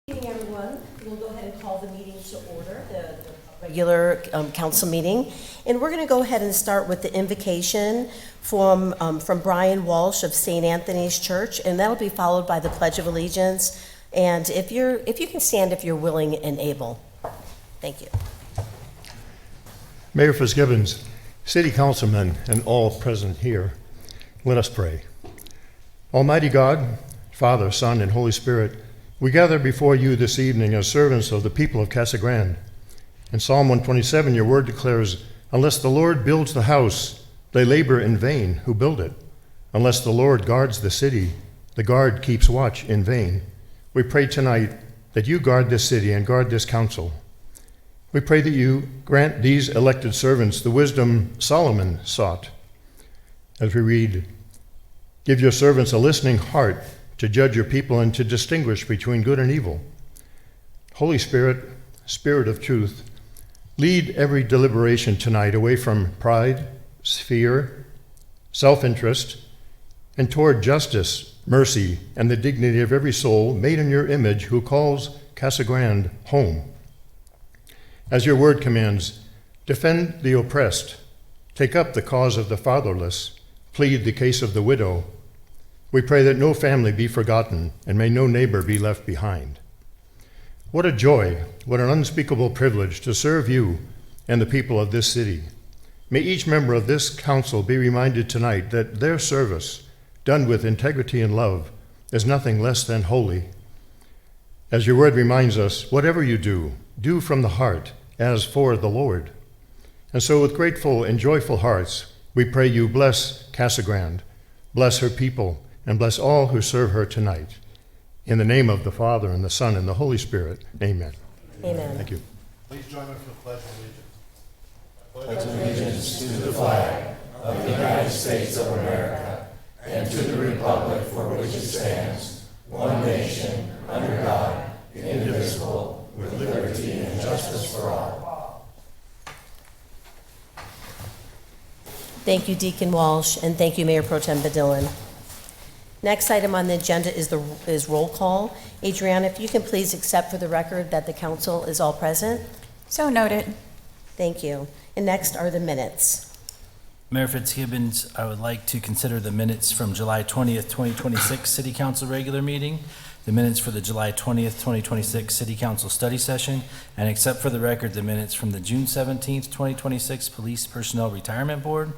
Good evening, everyone. We'll go ahead and call the meeting to order, the regular council meeting. And we're going to go ahead and start with the invocation from Brian Walsh of St. Anthony's Church, and that'll be followed by the Pledge of Allegiance. And if you can stand if you're willing and able. Thank you. Mayor Fitzgibbons, City Councilmen, and all present here, let us pray. Almighty God, Father, Son, and Holy Spirit, we gather before you this evening as servants of the people of Casa Grande. In Psalm 127, your word declares, "Unless the Lord builds the house, they labor in vain who build it. Unless the Lord guards the city, the guard keeps watch in vain." We pray tonight that you guard this city and guard this council. We pray that you grant these elected servants the wisdom Solomon sought. As we read, "Give your servants a listening heart to judge your people and to distinguish between good and evil." Holy Spirit, Spirit of truth, lead every deliberation tonight away from pride, fear, self-interest, and toward justice, mercy, and the dignity of every soul made in your image who calls Casa Grande home. As your word commands, defend the oppressed, take up the cause of the fatherless, plead the case of the widow. We pray that no family be forgotten, and may no neighbor be left behind. What a joy, what an unspeakable privilege to serve you and the people of this city. May each member of this council be reminded tonight that their service, done with integrity and love, is nothing less than holy. As your word reminds us, whatever you do, do from the heart, as for the Lord. And so with grateful and joyful hearts, we pray you bless Casa Grande, bless her people, and bless all who serve her tonight. In the name of the Father, and the Son, and the Holy Spirit, amen. Amen. Thank you. Please join me for the Pledge of Allegiance. I pledge allegiance to the flag of the United States of America and to the republic for which it stands, one nation, under God, indivisible, with liberty and justice for all. Thank you, Deacon Walsh, and thank you, Mayor Pro Tem Badillan. Next item on the agenda is roll call. Adriana, if you can please accept for the record that the council is all present. So noted. Thank you. And next are the minutes. Mayor Fitzgibbons, I would like to consider the minutes from July 20th, 2026 City Council regular meeting, the minutes for the July 20th, 2026 City Council study session, and accept for the record the minutes from the June 17th, 2026 Police Personnel Retirement Board,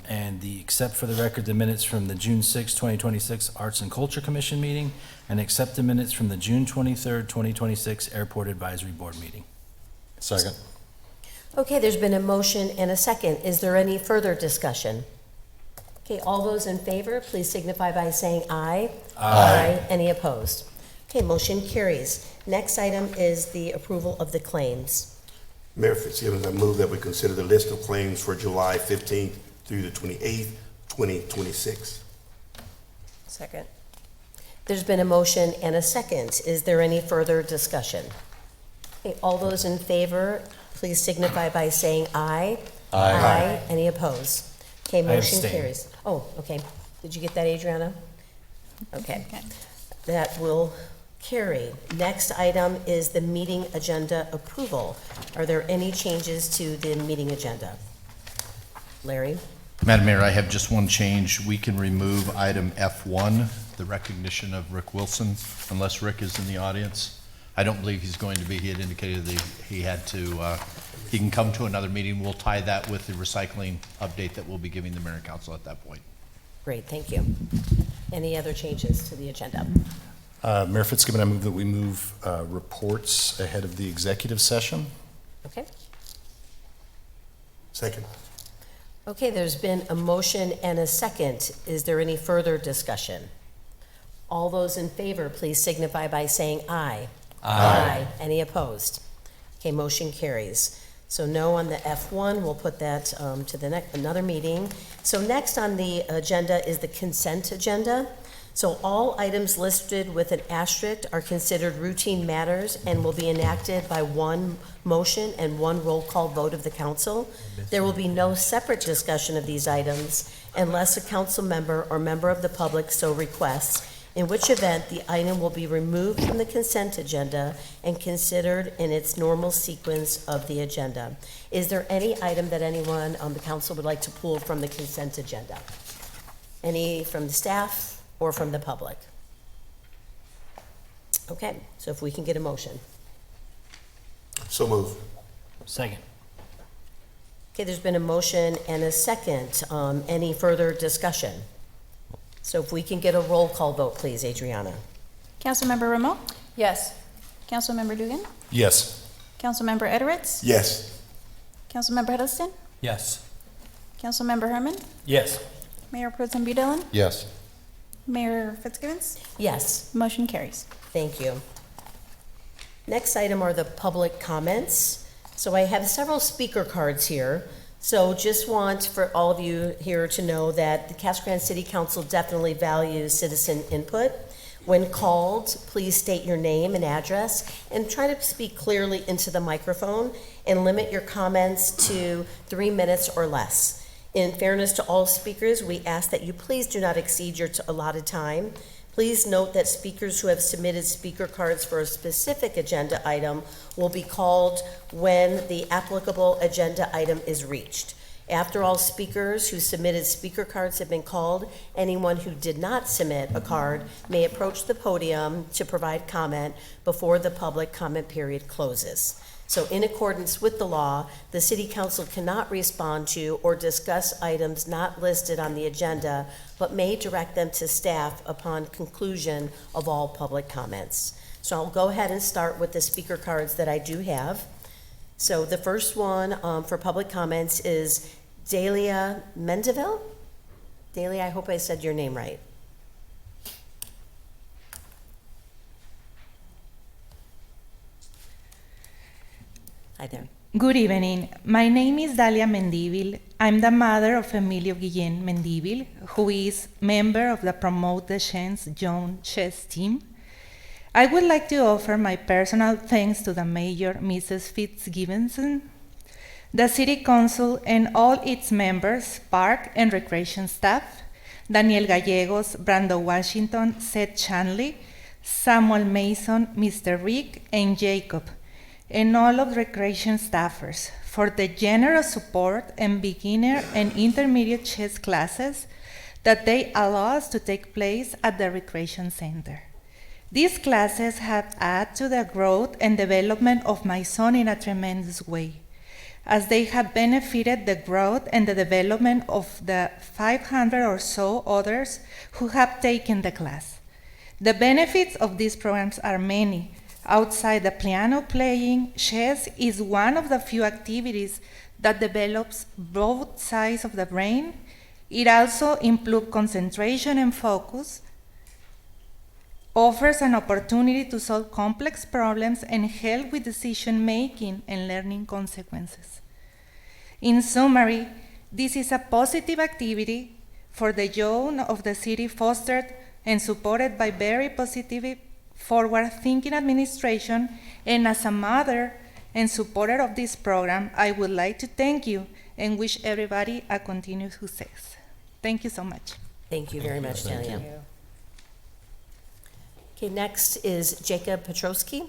and accept for the record the minutes from the June 6th, 2026 Arts and Culture Commission meeting, and accept the minutes from the June 23rd, 2026 Airport Advisory Board meeting. Second. Okay, there's been a motion and a second. Is there any further discussion? Okay, all those in favor, please signify by saying aye. Aye. Any opposed? Okay, motion carries. Next item is the approval of the claims. Mayor Fitzgibbons, I move that we consider the list of claims for July 15th through the 28th, 2026. Second. There's been a motion and a second. Is there any further discussion? Okay, all those in favor, please signify by saying aye. Aye. Any opposed? Okay, motion abstain. carries. Oh, okay. Did you get that, Adriana? Okay. That will carry. Next item is the meeting agenda approval. Are there any changes to the meeting agenda? Larry? Madam Mayor, I have just one change. We can remove item F1, the recognition of Rick Wilson, unless Rick is in the audience. I don't believe he's going to be. He had indicated that he had to, he can come to another meeting. We'll tie that with the recycling update that we'll be giving the mayor and council at that point. Great, thank you. Any other changes to the agenda? Mayor Fitzgibbon, I move that we move reports ahead of the executive session. Okay. Second. Okay, there's been a motion and a second. Is there any further discussion? All those in favor, please signify by saying aye. Aye. Any opposed? Okay, motion carries. So no on the F1, we'll put that to the another meeting. So next on the agenda is the consent agenda. So all items listed with an asterisk are considered routine matters and will be enacted by one motion and one roll call vote of the council. There will be no separate discussion of these items unless a council member or member of the public so requests, in which event the item will be removed from the consent agenda and considered in its normal sequence of the agenda. Is there any item that anyone on the council would like to pull from the consent agenda? Any from the staff or from the public? Okay, so if we can get a motion. So move. Second. Okay, there's been a motion and a second. Any further discussion? So if we can get a roll call vote, please, Adriana. Councilmember Ramo? Yes. Councilmember Dugan? Yes. Councilmember Edwards? Yes. Councilmember Huddleston? Yes. Councilmember Herman? Yes. Mayor Pro Tem Budellen? Yes. Mayor Fitzgibbons? Yes. Motion carries. Thank you. Next item are the public comments. So I have several speaker cards here. So just want for all of you here to know that the Casa Grande City Council definitely values citizen input. When called, please state your name and address and try to speak clearly into the microphone and limit your comments to 3 minutes or less. In fairness to all speakers, we ask that you please do not exceed your allotted time. Please note that speakers who have submitted speaker cards for a specific agenda item will be called when the applicable agenda item is reached. After all speakers who submitted speaker cards have been called, anyone who did not submit a card may approach the podium to provide comment before the public comment period closes. So in accordance with the law, the City Council cannot respond to or discuss items not listed on the agenda, but may direct them to staff upon conclusion of all public comments. So I'll go ahead and start with the speaker cards that I do have. So the first one for public comments is Delia Mendeville. Delia, I hope I said your name right. Hi there. Good evening. My name is Dalia Mendivil. I'm the mother of Emilio Guillén Mendivil, who is member of the Promote the Chance Young Chess team. I would like to offer my personal thanks to the Mayor, Mrs. Fitzgibbons, the City Council and all its members, Park and Recreation staff, Daniel Gallegos, Brando Washington, Seth Chanley, Samuel Mason, Mr. Rick, and Jacob, and all of the recreation staffers for the generous support and beginner and intermediate chess classes that they allow us to take place at the recreation center. These classes have added to the growth and development of my son in a tremendous way, as they have benefited the growth and the development of the 500 or so others who have taken the class. The benefits of these programs are many. Outside the piano playing, chess is one of the few activities that develops both sides of the brain. It also improves concentration and focus, offers an opportunity to solve complex problems, and help with decision making and learning consequences. In summary, this is a positive activity for the young of the city, fostered and supported by very positive forward-thinking administration, and as a mother and supporter of this program, I would like to thank you and wish everybody a continued success. Thank you so much. Thank you very much, Delia. Okay, next is Jacob Petrowski.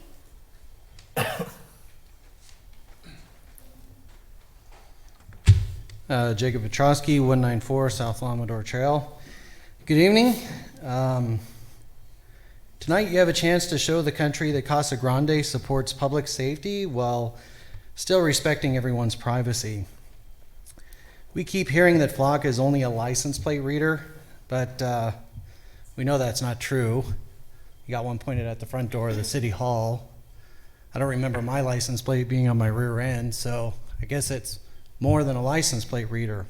Jacob Petrowski, 194 South Lamador Trail. Good evening. Tonight you have a chance to show the country that Casa Grande supports public safety while still respecting everyone's privacy. We keep hearing that Flock is only a license plate reader, but we know that's not true. You got one pointed at the front door of the city hall. I don't remember my license plate being on my rear end, so I guess it's more than a license plate reader.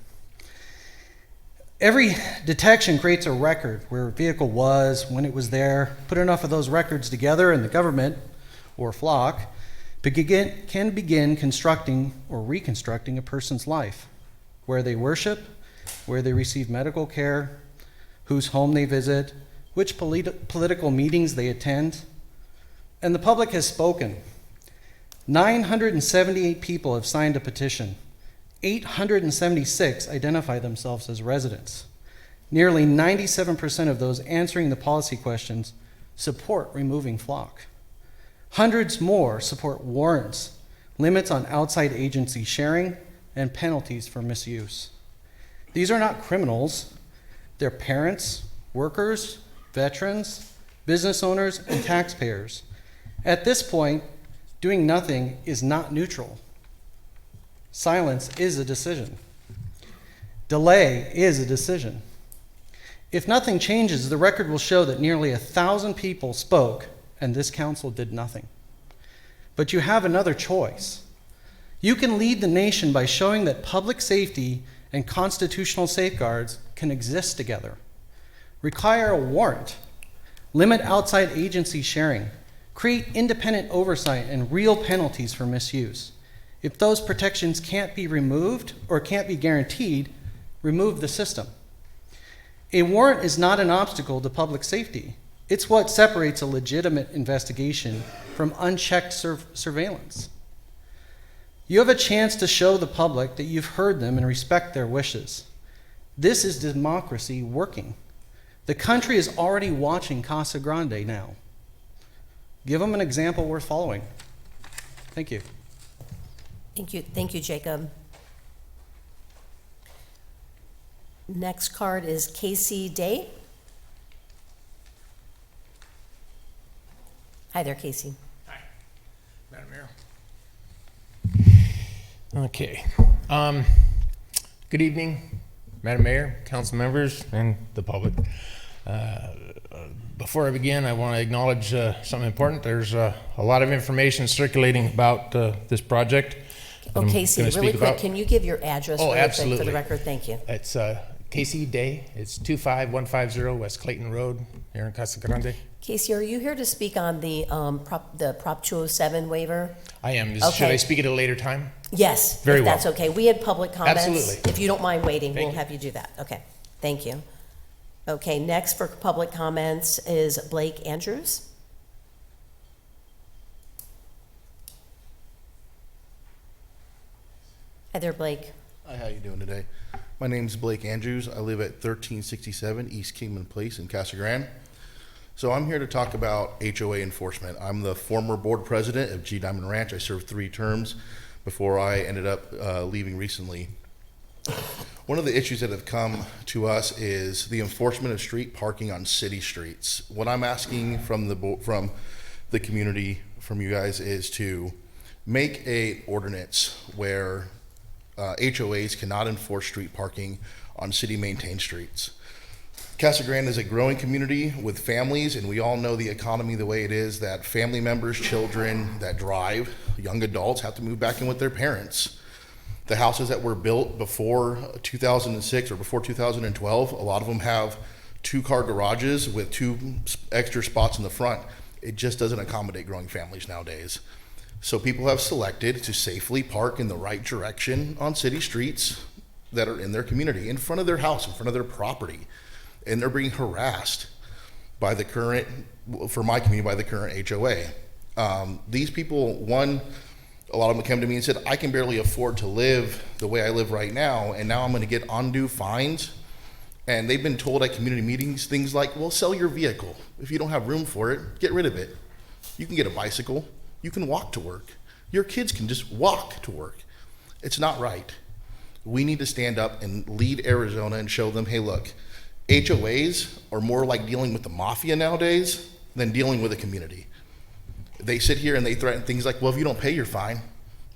Every detection creates a record where a vehicle was, when it was there. Put enough of those records together and the government, or Flock, can begin constructing or reconstructing a person's life, where they worship, where they receive medical care, whose home they visit, which political meetings they attend. And the public has spoken. 978 people have signed a petition. 876 identify themselves as residents. Nearly 97% of those answering the policy questions support removing flock. Hundreds more support warrants, limits on outside agency sharing, and penalties for misuse. These are not criminals. They're parents, workers, veterans, business owners, and taxpayers. At this point, doing nothing is not neutral. Silence is a decision. Delay is a decision. If nothing changes, the record will show that nearly 1,000 people spoke and this council did nothing. But you have another choice. You can lead the nation by showing that public safety and constitutional safeguards can exist together. Require a warrant, limit outside agency sharing, create independent oversight and real penalties for misuse. If those protections can't be removed or can't be guaranteed, remove the system. A warrant is not an obstacle to public safety. It's what separates a legitimate investigation from unchecked surveillance. You have a chance to show the public that you've heard them and respect their wishes. This is democracy working. The country is already watching Casa Grande now. Give them an example worth following. Thank you. Thank you, Jacob. Next card is Casey Day. Hi there, Casey. Hi, Madam Mayor. Okay. Good evening, Madam Mayor, council members, and the public. Before I begin, I want to acknowledge something important. There's a lot of information circulating about this project. Oh, Casey, really quick, can you give your address really quick for the record? Thank you. It's Casey Day. It's 25150 West Clayton Road here in Casa Grande. Casey, are you here to speak on the Prop 207 waiver? I am. Okay. Should I speak at a later time? Yes, Very if well. that's okay. We had public comments. Absolutely. If you don't mind waiting, Thank we'll you. have you do that. Okay, thank you. Okay, next for public comments is Blake Andrews. Hi there, Blake. Hi, how you doing today? My name's Blake Andrews. I live at 1367 East Kingman Place in Casa Grande. So I'm here to talk about HOA enforcement. I'm the former board president of G Diamond Ranch. I served 3 terms before I ended up leaving recently. One of the issues that have come to us is the enforcement of street parking on city streets. What I'm asking from the community, from you guys, is to make an ordinance where HOAs cannot enforce street parking on city-maintained streets. Casa Grande is a growing community with families, and we all know the economy the way it is, that family members, children that drive, young adults have to move back in with their parents. The houses that were built before 2006 or before 2012, a lot of them have 2-car garages with 2 extra spots in the front. It just doesn't accommodate growing families nowadays. So people have selected to safely park in the right direction on city streets that are in their community, in front of their house, in front of their property. And they're being harassed by the current, for my community, by the current HOA. These people, a lot of them came to me and said, I can barely afford to live the way I live right now, and now I'm gonna get undue fines. And they've been told at community meetings things like, well, sell your vehicle. If you don't have room for it, get rid of it. You can get a bicycle. You can walk to work. Your kids can just walk to work. It's not right. We need to stand up and lead Arizona and show them, hey, look, HOAs are more like dealing with the mafia nowadays than dealing with a community. They sit here and they threaten things like, well, if you don't pay your fine,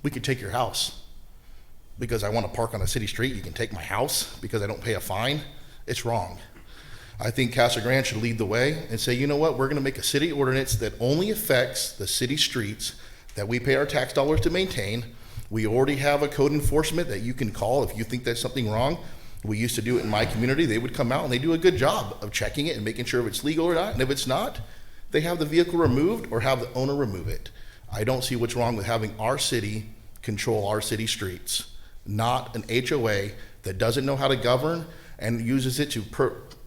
we could take your house. Because I want to park on a city street, you can take my house because I don't pay a fine. It's wrong. I think Casa Grande should lead the way and say, you know what, we're going to make a city ordinance that only affects the city streets that we pay our tax dollars to maintain. We already have a code enforcement that you can call if you think there's something wrong. We used to do it in my community. They would come out and they do a good job of checking it and making sure if it's legal or not. And if it's not, they have the vehicle removed or have the owner remove it. I don't see what's wrong with having our city control our city streets, not an HOA that doesn't know how to govern and uses it to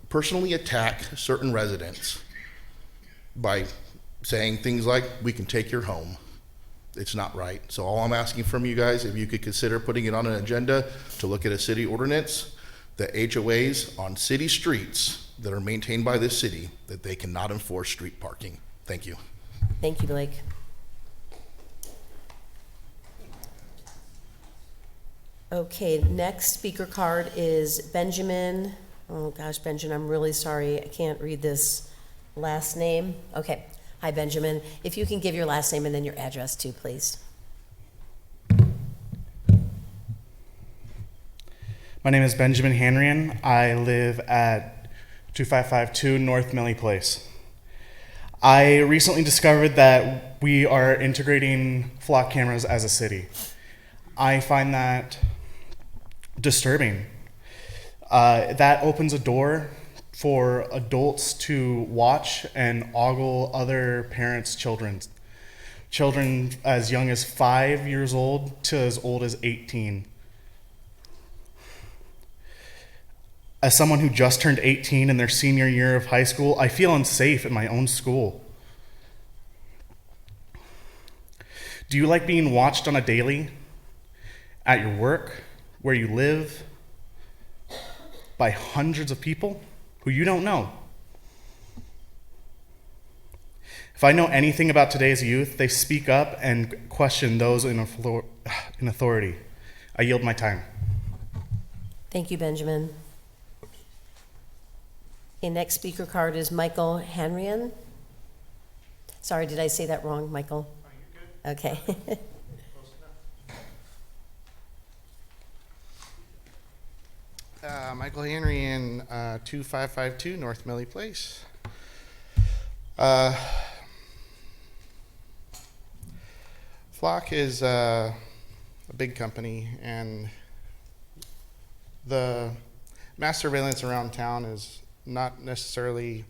personally attack certain residents by saying things like, we can take your home. It's not right. So all I'm asking from you guys, if you could consider putting it on an agenda to look at a city ordinance the HOAs on city streets that are maintained by this city, that they cannot enforce street parking. Thank you. Thank you, Blake. Okay, next speaker card is Benjamin. Oh gosh, Benjamin, I'm really sorry. I can't read this last name. Okay. Hi, Benjamin. If you can give your last name and then your address too, please. My name is Benjamin Hanrian. I live at 2552 North Millie Place. I recently discovered that we are integrating flock cameras as a city. I find that disturbing. That opens a door for adults to watch and ogle other parents' children as young as 5 years old to as old as 18. As someone who just turned 18 in their senior year of high school, I feel unsafe at my own school. Do you like being watched on a daily? At your work? Where you live? By hundreds of people who you don't know? If I know anything about today's youth, they speak up and question those in authority. I yield my time. Thank you, Benjamin. Okay, next speaker card is Michael Hanrian. Sorry, did I say that wrong, Michael? Okay. Michael Henry in 2552 North Millie Place. Flock is a big company, and the mass surveillance around town is not necessarily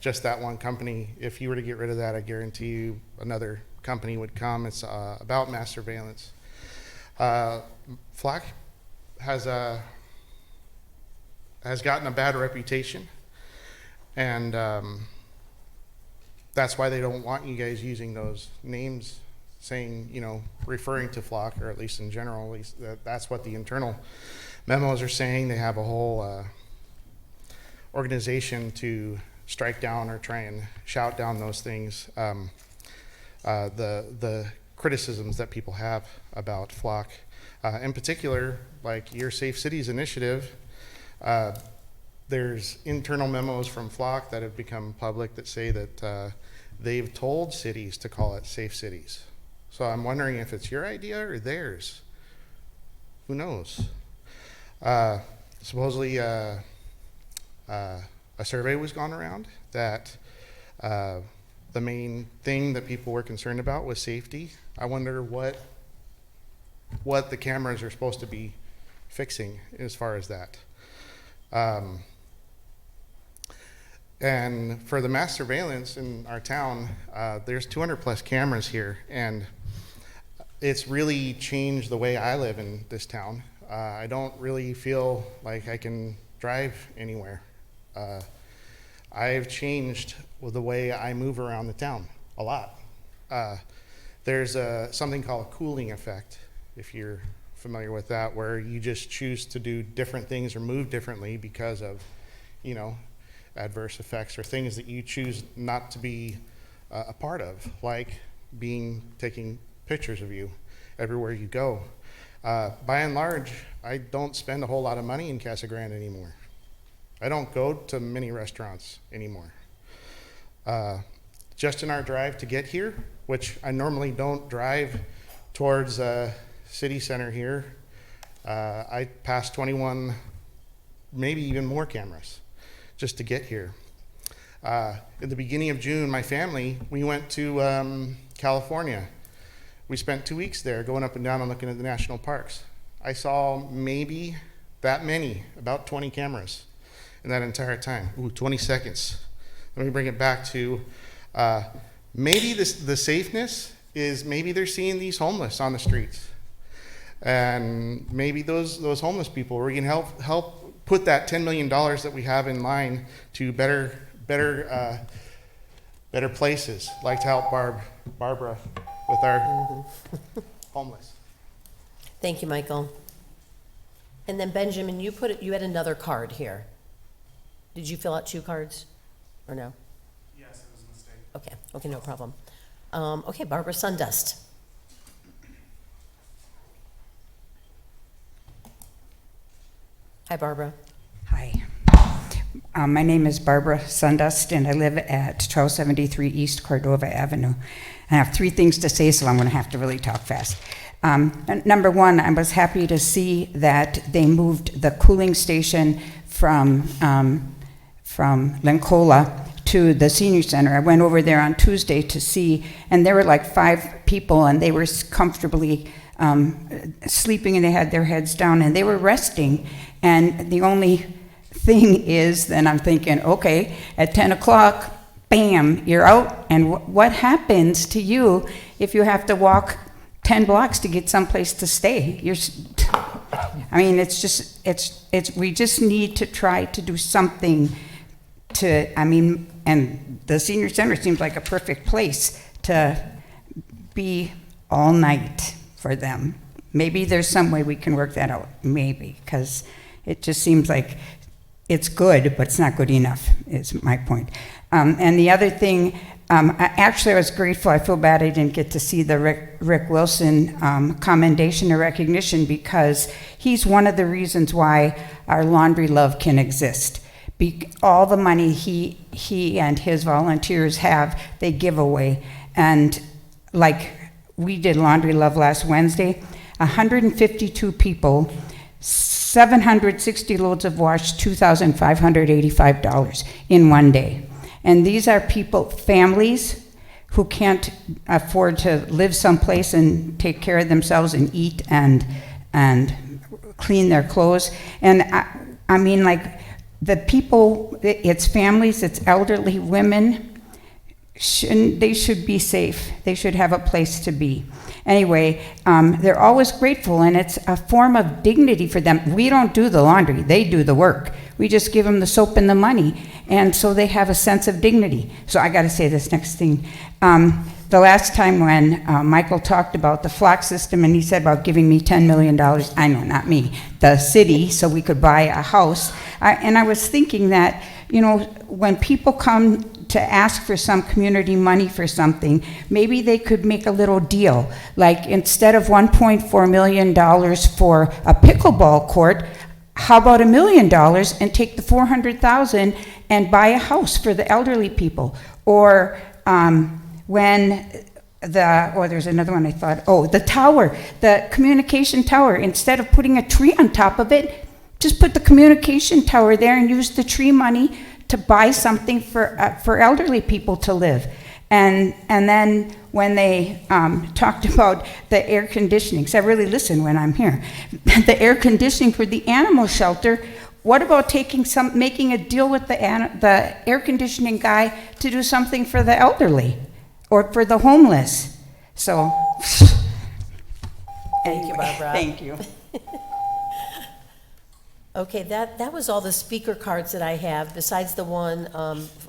just that one company. If you were to get rid of that, I guarantee you another company would come. It's about mass surveillance. Flock has gotten a bad reputation, and that's why they don't want you guys using those names, saying, you know, referring to Flock, or at least in general, at least that's what the internal memos are saying. They have a whole organization to strike down or try and shout down those things, the criticisms that people have about Flock. In particular, like your Safe Cities initiative, there's internal memos from Flock that have become public that say that they've told cities to call it Safe Cities. So I'm wondering if it's your idea or theirs. Who knows? Supposedly a survey was gone around that the main thing that people were concerned about was safety. I wonder what the cameras are supposed to be fixing as far as that. And for the mass surveillance in our town, there's 200 plus cameras here, and it's really changed the way I live in this town. I don't really feel like I can drive anywhere. I've changed with the way I move around the town a lot. There's something called a cooling effect, if you're familiar with that, where you just choose to do different things or move differently because of, you know, adverse effects or things that you choose not to be a part of, like taking pictures of you everywhere you go. By and large, I don't spend a whole lot of money in Casa Grande anymore. I don't go to many restaurants anymore. Just in our drive to get here, which I normally don't drive towards city center here, I passed 21, maybe even more cameras just to get here. In the beginning of June, my family, we went to California. We spent 2 weeks there going up and down and looking at the national parks. I saw maybe that many, about 20 cameras in that entire time. Ooh, 20 seconds. Let me bring it back to maybe the safeness is maybe they're seeing these homeless on the streets. And maybe those homeless people, we can help put that $10 million that we have in line to better places, like to help Barbara with our homeless. Thank you, Michael. And then Benjamin, you had another card here. Did you fill out 2 cards, or no? Yes, it was a mistake. Okay, no problem. Okay, Barbara Sundust. Hi, Barbara. Hi. My name is Barbara Sundust, and I live at 1273 East Cordova Avenue. I have 3 things to say, so I'm going to have to really talk fast. Number 1, I was happy to see that they moved the cooling station from Lincola to the senior center. I went over there on Tuesday to see, and there were like 5 people, and they were comfortably sleeping, and they had their heads down, and they were resting. And the only thing is, then I'm thinking, okay, at 10 o'clock, bam, you're out. And what happens to you if you have to walk 10 blocks to get someplace to stay? I mean, we just need to try to do something and the senior center seems like a perfect place to be all night for them. Maybe there's some way we can work that out, maybe, because it just seems like it's good, but it's not good enough, is my point. And the other thing, I was grateful. I feel bad I didn't get to see the Rick Wilson commendation or recognition, because he's one of the reasons why our Laundry Love can exist. All the money he and his volunteers have, they give away. And like we did Laundry Love last Wednesday, 152 people, 760 loads of wash, $2,585 in one day. And these are families who can't afford to live someplace and take care of themselves and eat and clean their clothes. And I mean, like, the people, it's families, it's elderly women, they should be safe. They should have a place to be. Anyway, they're always grateful, and it's a form of dignity for them. We don't do the laundry, they do the work. We just give them the soap and the money, and so they have a sense of dignity. So I gotta say this next thing. The last time when Michael talked about the flock system, and he said about giving me $10 million, I know, not me, the city, so we could buy a house. And I was thinking that, when people come to ask for some community money for something, maybe they could make a little deal. Like, instead of $1.4 million for a pickleball court, how about $1 million and take the $400,000 and buy a house for the elderly people? Or there's another one I thought, the tower, the communication tower, instead of putting a tree on top of it, just put the communication tower there and use the tree money to buy something for elderly people to live. And then when they talked about the air conditioning, because I really listen when I'm here, the air conditioning for the animal shelter, what about making a deal with the air conditioning guy to do something for the elderly or for the homeless? So, Thank you, Barbara. Thank you. Okay, that was all the speaker cards that I have, besides the one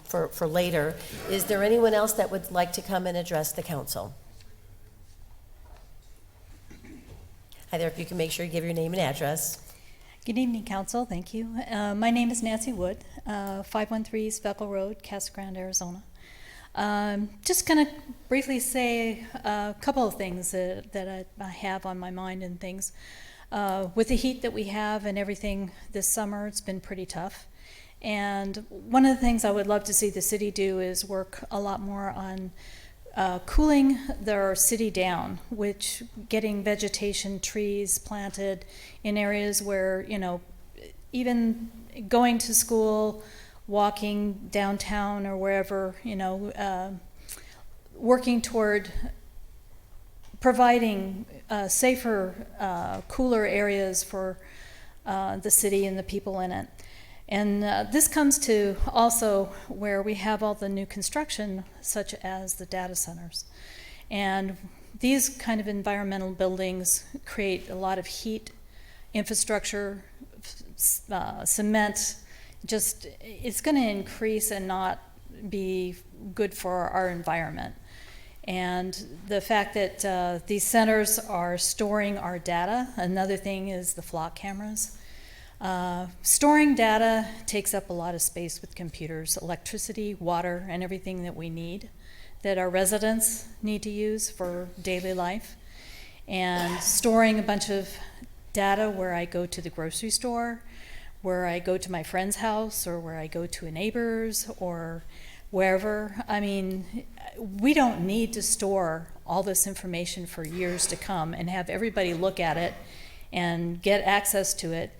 for later. Is there anyone else that would like to come and address the council? Hi there, if you can make sure you give your name and address. Good evening, Council. Thank you. My name is Nancy Wood, 513 Speckle Road, Casa Grande, Arizona. Just going to briefly say a couple of things that I have on my mind and things. With the heat that we have and everything this summer, it's been pretty tough. And one of the things I would love to see the city do is work a lot more on cooling their city down, which getting vegetation, trees planted in areas where, even going to school, walking downtown or wherever, working toward providing safer, cooler areas for the city and the people in it. And this comes to also where we have all the new construction, such as the data centers. And these kind of environmental buildings create a lot of heat, infrastructure, cement. Just, it's going to increase and not be good for our environment. And the fact that these centers are storing our data, another thing is the flock cameras. Storing data takes up a lot of space with computers, electricity, water, and everything that we need, that our residents need to use for daily life. And storing a bunch of data where I go to the grocery store, where I go to my friend's house, or where I go to a neighbor's, or wherever. I mean, we don't need to store all this information for years to come and have everybody look at it and get access to it.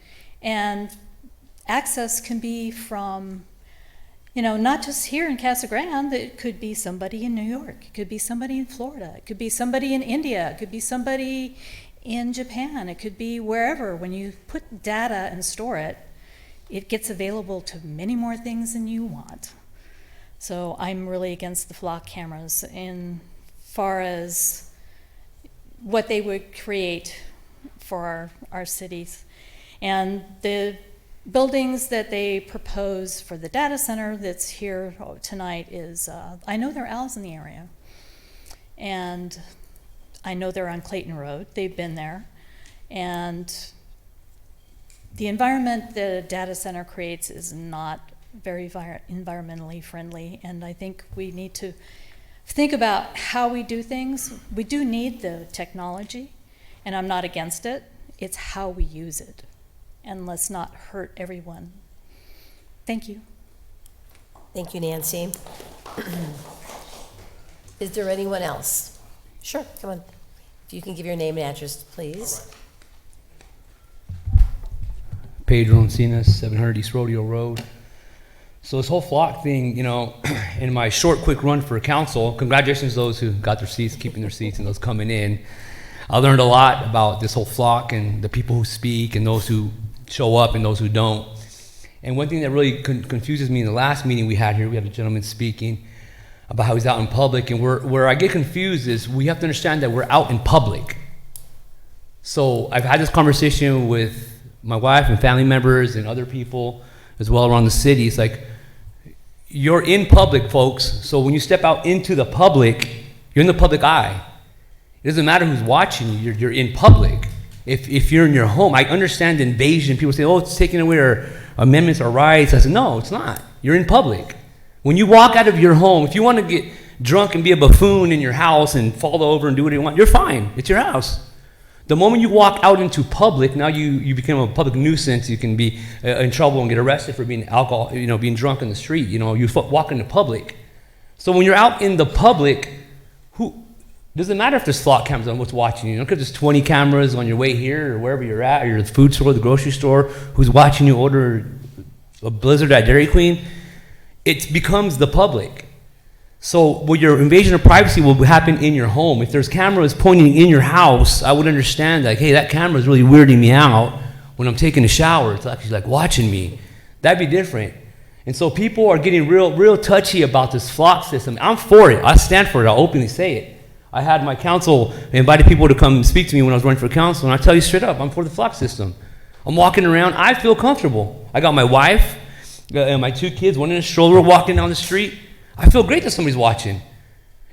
And access can be from, you know, not just here in Casa Grande. It could be somebody in New York. It could be somebody in Florida. It could be somebody in India. It could be somebody in Japan. It could be wherever. When you put data and store it, it gets available to many more things than you want. So I'm really against the flock cameras in far as what they would create for our cities. And the buildings that they propose for the data center that's here tonight is, I know there are owls in the area. And I know they're on Clayton Road. They've been there. And the environment that a data center creates is not very environmentally friendly. And I think we need to think about how we do things. We do need the technology, and I'm not against it. It's how we use it. And let's not hurt everyone. Thank you. Thank you, Nancy. Is there anyone else? Sure, come on. If you can give your name and address, please. Pedro Encinas, 700 East Rodeo Road. So this whole flock thing, you know, in my short, quick run for council, congratulations to those who got their seats, keeping their seats, and those coming in. I learned a lot about this whole flock and the people who speak and those who show up and those who don't. And one thing that really confuses me in the last meeting we had here, we had a gentleman speaking about how he's out in public, and where I get confused is we have to understand that we're out in public. So I've had this conversation with my wife and family members and other people as well around the city. It's like, you're in public, folks, so when you step out into the public, you're in the public eye. It doesn't matter who's watching you, you're in public. If you're in your home, I understand the invasion. People say, oh, it's taking away our amendments, our rights. I said, no, it's not. You're in public. When you walk out of your home, if you want to get drunk and be a buffoon in your house and fall over and do what you want, you're fine. It's your house. The moment you walk out into public, now you become a public nuisance. You can be in trouble and get arrested for being being drunk in the street. You know, you walk into public. So when you're out in the public, doesn't matter if there's flock cameras on what's watching you. Don't care if there's 20 cameras on your way here or wherever you're at, or you're at the food store, the grocery store, who's watching you order a Blizzard at Dairy Queen. It becomes the public. So your invasion of privacy will happen in your home. If there's cameras pointing in your house, I would understand like, hey, that camera is really weirding me out when I'm taking a shower. It's actually like watching me. That'd be different. And so people are getting real touchy about this flock system. I'm for it. I stand for it. I'll openly say it. I had my council invited people to come speak to me when I was running for council, and I tell you straight up, I'm for the flock system. I'm walking around. I feel comfortable. I got my wife and my 2 kids, one in a stroller, walking down the street. I feel great that somebody's watching.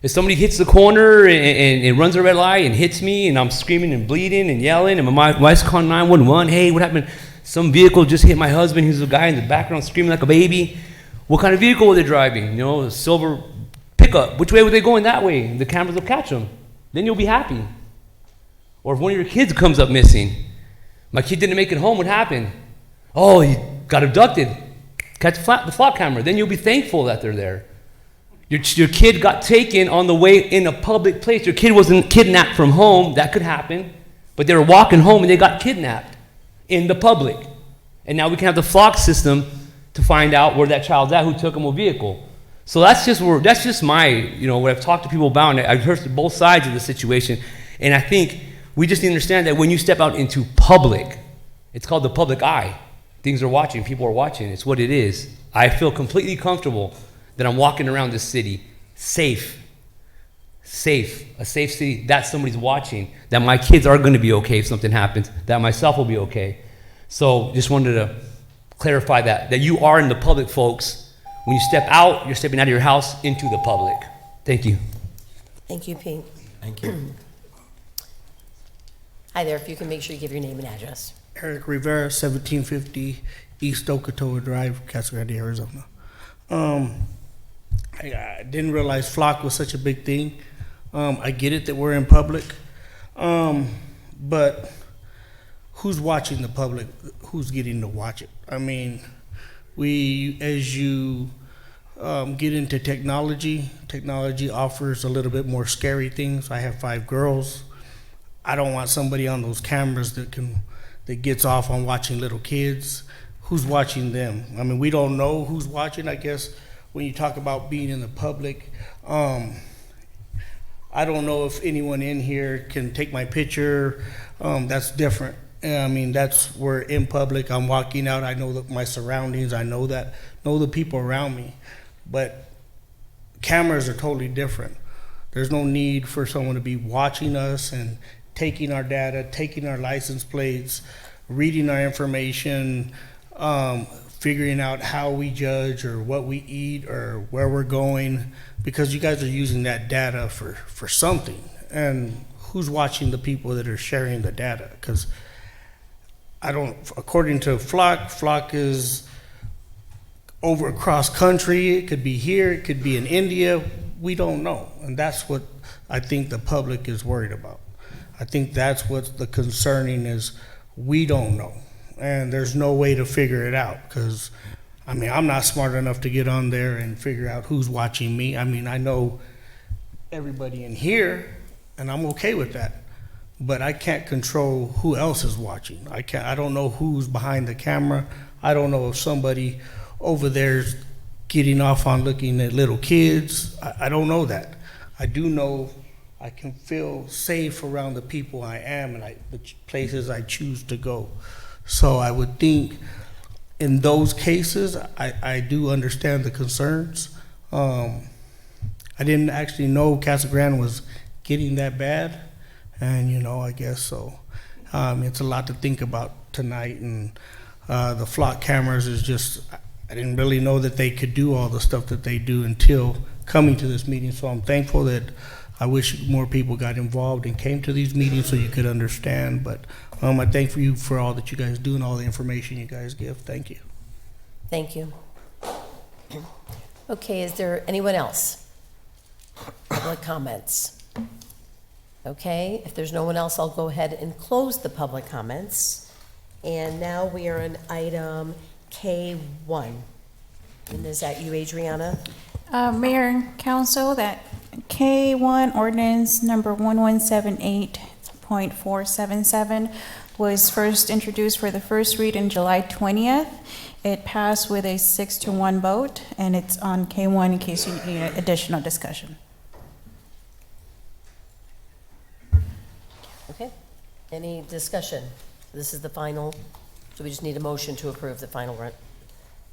If somebody hits the corner and runs a red light and hits me and I'm screaming and bleeding and yelling and my wife's calling 911, hey, what happened? Some vehicle just hit my husband. He's a guy in the background screaming like a baby. What kind of vehicle were they driving? You know, a silver pickup. Which way were they going? That way. The cameras will catch them. Then you'll be happy. Or if one of your kids comes up missing, my kid didn't make it home, what happened? Oh, he got abducted. Catch the flock camera. Then you'll be thankful that they're there. Your kid got taken on the way in a public place. Your kid wasn't kidnapped from home. That could happen. But they were walking home and they got kidnapped in the public. And now we can have the flock system to find out where that child's at, who took them a vehicle. So that's just my, what I've talked to people about, and I've heard both sides of the situation. And I think we just need to understand that when you step out into public, it's called the public eye. Things are watching, people are watching. It's what it is. I feel completely comfortable that I'm walking around this city safe, a safe city, that somebody's watching, that my kids are going to be okay if something happens, that myself will be okay. So just wanted to clarify that you are in the public, folks. When you step out, you're stepping out of your house into the public. Thank you. Thank you, Pete. Thank you. Hi there, if you can make sure you give your name and address. Eric Rivera, 1750 East Ocotoa Drive, Casa Grande, Arizona. I didn't realize flock was such a big thing. I get it that we're in public, but who's watching the public? Who's getting to watch it? I mean, as you get into technology, technology offers a little bit more scary things. I have 5 girls. I don't want somebody on those cameras that gets off on watching little kids. Who's watching them? I mean, we don't know who's watching. I guess when you talk about being in the public, I don't know if anyone in here can take my picture. That's different. I mean, we're in public. I'm walking out. I know my surroundings. I know the people around me. But cameras are totally different. There's no need for someone to be watching us and taking our data, taking our license plates, reading our information, figuring out how we judge or what we eat or where we're going, because you guys are using that data for something. And who's watching the people that are sharing the data? Because according to Flock is over across country. It could be here, it could be in India. We don't know. And that's what I think the public is worried about. I think that's what's the concerning is we don't know. And there's no way to figure it out because, I mean, I'm not smart enough to get on there and figure out who's watching me. I mean, I know everybody in here, and I'm okay with that. But I can't control who else is watching. I don't know who's behind the camera. I don't know if somebody over there's getting off on looking at little kids. I don't know that. I do know I can feel safe around the people I am and the places I choose to go. So I would think in those cases, I do understand the concerns. I didn't actually know Casa Grande was getting that bad. And, I guess so. It's a lot to think about tonight. And the flock cameras is just, I didn't really know that they could do all the stuff that they do until coming to this meeting. So I'm thankful that I wish more people got involved and came to these meetings so you could understand. But I thank you for all that you guys do and all the information you guys give. Thank you. Thank you. Okay, is there anyone else? Public comments? Okay, if there's no one else, I'll go ahead and close the public comments. And now we are on item K1. And is that you, Adriana? Mayor and Council, that K1 ordinance number 1178.477 was first introduced for the first read on July 20th. It passed with a 6-1 vote, and it's on K1 in case you need additional discussion. Okay, any discussion? This is the final, so we just need a motion to approve the final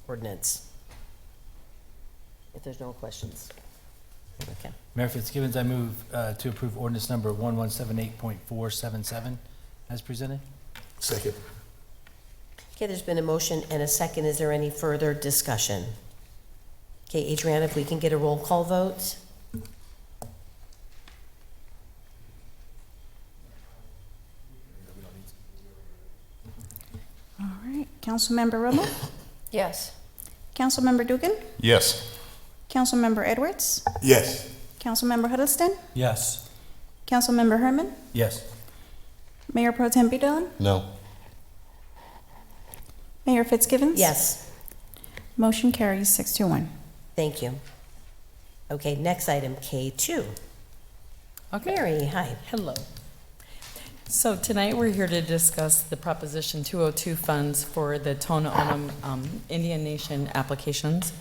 ordinance. If there's no questions. Okay. Mayor Fitzgibbons, I move to approve ordinance number 1178.477 as presented. Second. Okay, there's been a motion and a second. Is there any further discussion? Okay, Adriana, if we can get a roll call vote. All right, Councilmember Romo? Yes. Councilmember Dugan? Yes. Councilmember Edwards? Yes. Councilmember Huddleston? Yes. Councilmember Herman? Yes. Mayor Pro Tem Dillon? No. Mayor Fitzgibbons? Yes. Motion carries 6-1. Thank you. Okay, next item, K2. Okay. Mary, hi. Hello. So tonight we're here to discuss the Proposition 202 funds for the Tohono O'odham Indian Nation applications.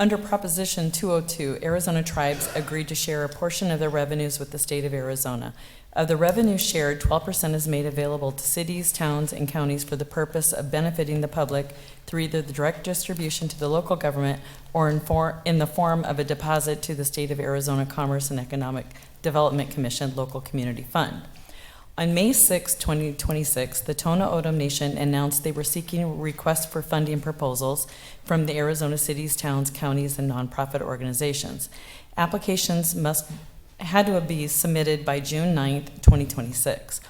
Under Proposition 202, Arizona tribes agreed to share a portion of their revenues with the state of Arizona. Of the revenue shared, 12% is made available to cities, towns, and counties for the purpose of benefiting the public through either the direct distribution to the local government or in the form of a deposit to the State of Arizona Commerce and Economic Development Commission Local Community Fund. On May 6, 2026, the Tohono O'odham Nation announced they were seeking requests for funding proposals from the Arizona cities, towns, counties, and nonprofit organizations. Applications had to be submitted by June 9, 2026.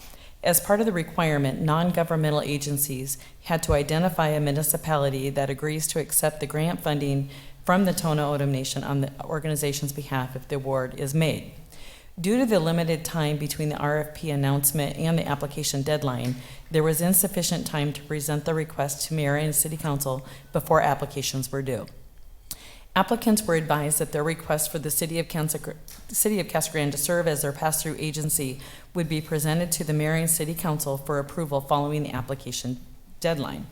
As part of the requirement, non-governmental agencies had to identify a municipality that agrees to accept the grant funding from the Tohono O'odham Nation on the organization's behalf if the award is made. Due to the limited time between the RFP announcement and the application deadline, there was insufficient time to present the request to Mayor and City Council before applications were due. Applicants were advised that their request for the City of Casa Grande to serve as their pass-through agency would be presented to the Mayor and City Council for approval following the application deadline.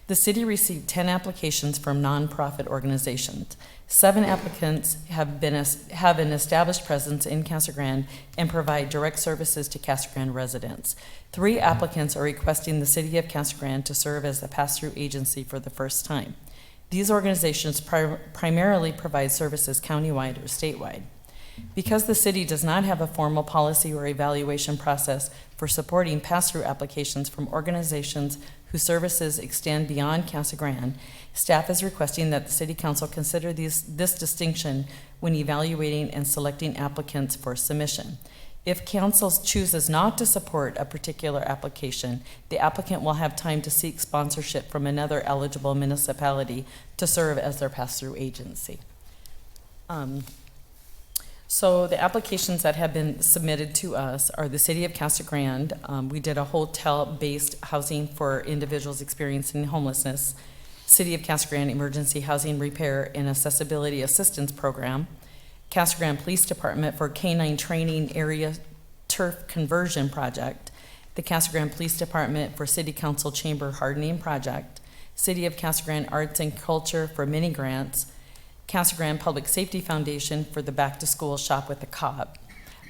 The city received 10 applications from nonprofit organizations. 7 applicants have an established presence in Casa Grande and provide direct services to Casa Grande residents. 3 applicants are requesting the City of Casa Grande to serve as the pass-through agency for the first time. These organizations primarily provide services countywide or statewide. Because the city does not have a formal policy or evaluation process for supporting pass-through applications from organizations whose services extend beyond Casa Grande, staff is requesting that the City Council consider this distinction when evaluating and selecting applicants for submission. If council chooses not to support a particular application, the applicant will have time to seek sponsorship from another eligible municipality to serve as their pass-through agency. So the applications that have been submitted to us are the City of Casa Grande. We did a hotel-based housing for individuals experiencing homelessness. City of Casa Grande Emergency Housing Repair and Accessibility Assistance Program. Casa Grande Police Department for Canine Training Area Turf Conversion Project. The Casa Grande Police Department for City Council Chamber Hardening Project. City of Casa Grande Arts and Culture for mini grants. Casa Grande Public Safety Foundation for the Back to School Shop with a Cop.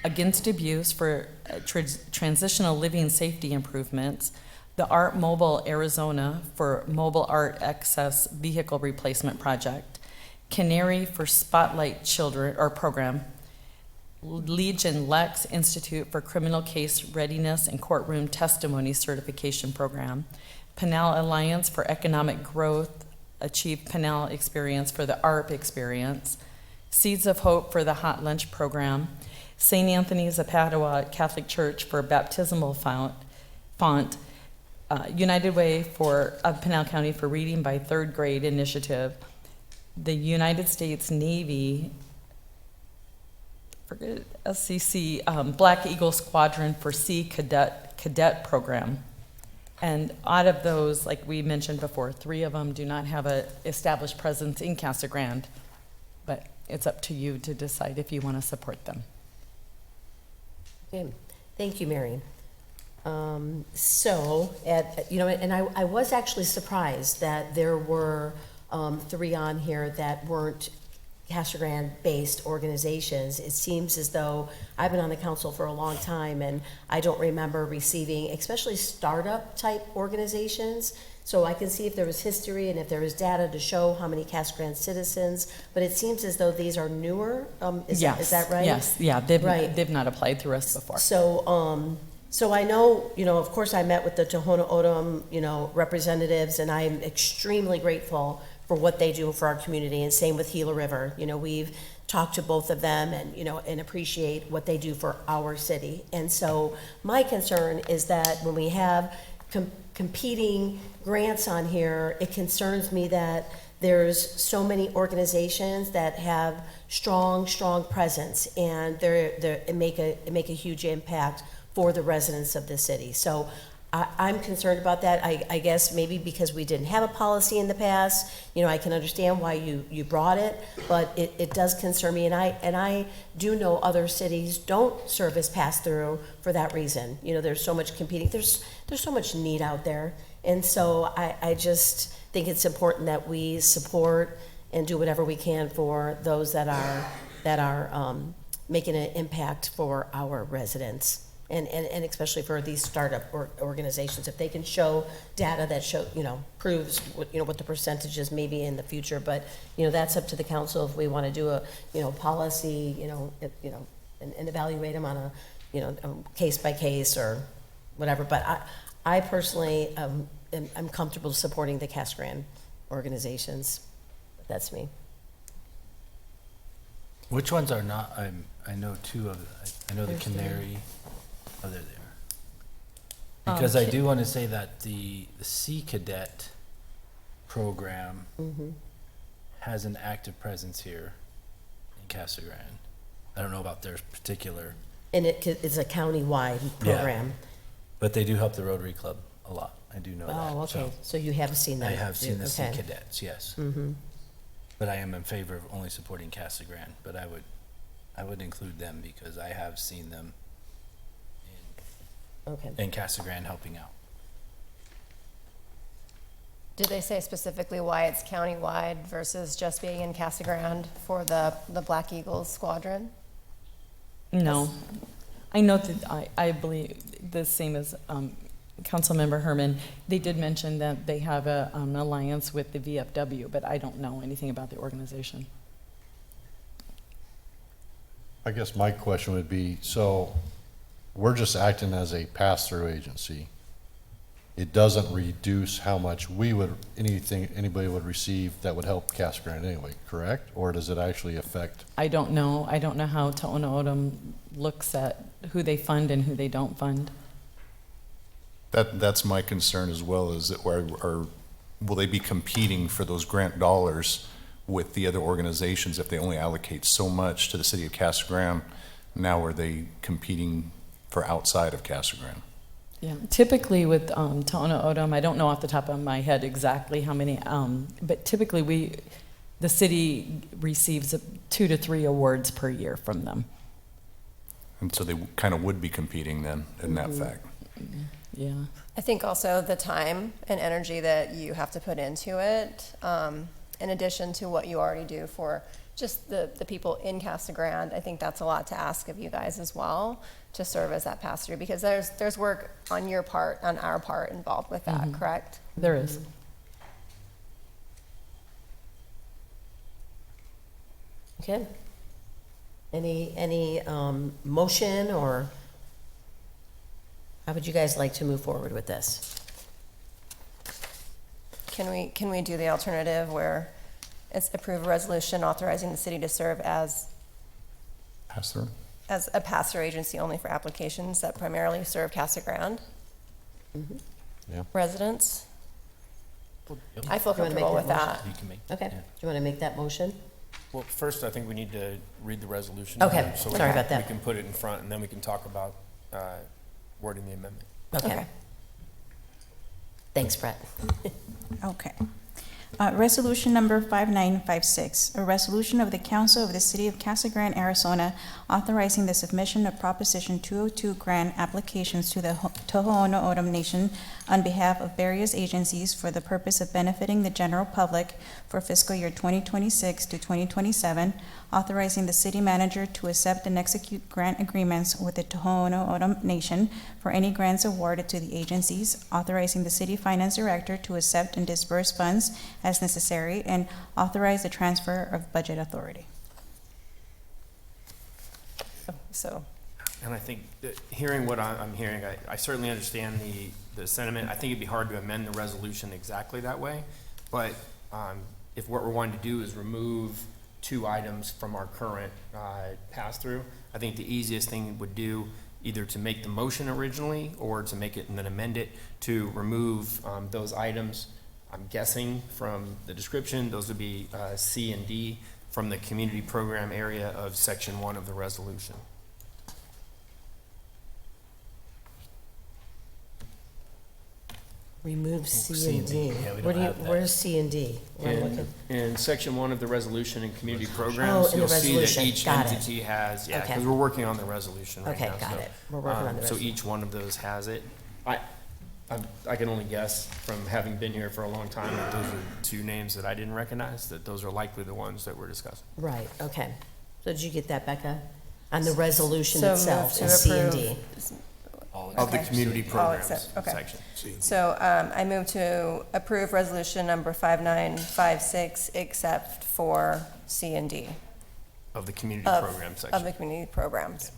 Against Abuse for transitional living safety improvements. The Art Mobile Arizona for Mobile Art Access Vehicle Replacement Project. Canary for Spotlight Children or Program. Legion Lex Institute for Criminal Case Readiness and Courtroom Testimony Certification Program. Pinal Alliance for Economic Growth, Achieve Pinal Experience for the ARP Experience. Seeds of Hope for the Hot Lunch Program. St. Anthony's of Padua Catholic Church for Baptismal Font. United Way of Pinal County for Reading by Third Grade Initiative. The United States Navy, SCC, Black Eagle Squadron for Sea Cadet Program. And out of those, like we mentioned before, 3 of them do not have an established presence in Casa Grande, but it's up to you to decide if you want to support them. Okay, thank you, Marion. And I was actually surprised that there were 3 on here that weren't Casa Grande-based organizations. It seems as though I've been on the council for a long time, and I don't remember receiving, especially startup-type organizations. So I can see if there was history and if there was data to show how many Casa Grande citizens, but it seems as though these are newer. Is that right? Yes, yeah, they've not applied through us before. So I know, of course I met with the Tohono O'odham, representatives, and I'm extremely grateful for what they do for our community, and same with Gila River. We've talked to both of them and appreciate what they do for our city. And so my concern is that when we have competing grants on here, it concerns me that there's so many organizations that have strong presence, and they make a huge impact for the residents of the city. So I'm concerned about that. I guess maybe because we didn't have a policy in the past, I can understand why you brought it, but it does concern me. And I do know other cities don't service pass-through for that reason. There's so much competing, there's so much need out there. And so I just think it's important that we support and do whatever we can for those that are making an impact for our residents. And especially for these startup organizations, if they can show data that proves what the percentages may be in the future, but that's up to the council if we want to do a policy, and evaluate them on a case by case or whatever. But I personally am comfortable supporting the Casa Grande organizations. That's me. Which ones are not? I know 2 of. I know the Canary. Oh, there they are. Because I do want to say that the Sea Cadet program has an active presence here in Casa Grande. I don't know about their particular, And it's a county-wide program. but they do help the Rotary Club a lot. I do know that. Oh, okay, so you have seen that? I have seen the Sea Okay. Cadets, yes. Mm-hmm. But I am in favor of only supporting Casa Grande, but I would include them because I have seen them Okay. in Casa Grande helping out. Did they say specifically why it's countywide versus just being in Casa Grande for the Black Eagles squadron? No. I know that I believe the same as Councilmember Herman. They did mention that they have an alliance with the VFW, but I don't know anything about the organization. I guess my question would be, so we're just acting as a pass-through agency. It doesn't reduce how much anybody would receive that would help Casa Grande anyway, correct? Or does it actually affect? I don't know. I don't know how To'ona O'odham looks at who they fund and who they don't fund. That's my concern as well, is that will they be competing for those grant dollars with the other organizations if they only allocate so much to the city of Casa Grande? Now are they competing for outside of Casa Grande? Yeah, typically with To'ona O'odham, I don't know off the top of my head exactly how many, but typically the city receives 2 to 3 awards per year from them. And so they kind of would be competing then in that fact. Yeah. I think also the time and energy that you have to put into it, in addition to what you already do for just the people in Casa Grande, I think that's a lot to ask of you guys as well, to serve as that pass-through, because there's work on your part, on our part involved with that, correct? There is. Okay. Any motion, or how would you guys like to move forward with this? Can we do the alternative where it's approve a resolution authorizing the city to serve as Pass-through? as a pass-through agency only for applications that primarily serve Casa Grande Yeah. residents? I feel Do you wanna make comfortable with motion? that. You can make. Okay, do you want to make that motion? Well, first, I think we need to read the resolution. Okay, so sorry about that. We can put it in front, and then we can talk about wording the amendment. Okay. Thanks, Brett. Okay. Resolution number 5956, a resolution of the Council of the City of Casa Grande, Arizona, authorizing the submission of Proposition 202 grant applications to the Tohono O'odham Nation on behalf of various agencies for the purpose of benefiting the general public for fiscal year 2026 to 2027, authorizing the city manager to accept and execute grant agreements with the Tohono O'odham Nation for any grants awarded to the agencies, authorizing the city finance director to accept and disburse funds as necessary, and authorize the transfer of budget authority. So, And I think that hearing what I'm hearing, I certainly understand the sentiment. I think it'd be hard to amend the resolution exactly that way. But if what we're wanting to do is remove 2 items from our current pass-through, I think the easiest thing would do either to make the motion originally or to make it and then amend it to remove those items. I'm guessing from the description, those would be C and D from the community program area of section 1 of the resolution. Remove C and D. Yeah, we don't have that. Where's C and D? Where I'm looking. In section 1 of the resolution and community Oh, programs, in the you'll see that resolution. each Got it. entity has, yeah, Okay. because we're working on the resolution right Okay, now. got so, it. We're working on the So resolution. each one of those has it. I can only guess from having been here for a long time that those are 2 names that I didn't recognize, that those are likely the ones that we're discussing. Right, okay. So did you get that, Becca? On the resolution So itself, move to in C and D? approve- Of the Okay. community programs okay. section. So I move to approve resolution number 5956, except for C and D. Of the community Of- program section. Of the community programs.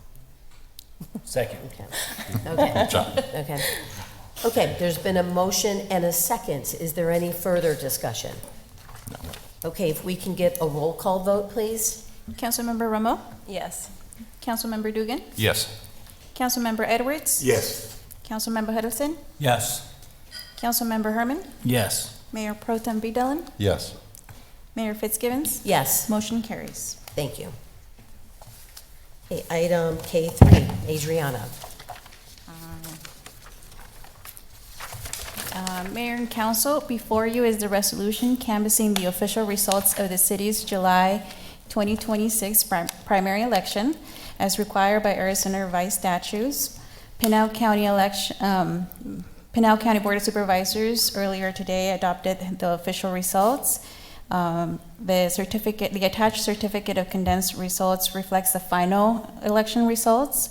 Second. Okay. Good job. Okay. Okay, there's been a motion and a second. Is there any further discussion? Okay, if we can get a roll call vote, please? Councilmember Ramo? Yes. Councilmember Dugan? Yes. Councilmember Edwards? Yes. Councilmember Huddleston? Yes. Councilmember Herman? Yes. Mayor Pro Tem B. Dillon? Yes. Mayor Fitzgibbons? Yes. Motion carries. Thank you. Okay, item K3, Adriana. Mayor and Council, before you is the resolution canvassing the official results of the city's July 2026 primary election as required by Arizona Revised Statutes. Pinal County Board of Supervisors earlier today adopted the official results. The attached certificate of condensed results reflects the final election results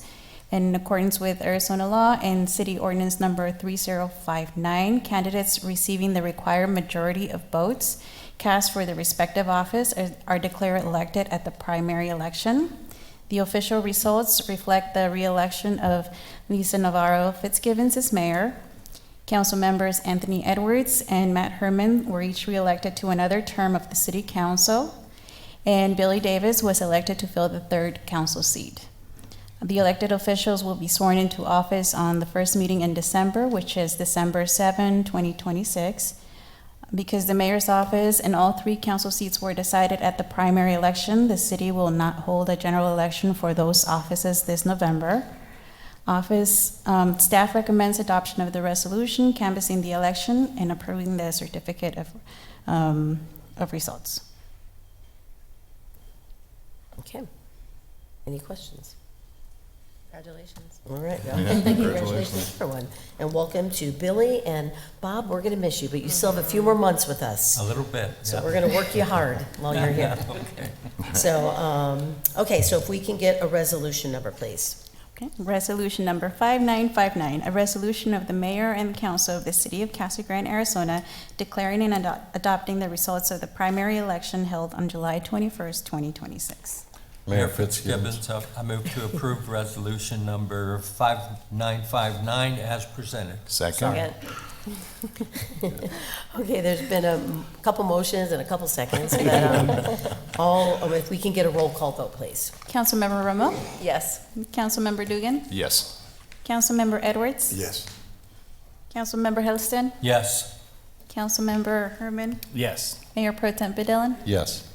in accordance with Arizona law and city ordinance number 3059. Candidates receiving the required majority of votes cast for the respective office are declared elected at the primary election. The official results reflect the re-election of Lisa Navarro Fitzgibbons as mayor. Council members Anthony Edwards and Matt Herman were each re-elected to another term of the city council, and Billy Davis was elected to fill the third council seat. The elected officials will be sworn into office on the first meeting in December, which is December 7, 2026. Because the mayor's office and all three council seats were decided at the primary election, the city will not hold a general election for those offices this November. Staff recommends adoption of the resolution canvassing the election and approving the certificate of results. Okay. Any questions? Congratulations. All right. Well, congratulations, everyone. And welcome to Billy and Bob. We're going to miss you, but you still have a few more months with us. A little bit. So we're going to work you hard while you're here. Okay. So, okay, so if we can get a resolution number, please. Okay. Resolution number 5959, a resolution of the mayor and council of the city of Casa Grande, Arizona, declaring and adopting the results of the primary election held on July 21st, 2026. Mayor Fitzgibbons, I move to approve resolution number 5959 as presented. Second. Okay, there's been a couple motions and a couple seconds, but if we can get a roll call vote, please. Councilmember Romo? Yes. Councilmember Dugan? Yes. Councilmember Edwards? Yes. Councilmember Hiddleston? Yes. Councilmember Herman? Yes. Mayor Pro Tem Dillon? Yes.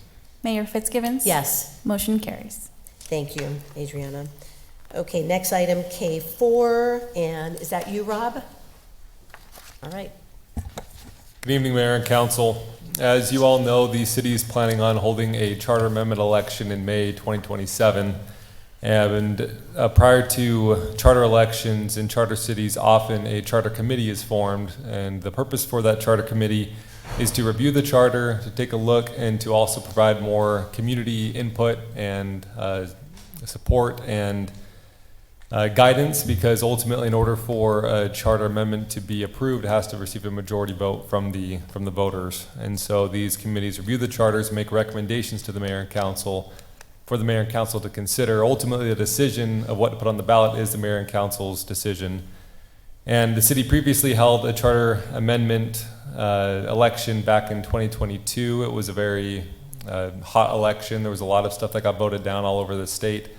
Mayor Fitzgibbons? Yes. Motion carries. Thank you, Adriana. Okay, next item, K4, and is that you, Rob? All right. Good evening, Mayor and Council. As you all know, the city is planning on holding a charter amendment election in May 2027. And prior to charter elections in charter cities, often a charter committee is formed. And the purpose for that charter committee is to review the charter, to take a look, and to also provide more community input and support and guidance, because ultimately, in order for a charter amendment to be approved, it has to receive a majority vote from the voters. And so these committees review the charters, make recommendations to the mayor and council for the mayor and council to consider. Ultimately, the decision of what to put on the ballot is the mayor and council's decision. And the city previously held a charter amendment election back in 2022. It was a very hot election. There was a lot of stuff that got voted down all over the state.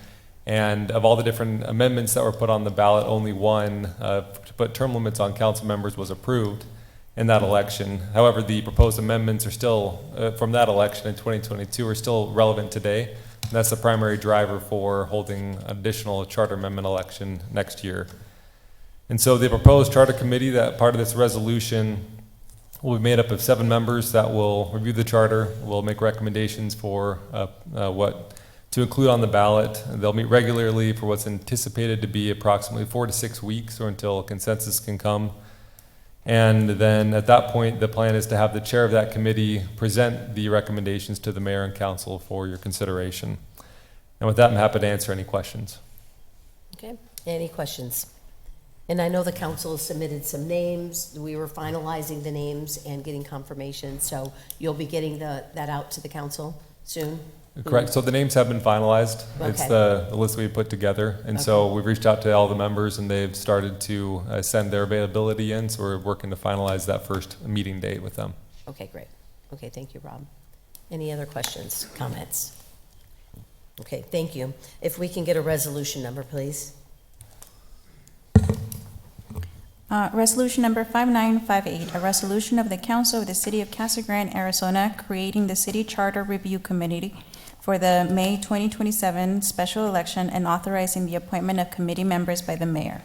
And of all the different amendments that were put on the ballot, only one to put term limits on council members was approved in that election. However, the proposed amendments are still, from that election in 2022, are still relevant today. And that's the primary driver for holding an additional charter amendment election next year. And so the proposed charter committee, that part of this resolution, will be made up of 7 members that will review the charter, will make recommendations for what to include on the ballot. They'll meet regularly for what's anticipated to be approximately 4 to 6 weeks, or until consensus can come. And then at that point, the plan is to have the chair of that committee present the recommendations to the mayor and council for your consideration. And with that, I'm happy to answer any questions. Okay, any questions? And I know the council has submitted some names. We were finalizing the names and getting confirmation, so you'll be getting that out to the council soon? Correct. So the names have been finalized. Okay. It's the list we put together. And so we've reached out to all the members, and they've started to send their availability in. So we're working to finalize that first meeting date with them. Okay, great. Okay, thank you, Rob. Any other questions, comments? Okay, thank you. If we can get a resolution number, please. Resolution number 5958, a resolution of the Council of the City of Casa Grande, Arizona, creating the City Charter Review Committee for the May 2027 special election and authorizing the appointment of committee members by the mayor.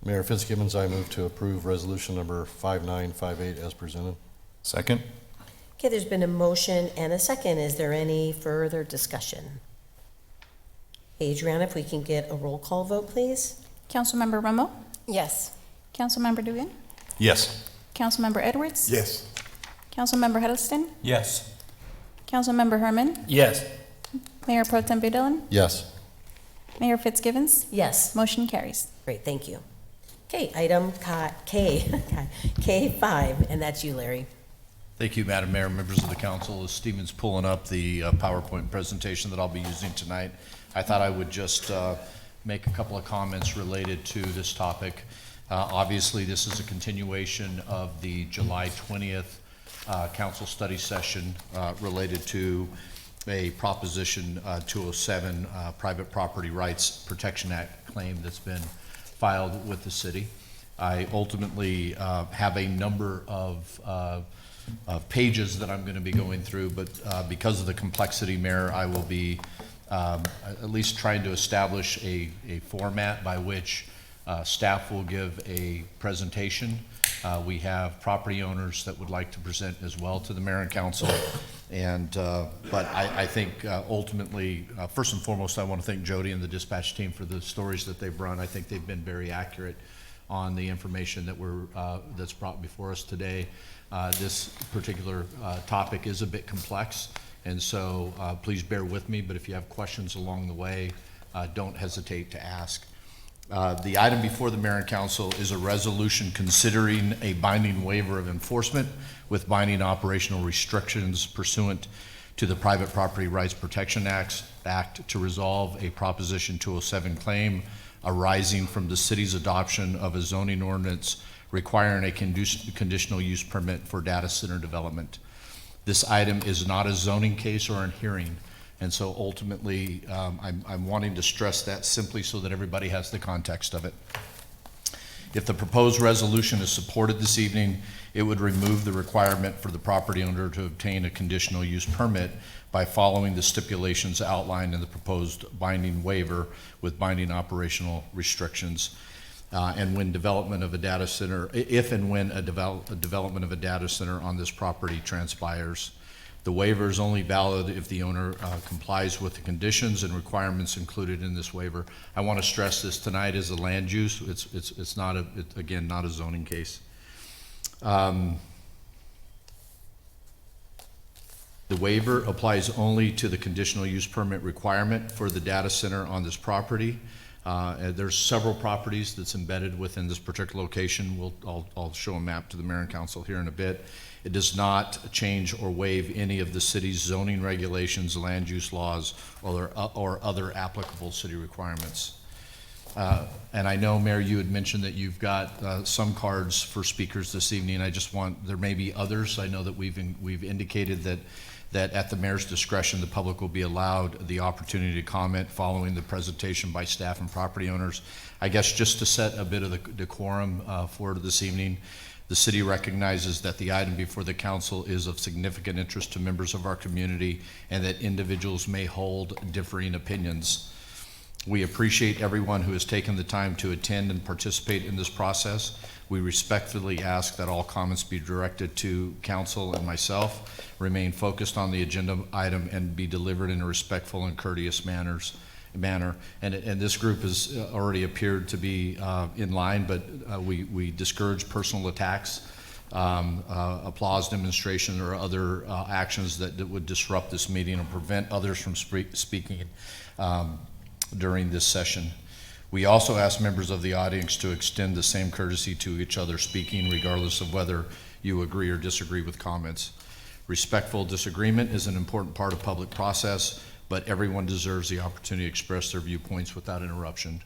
Mayor Fitzgibbons, I move to approve resolution number 5958 as presented. Second? Okay, there's been a motion and a second. Is there any further discussion? Adriana, if we can get a roll call vote, please. Councilmember Romo? Yes. Councilmember Dugan? Yes. Councilmember Edwards? Yes. Councilmember Huddleston? Yes. Councilmember Herman? Yes. Mayor Pro Tem Dillon? Yes. Mayor Fitzgibbons? Yes. Motion carries. Great, thank you. Okay, item K5, and that's you, Larry. Thank you, Madam Mayor, members of the council. As Stephen's pulling up the PowerPoint presentation that I'll be using tonight, I thought I would just make a couple of comments related to this topic. Obviously, this is a continuation of the July 20th council study session related to a Proposition 207 Private Property Rights Protection Act claim that's been filed with the city. I ultimately have a number of pages that I'm going to be going through, but because of the complexity, Mayor, I will be at least trying to establish a format by which staff will give a presentation. We have property owners that would like to present as well to the mayor and council. And but I think ultimately, first and foremost, I want to thank Jody and the dispatch team for the stories that they've run. I think they've been very accurate on the information that that's brought before us today. This particular topic is a bit complex, and so please bear with me, but if you have questions along the way, don't hesitate to ask. The item before the mayor and council is a resolution considering a binding waiver of enforcement with binding operational restrictions pursuant to the Private Property Rights Protection Act to resolve a Proposition 207 claim arising from the city's adoption of a zoning ordinance requiring a conditional use permit for data center development. This item is not a zoning case or a hearing, and so ultimately I'm wanting to stress that simply so that everybody has the context of it. If the proposed resolution is supported this evening, it would remove the requirement for the property owner to obtain a conditional use permit by following the stipulations outlined in the proposed binding waiver with binding operational restrictions. And when development of a data center, if and when a development of a data center on this property transpires. The waiver is only valid if the owner complies with the conditions and requirements included in this waiver. I want to stress this tonight is a land use. It's not again, not a zoning case. The waiver applies only to the conditional use permit requirement for the data center on this property. There's several properties that's embedded within this particular location. I'll show a map to the mayor and council here in a bit. It does not change or waive any of the city's zoning regulations, land use laws, or other applicable city requirements. And I know, Mayor, you had mentioned that you've got some cards for speakers this evening. There may be others. I know that we've indicated that at the mayor's discretion, the public will be allowed the opportunity to comment following the presentation by staff and property owners. I guess just to set a bit of the decorum for this evening, the city recognizes that the item before the council is of significant interest to members of our community and that individuals may hold differing opinions. We appreciate everyone who has taken the time to attend and participate in this process. We respectfully ask that all comments be directed to council and myself, remain focused on the agenda item, and be delivered in a respectful and courteous manner. And this group has already appeared to be in line, but we discourage personal attacks, applause demonstration, or other actions that would disrupt this meeting and prevent others from speaking during this session. We also ask members of the audience to extend the same courtesy to each other speaking, regardless of whether you agree or disagree with comments. Respectful disagreement is an important part of public process, but everyone deserves the opportunity to express their viewpoints without interruption.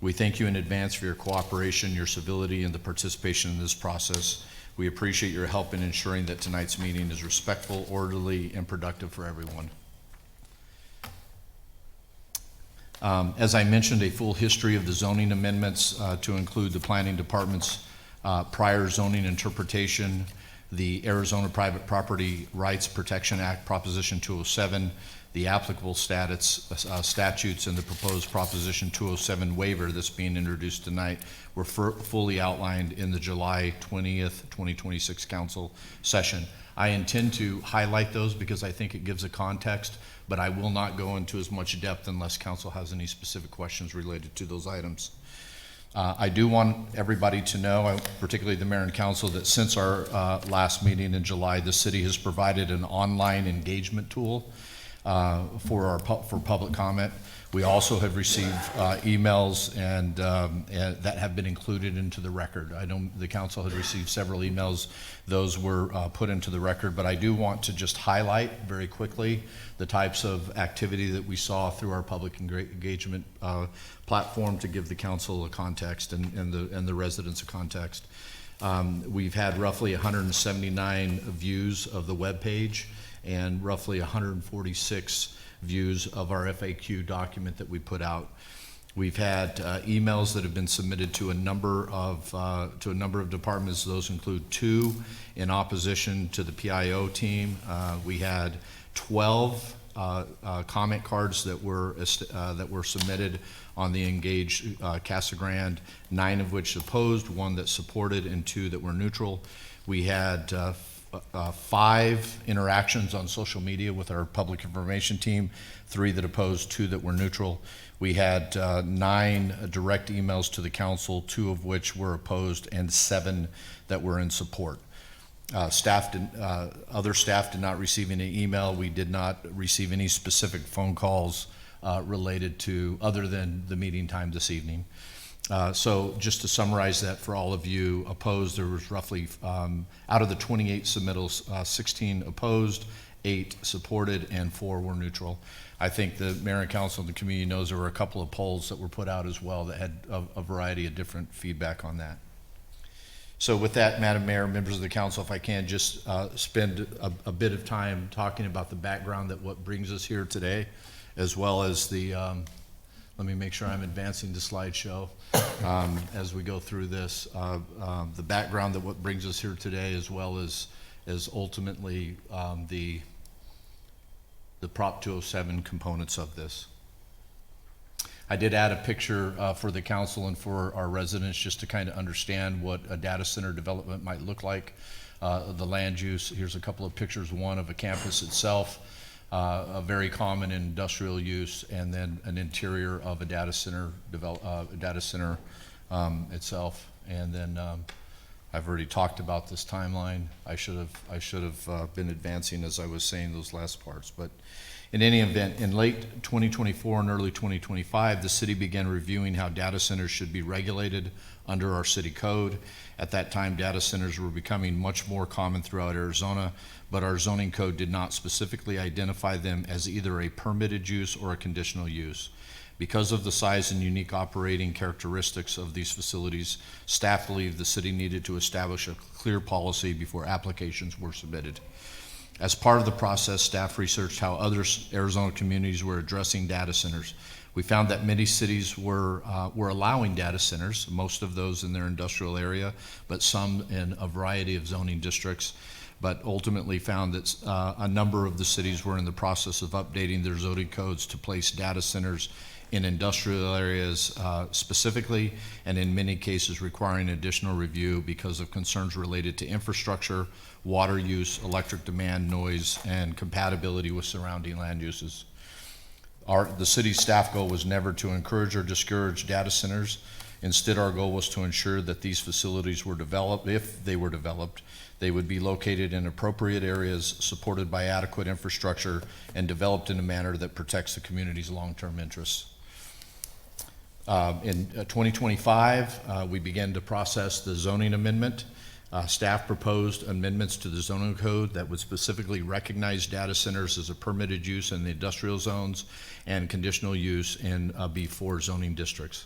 We thank you in advance for your cooperation, your civility, and the participation in this process. We appreciate your help in ensuring that tonight's meeting is respectful, orderly, and productive for everyone. As I mentioned, a full history of the zoning amendments to include the planning department's prior zoning interpretation, the Arizona Private Property Rights Protection Act, Proposition 207, the applicable statutes, and the proposed Proposition 207 waiver that's being introduced tonight were fully outlined in the July 20th, 2026 council session. I intend to highlight those because I think it gives a context, but I will not go into as much depth unless council has any specific questions related to those items. I do want everybody to know, particularly the mayor and council, that since our last meeting in July, the city has provided an online engagement tool for public comment. We also have received emails and that have been included into the record. I know the council had received several emails. Those were put into the record, but I do want to just highlight very quickly the types of activity that we saw through our public engagement platform to give the council a context and the residents a context. We've had roughly 179 views of the webpage and roughly 146 views of our FAQ document that we put out. We've had emails that have been submitted to a number of departments. Those include 2 in opposition to the PIO team. We had 12 comment cards that were submitted on the Engage Casa Grande, 9 of which opposed, 1 that supported, and 2 that were neutral. We had 5 interactions on social media with our public information team, 3 that opposed, 2 that were neutral. We had 9 direct emails to the council, 2 of which were opposed, and 7 that were in support. Other staff did not receive any email. We did not receive any specific phone calls related to, other than the meeting time this evening. So just to summarize that for all of you opposed, there was roughly, out of the 28 submittals, 16 opposed, 8 supported, and 4 were neutral. I think the mayor and council and the community knows there were a couple of polls that were put out as well that had a variety of different feedback on that. So with that, Madam Mayor, members of the council, if I can just spend a bit of time talking about the background that what brings us here today, as well as the, let me make sure I'm advancing the slideshow as we go through this. The background that what brings us here today, as well as ultimately the Prop 207 components of this. I did add a picture for the council and for our residents just to kind of understand what a data center development might look like. The land use, here's a couple of pictures, one of a campus itself, a very common industrial use, and then an interior of a data center itself. And then I've already talked about this timeline. I should have been advancing as I was saying those last parts. But in any event, in late 2024 and early 2025, the city began reviewing how data centers should be regulated under our city code. At that time, data centers were becoming much more common throughout Arizona, but our zoning code did not specifically identify them as either a permitted use or a conditional use. Because of the size and unique operating characteristics of these facilities, staff believed the city needed to establish a clear policy before applications were submitted. As part of the process, staff researched how other Arizona communities were addressing data centers. We found that many cities were allowing data centers, most of those in their industrial area, but some in a variety of zoning districts. But ultimately found that a number of the cities were in the process of updating their zoning codes to place data centers in industrial areas specifically, and in many cases requiring additional review because of concerns related to infrastructure, water use, electric demand, noise, and compatibility with surrounding land uses. The city's staff goal was never to encourage or discourage data centers. Instead, our goal was to ensure that these facilities were developed, if they were developed, they would be located in appropriate areas, supported by adequate infrastructure, and developed in a manner that protects the community's long-term interests. In 2025, we began to process the zoning amendment. Staff proposed amendments to the zoning code that would specifically recognize data centers as a permitted use in the industrial zones and conditional use in B4 zoning districts.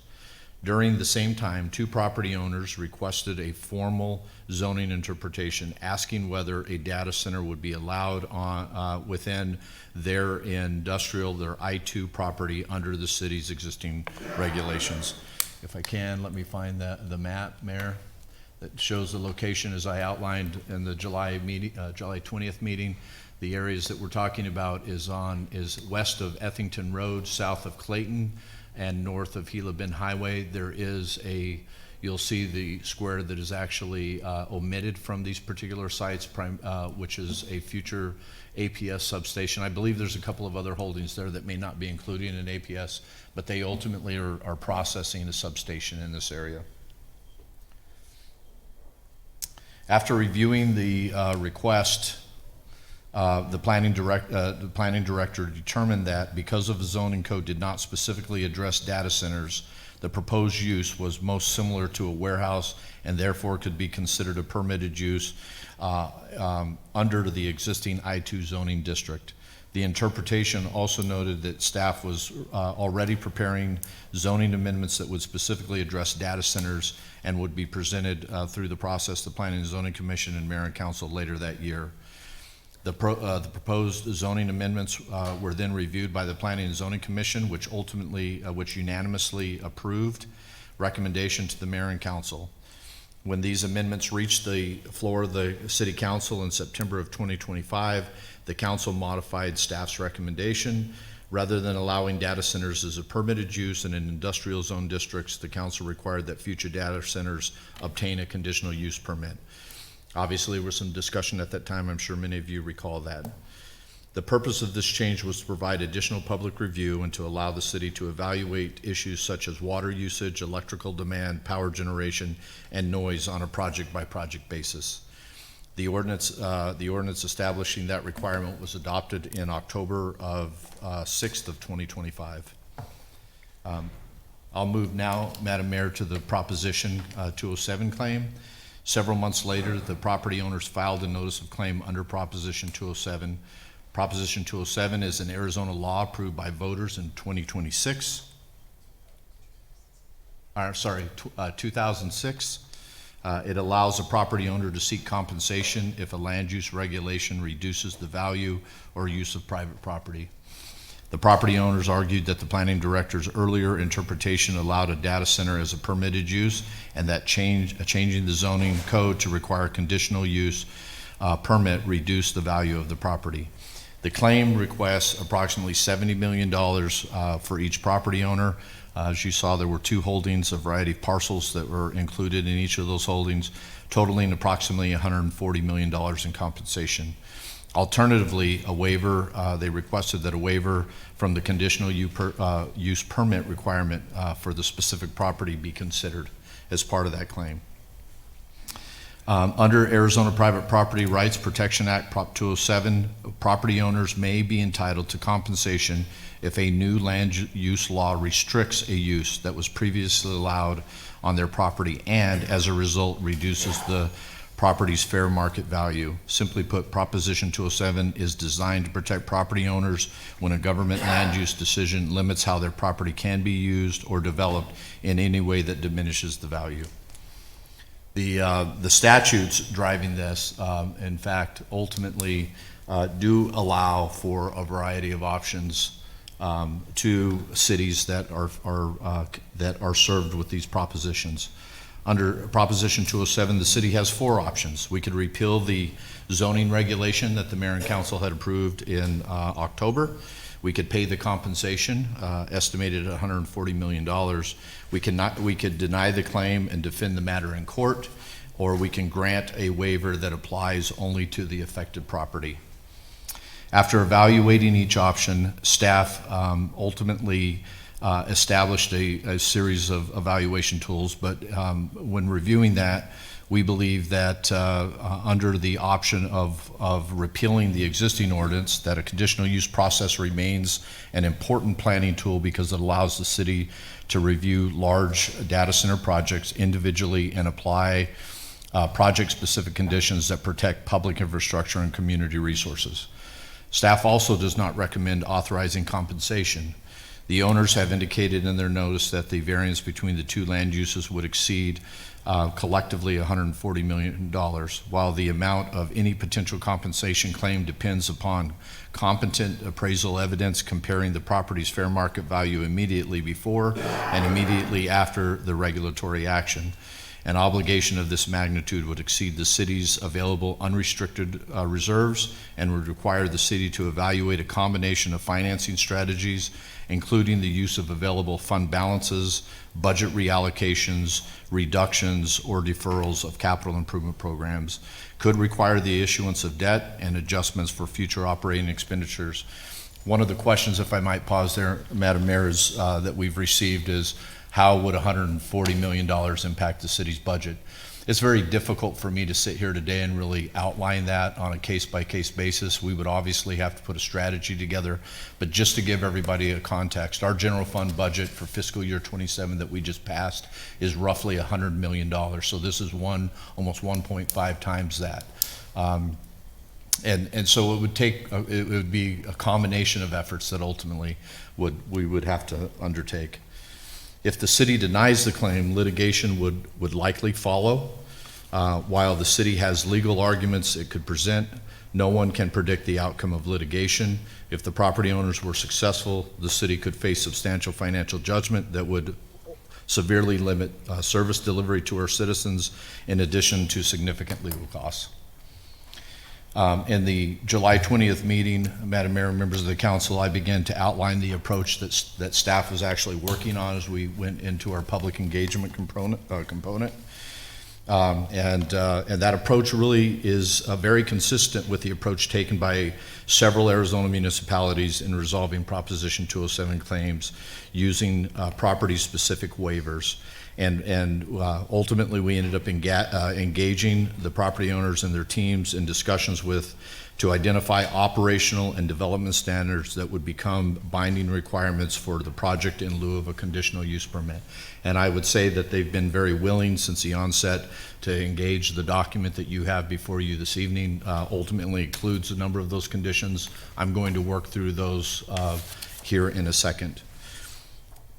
During the same time, 2 property owners requested a formal zoning interpretation asking whether a data center would be allowed on, within their their I-2 property under the city's existing regulations. If I can, let me find the map, Mayor, that shows the location as I outlined in the July 20th meeting. The areas that we're talking about is west of Ethington Road, south of Clayton, and north of Gila Bend Highway. There is you'll see the square that is actually omitted from these particular sites, which is a future APS substation. I believe there's a couple of other holdings there that may not be included in an APS, but they ultimately are processing a substation in this area. After reviewing the request, the planning director determined that because of the zoning code did not specifically address data centers, the proposed use was most similar to a warehouse and therefore could be considered a permitted use under the existing I-2 zoning district. The interpretation also noted that staff was already preparing zoning amendments that would specifically address data centers and would be presented through the process to the Planning and Zoning Commission and Mayor and Council later that year. The proposed zoning amendments were then reviewed by the Planning and Zoning Commission, which unanimously approved recommendation to the Mayor and Council. When these amendments reached the floor of the City Council in September of 2025, the Council modified staff's recommendation. Rather than allowing data centers as a permitted use in an industrial zone districts, the Council required that future data centers obtain a conditional use permit. Obviously, there was some discussion at that time. I'm sure many of you recall that. The purpose of this change was to provide additional public review and to allow the city to evaluate issues such as water usage, electrical demand, power generation, and noise on a project-by-project basis. The ordinance establishing that requirement was adopted in October of 6th of 2025. I'll move now, Madam Mayor, to the Proposition 207 claim. Several months later, the property owners filed a notice of claim under Proposition 207. Proposition 207 is an Arizona law approved by voters in 2006. 2006. It allows a property owner to seek compensation if a land use regulation reduces the value or use of private property. The property owners argued that the planning director's earlier interpretation allowed a data center as a permitted use, and that changing the zoning code to require conditional use permit reduced the value of the property. The claim requests approximately $70 million for each property owner. As you saw, there were 2 holdings, a variety of parcels that were included in each of those holdings, totaling approximately $140 million in compensation. Alternatively, a waiver, they requested that a waiver from the conditional use permit requirement for the specific property be considered as part of that claim. Under Arizona Private Property Rights Protection Act, Prop 207, property owners may be entitled to compensation if a new land use law restricts a use that was previously allowed on their property and, as a result, reduces the property's fair market value. Simply put, Proposition 207 is designed to protect property owners when a government land use decision limits how their property can be used or developed in any way that diminishes the value. The statutes driving this, in fact, ultimately do allow for a variety of options to cities that are served with these propositions. Under Proposition 207, the city has 4 options. We could repeal the zoning regulation that the mayor and council had approved in October. We could pay the compensation, estimated at $140 million. We could deny the claim and defend the matter in court, or we can grant a waiver that applies only to the affected property. After evaluating each option, staff ultimately established a series of evaluation tools, but when reviewing that, we believe that under the option of repealing the existing ordinance, that a conditional use process remains an important planning tool because it allows the city to review large data center projects individually and apply project-specific conditions that protect public infrastructure and community resources. Staff also does not recommend authorizing compensation. The owners have indicated in their notice that the variance between the two land uses would exceed collectively $140 million, while the amount of any potential compensation claim depends upon competent appraisal evidence comparing the property's fair market value immediately before and immediately after the regulatory action. An obligation of this magnitude would exceed the city's available unrestricted reserves and would require the city to evaluate a combination of financing strategies, including the use of available fund balances, budget reallocations, reductions, or deferrals of capital improvement programs. Could require the issuance of debt and adjustments for future operating expenditures. One of the questions, if I might pause there, Madam Mayor, is, that we've received is, how would $140 million impact the city's budget? It's very difficult for me to sit here today and really outline that on a case-by-case basis. We would obviously have to put a strategy together, but just to give everybody a context, our general fund budget for fiscal year 27 that we just passed is roughly $100 million. So this is almost 1.5 times that. And so it would take, it would be a combination of efforts that ultimately we would have to undertake. If the city denies the claim, litigation would likely follow. While the city has legal arguments it could present, no one can predict the outcome of litigation. If the property owners were successful, the city could face substantial financial judgment that would severely limit service delivery to our citizens, in addition to significant legal costs. In the July 20th meeting, Madam Mayor, members of the council, I began to outline the approach that staff was actually working on as we went into our public engagement component. And that approach really is very consistent with the approach taken by several Arizona municipalities in resolving Proposition 207 claims using property-specific waivers. And ultimately, we ended up engaging the property owners and their teams in discussions to identify operational and development standards that would become binding requirements for the project in lieu of a conditional use permit. And I would say that they've been very willing since the onset to engage. The document that you have before you this evening ultimately includes a number of those conditions. I'm going to work through those here in a second.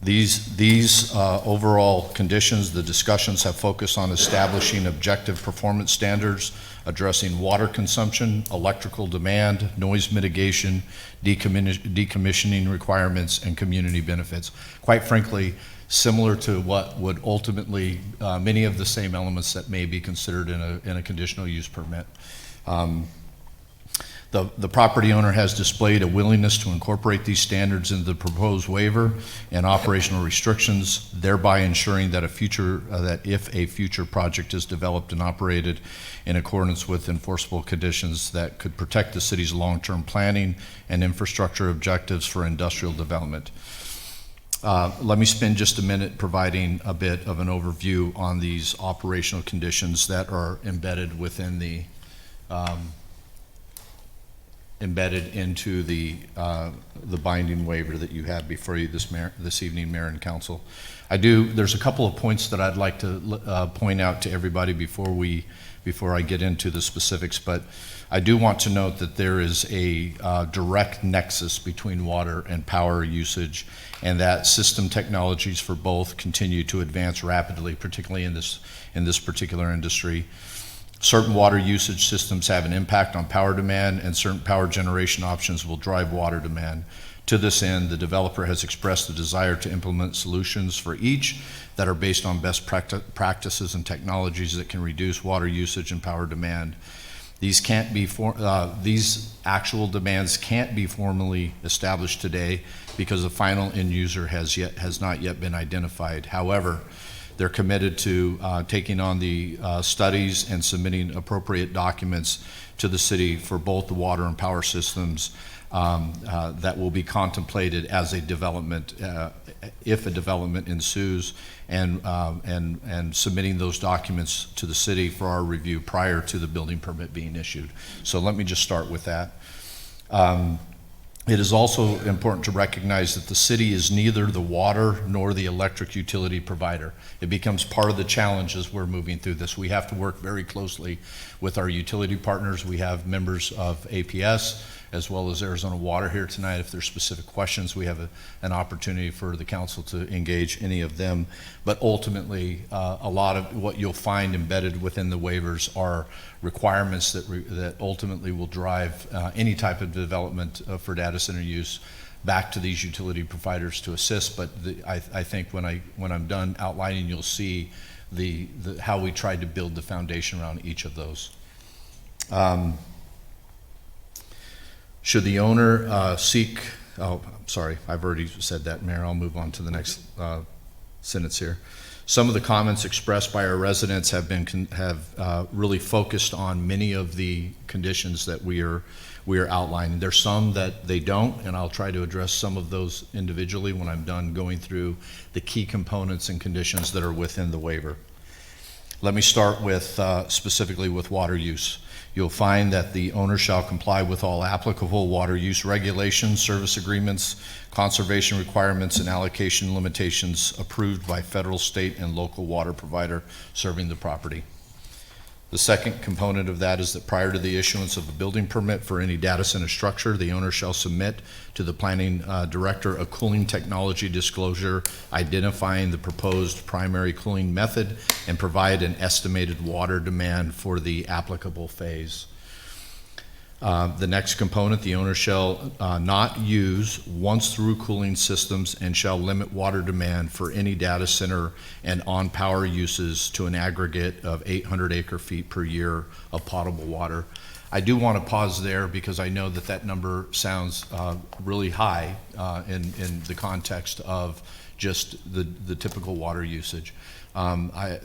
These overall conditions, the discussions have focused on establishing objective performance standards, addressing water consumption, electrical demand, noise mitigation, decommissioning requirements, and community benefits. Quite frankly, similar to what would ultimately, many of the same elements that may be considered in a conditional use permit. The property owner has displayed a willingness to incorporate these standards into the proposed waiver and operational restrictions, thereby ensuring that if a future project is developed and operated in accordance with enforceable conditions that could protect the city's long-term planning and infrastructure objectives for industrial development. Let me spend just a minute providing a bit of an overview on these operational conditions that are embedded within the embedded into the binding waiver that you have before you this evening, Mayor and Council. There's a couple of points that I'd like to point out to everybody before I get into the specifics, but I do want to note that there is a direct nexus between water and power usage, and that system technologies for both continue to advance rapidly, particularly in this particular industry. Certain water usage systems have an impact on power demand, and certain power generation options will drive water demand. To this end, the developer has expressed the desire to implement solutions for each that are based on best practices and technologies that can reduce water usage and power demand. These actual demands can't be formally established today because the final end user has not yet been identified. However, they're committed to taking on the studies and submitting appropriate documents to the city for both the water and power systems that will be contemplated as a development, if a development ensues, and submitting those documents to the city for our review prior to the building permit being issued. So let me just start with that. It is also important to recognize that the city is neither the water nor the electric utility provider. It becomes part of the challenge as we're moving through this. We have to work very closely with our utility partners. We have members of APS, as well as Arizona Water here tonight. If there's specific questions, we have an opportunity for the council to engage any of them. But ultimately, a lot of what you'll find embedded within the waivers are requirements that ultimately will drive any type of development for data center use back to these utility providers to assist. But I think when I'm done outlining, you'll see how we tried to build the foundation around each of those. Should the owner seek, oh, I'm sorry, I've already said that, Mayor. I'll move on to the next sentence here. Some of the comments expressed by our residents have really focused on many of the conditions that we are outlining. There's some that they don't, and I'll try to address some of those individually when I'm done going through the key components and conditions that are within the waiver. Let me start with specifically with water use. You'll find that the owner shall comply with all applicable water use regulations, service agreements, conservation requirements, and allocation limitations approved by federal, state, and local water provider serving the property. The second component of that is that prior to the issuance of a building permit for any data center structure, the owner shall submit to the planning director a cooling technology disclosure identifying the proposed primary cooling method and provide an estimated water demand for the applicable phase. The next component, the owner shall not use once-through cooling systems and shall limit water demand for any data center and on-power uses to an aggregate of 800 acre-feet per year of potable water. I do want to pause there because I know that number sounds really high in the context of just the typical water usage. The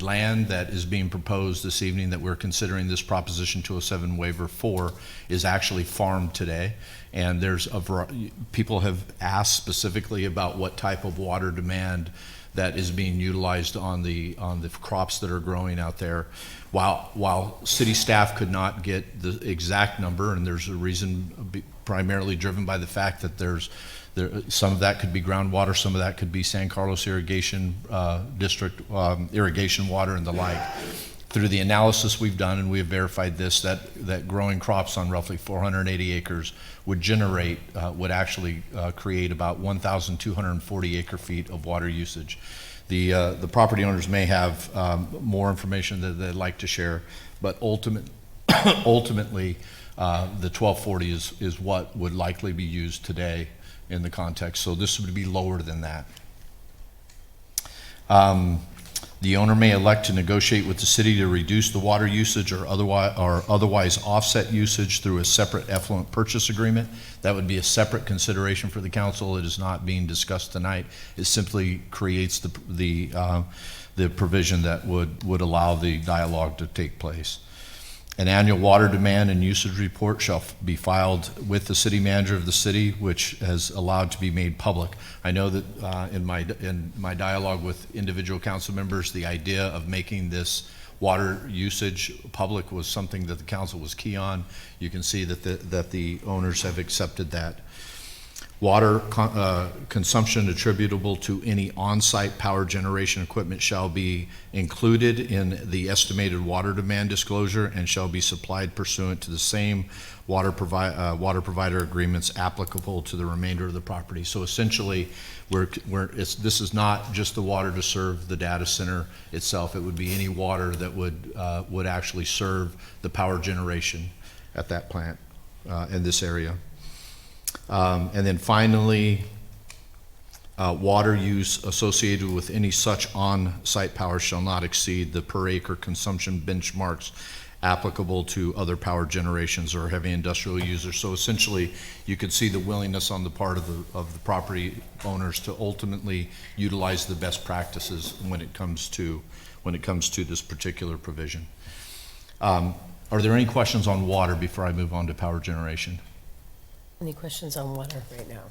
land that is being proposed this evening that we're considering this Proposition 207 waiver for is actually farmed today, and there's people have asked specifically about what type of water demand that is being utilized on the crops that are growing out there. While city staff could not get the exact number, and there's a reason primarily driven by the fact that some of that could be groundwater, some of that could be San Carlos Irrigation District irrigation water and the like. Through the analysis we've done, and we have verified this, that growing crops on roughly 480 acres would actually create about 1,240 acre-feet of water usage. The property owners may have more information that they'd like to share, but ultimately, the 1240 is what would likely be used today in the context. So this would be lower than that. The owner may elect to negotiate with the city to reduce the water usage or otherwise offset usage through a separate effluent purchase agreement. That would be a separate consideration for the council. It is not being discussed tonight. It simply creates the provision that would allow the dialogue to take place. An annual water demand and usage report shall be filed with the city manager of the city, which is allowed to be made public. I know that in my dialogue with individual council members, the idea of making this water usage public was something that the council was key on. You can see that the owners have accepted that. Water consumption attributable to any on-site power generation equipment shall be included in the estimated water demand disclosure and shall be supplied pursuant to the same water provider agreements applicable to the remainder of the property. So essentially, this is not just the water to serve the data center itself. It would be any water that would actually serve the power generation at that plant in this area. And then finally, water use associated with any such on-site power shall not exceed the per acre consumption benchmarks applicable to other power generations or heavy industrial users. So essentially, you could see the willingness on the part of the property owners to ultimately utilize the best practices when it comes to this particular provision. Are there any questions on water before I move on to power generation? Any questions on water right now?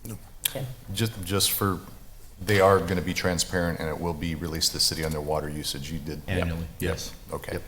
No. Okay. Just for, they are going to be transparent and it will be released to the city on their water usage. You did? Annually, Yep. yes. Okay. Yep.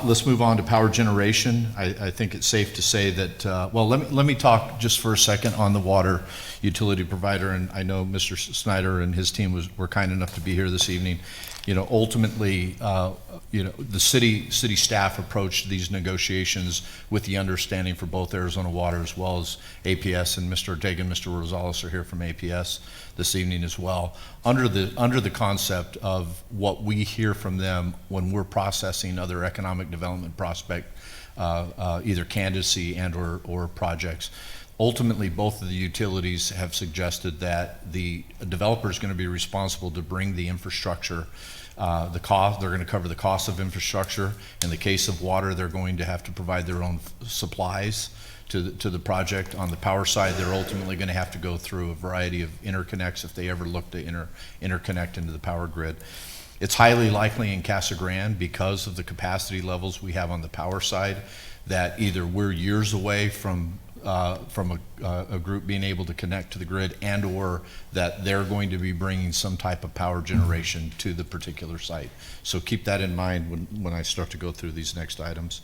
Let's move on to power generation. I think it's safe to say that, well, let me talk just for a second on the water utility provider, and I know Mr. Snyder and his team were kind enough to be here this evening. ultimately, the city staff approached these negotiations with the understanding for both Arizona Water as well as APS, and Mr. Ortega and Mr. Rosales are here from APS this evening as well, under the concept of what we hear from them when we're processing other economic development prospect, either candidacy and or projects. Ultimately, both of the utilities have suggested that the developer is going to be responsible to bring the infrastructure, the cost. They're going to cover the cost of infrastructure. In the case of water, they're going to have to provide their own supplies to the project. On the power side, they're ultimately going to have to go through a variety of interconnects if they ever look to interconnect into the power grid. It's highly likely in Casa Grande, because of the capacity levels we have on the power side, that either we're years away from a group being able to connect to the grid, and or that they're going to be bringing some type of power generation to the particular site. So keep that in mind when I start to go through these next items.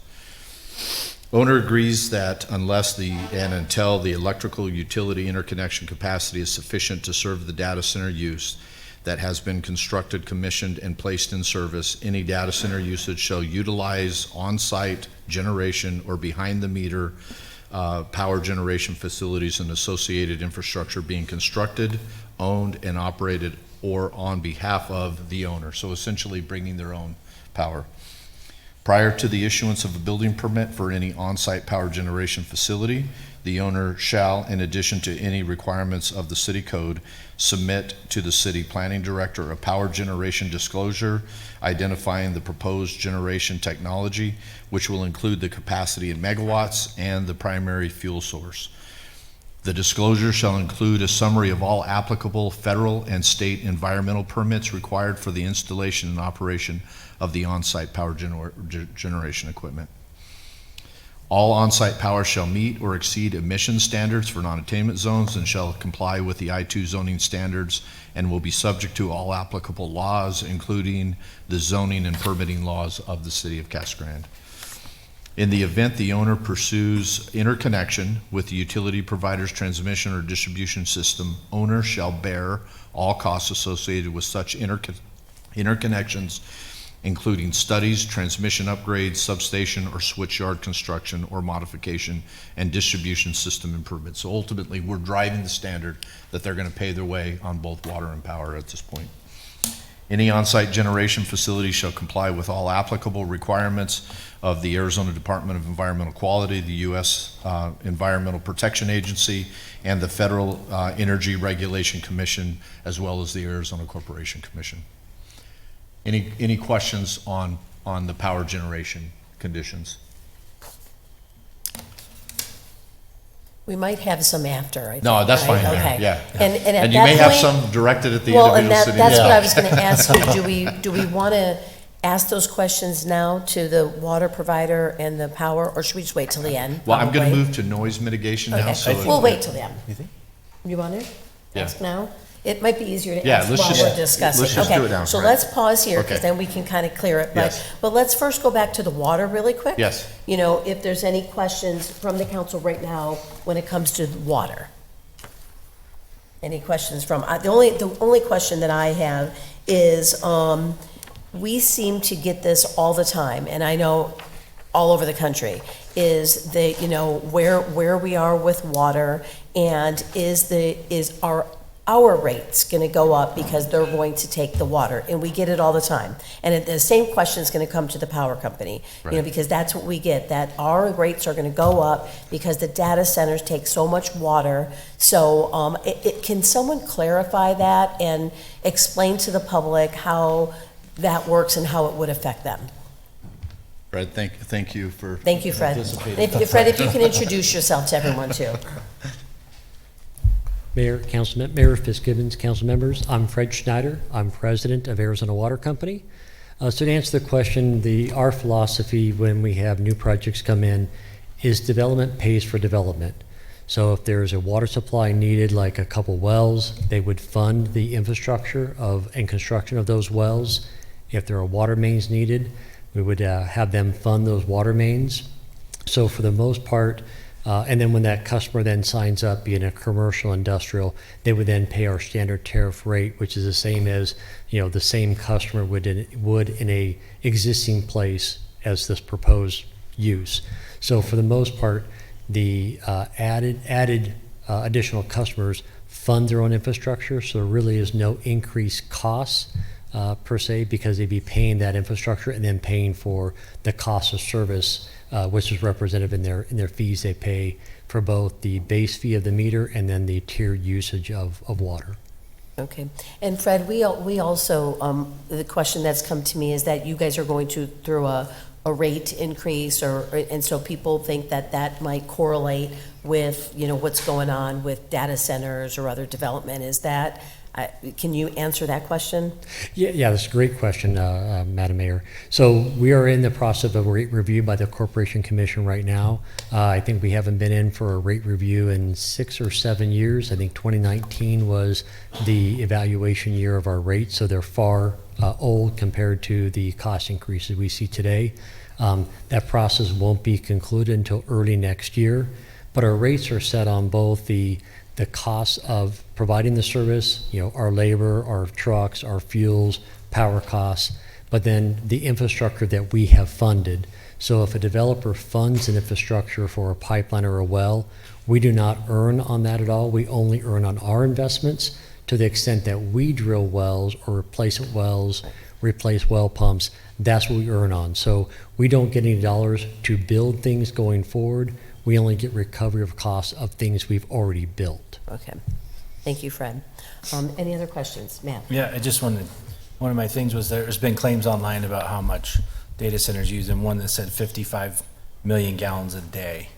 Owner agrees that unless and until the electrical utility interconnection capacity is sufficient to serve the data center use that has been constructed, commissioned, and placed in service, any data center usage shall utilize on-site generation or behind-the-meter power generation facilities and associated infrastructure being constructed, owned, and operated or on behalf of the owner. So essentially bringing their own power. Prior to the issuance of a building permit for any on-site power generation facility, the owner shall, in addition to any requirements of the city code, submit to the city planning director a power generation disclosure identifying the proposed generation technology, which will include the capacity in megawatts and the primary fuel source. The disclosure shall include a summary of all applicable federal and state environmental permits required for the installation and operation of the on-site power generation equipment. All on-site power shall meet or exceed emission standards for non-attainment zones and shall comply with the I-2 zoning standards and will be subject to all applicable laws, including the zoning and permitting laws of the city of Casa Grande. In the event the owner pursues interconnection with the utility provider's transmission or distribution system, owner shall bear all costs associated with such interconnections, including studies, transmission upgrades, substation or switchyard construction or modification, and distribution system improvements. So ultimately, we're driving the standard that they're going to pay their way on both water and power at this point. Any on-site generation facility shall comply with all applicable requirements of the Arizona Department of Environmental Quality, the U.S. Environmental Protection Agency, and the Federal Energy Regulation Commission, as well as the Arizona Corporation Commission. Any questions on the power generation conditions? We might have some after, I think. No, that's right? fine. Okay. Yeah. And at And you that may have point- some directed at the well, and individual city. that's Yeah. what I was going to ask you. Do we want to ask those questions now to the water provider and the power, or should we just wait till the end? Well, I'm going to probably? move to noise mitigation now. Okay, So we'll wait till the end. You think? You want to Yeah. ask now? It might be easier to Yeah, ask let's while just- we're discussing. let's just Okay, do it now. so Right. let's pause here, because Okay. then we can kind of clear it. Yes. But let's first go back to the water really quick. Yes. You know, if there's any questions from the council right now when it comes to water. Any questions from, the only question that I have is, we seem to get this all the time, and I know all over the country, is the, where we are with water, and is our rates gonna go up because they're going to take the water? And we get it all the time. And the same question is gonna come to the power company, Right. because that's what we get, that our rates are gonna go up because the data centers take so much water. So, can someone clarify that and explain to the public how that works and how it would affect them? Fred, thank you for Thank you, Fred. participating. Fred, if you can introduce yourself to everyone too. Mayor Fitzgibbons, council members, I'm Fred Schneider. I'm president of Arizona Water Company. So to answer the question, our philosophy when we have new projects come in is development pays for development. So if there's a water supply needed, like a couple wells, they would fund the infrastructure and construction of those wells. If there are water mains needed, we would have them fund those water mains. So for the most part, And then when that customer then signs up, be it a commercial, industrial, they would then pay our standard tariff rate, which is the same as, the same customer would in a existing place as this proposed use. So for the most part, the added additional customers fund their own infrastructure, so there really is no increased costs per se, because they'd be paying that infrastructure and then paying for the cost of service, which is represented in their fees they pay for both the base fee of the meter and then the tiered usage of water. Okay. And Fred, we also, the question that's come to me is that you guys are going to through a rate increase, and so people think that might correlate with, what's going on with data centers or other development. Is that, can you answer that question? Yeah, that's a great question, Madam Mayor. So we are in the process of a rate review by the Corporation Commission right now. I think we haven't been in for a rate review in 6 or 7 years. I think 2019 was the evaluation year of our rates, so they're far old compared to the cost increases we see today. That process won't be concluded until early next year, but our rates are set on both the cost of providing the service, our labor, our trucks, our fuels, power costs, but then the infrastructure that we have funded. So if a developer funds an infrastructure for a pipeline or a well, we do not earn on that at all. We only earn on our investments to the extent that we drill wells or replace wells, replace well pumps. That's what we earn on. So we don't get any dollars to build things going forward. We only get recovery of costs of things we've already built. Okay. Thank you, Fred. Any other questions? Matt? Yeah, I just wanted, one of my things was there's been claims online about how much data centers use, and one that said 55 million gallons a day.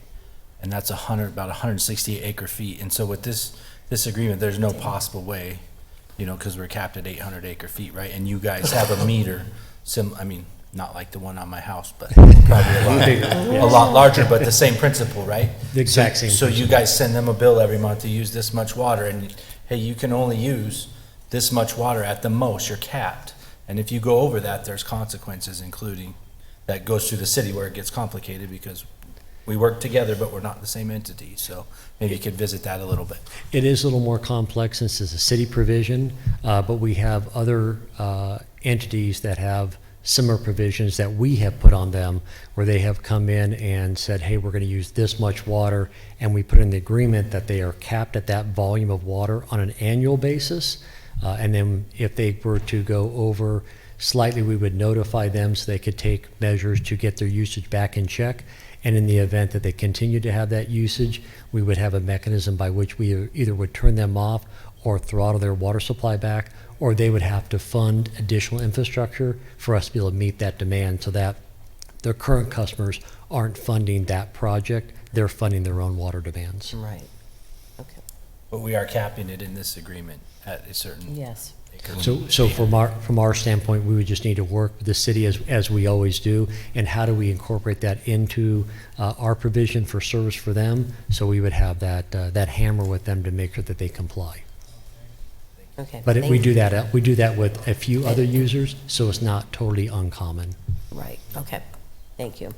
And that's about 168 acre feet. And so with this agreement, there's no possible way, because we're capped at 800 acre feet, right? And you guys have a meter, not like the one on my house, but probably a lot larger, but the same principle, right? The exact same So you guys send them a bill every month to use this much water, and hey, you can only use this much water at the most, you're capped. And if you go over that, there's consequences, including that goes through the city where it gets complicated because we work together, but we're not the same entity. So maybe you could visit that a little bit. It is a little more complex since it's a city provision, but we have other entities that have similar provisions that we have put on them where they have come in and said, hey, we're going to use this much water, and we put in the agreement that they are capped at that volume of water on an annual basis. And then if they were to go over slightly, we would notify them so they could take measures to get their usage back in check. And in the event that they continue to have that usage, we would have a mechanism by which we either would turn them off or throttle their water supply back, or they would have to fund additional infrastructure for us to be able to meet that demand so that their current customers aren't funding that project, they're funding their own water demands. Right. Okay. But we are capping it in this agreement at a certain. Yes. So from our standpoint, we would just need to work with the city as we always do, and how do we incorporate that into our provision for service for them, so we would have that hammer with them to make sure that they comply. Okay. But we do that with a few other users, so it's not totally uncommon. Right. Okay. Thank you.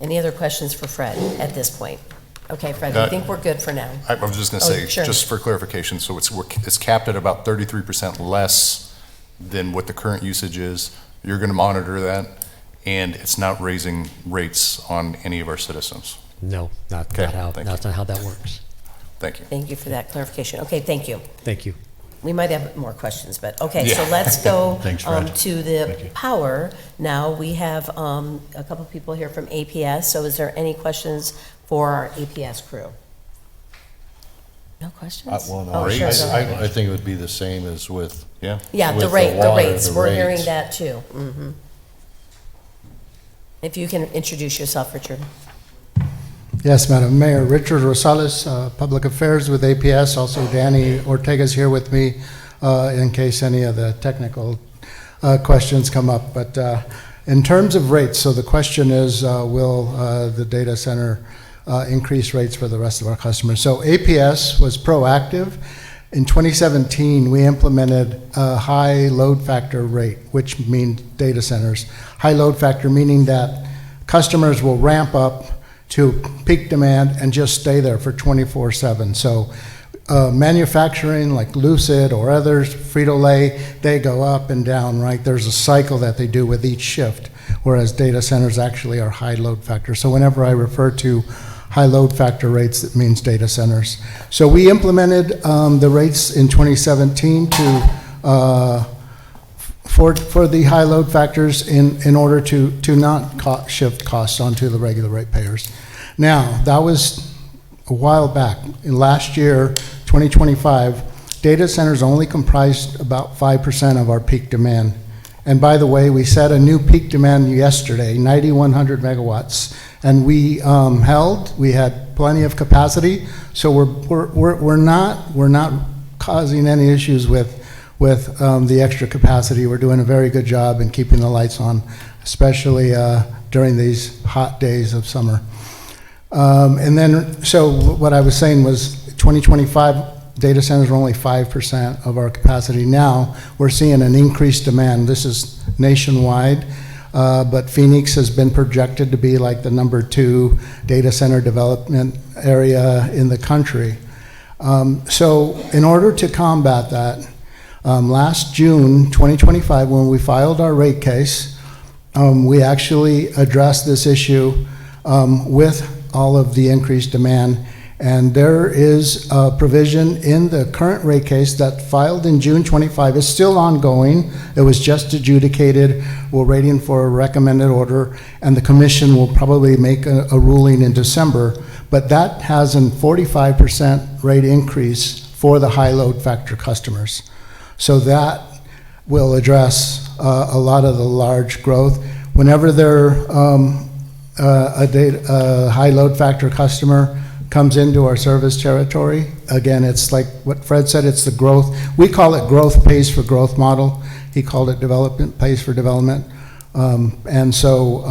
Any other questions for Fred at this point? Okay, Fred, I think we're good for now. I was just going to say, sure. just for clarification, so it's capped at about 33% less than what the current usage is. You're going to monitor that, and it's not raising rates on any of our citizens. No, that's not how that works. Thank you. Thank you for that clarification. Okay, thank you. Thank you. We might have more questions, but okay, Yeah. so let's go Thanks, Fred. to the power. Now, we have a couple people here from APS, so is there any questions for our APS crew? No questions? Well, no, Oh, sure, rates, go ahead. I think it would be the same as with, Yeah, with the water, rates, the we're hearing rates. that too. Mhm. If you can introduce yourself, Richard. Yes, Madam Mayor. Richard Rosales, Public Affairs with APS. Also, Danny Ortega's here with me in case any of the technical questions come up. But in terms of rates, so the question is, will the data center increase rates for the rest of our customers? So APS was proactive. In 2017, we implemented a high load factor rate, which means data centers. High load factor meaning that customers will ramp up to peak demand and just stay there for 24/7. So manufacturing like Lucid or others, Frito-Lay, they go up and down, right? There's a cycle that they do with each shift, whereas data centers actually are high load factor. So whenever I refer to high load factor rates, it means data centers. So we implemented the rates in 2017 to for the high load factors in order to not shift costs onto the regular ratepayers. Now, that was a while back. In last year, 2025, data centers only comprised about 5% of our peak demand. And by the way, we set a new peak demand yesterday, 9,100 megawatts, and we we had plenty of capacity, so we're not causing any issues with the extra capacity. We're doing a very good job in keeping the lights on, especially during these hot days of summer. And then, so what I was saying was 2025 data centers are only 5% of our capacity. Now we're seeing an increased demand. This is nationwide, but Phoenix has been projected to be like the number 2 data center development area in the country. So in order to combat that, last June 2025, when we filed our rate case, we actually addressed this issue with all of the increased demand. And there is a provision in the current rate case that filed in June 25. It's still ongoing. It was just adjudicated. We're waiting for a recommended order, and the commission will probably make a ruling in December. But that has a 45% rate increase for the high load factor customers. So that will address a lot of the large growth. Whenever they're a high load factor customer comes into our service territory, again, it's like what Fred said, it's the growth. We call it growth pays for growth model. He called it development pays for development. And so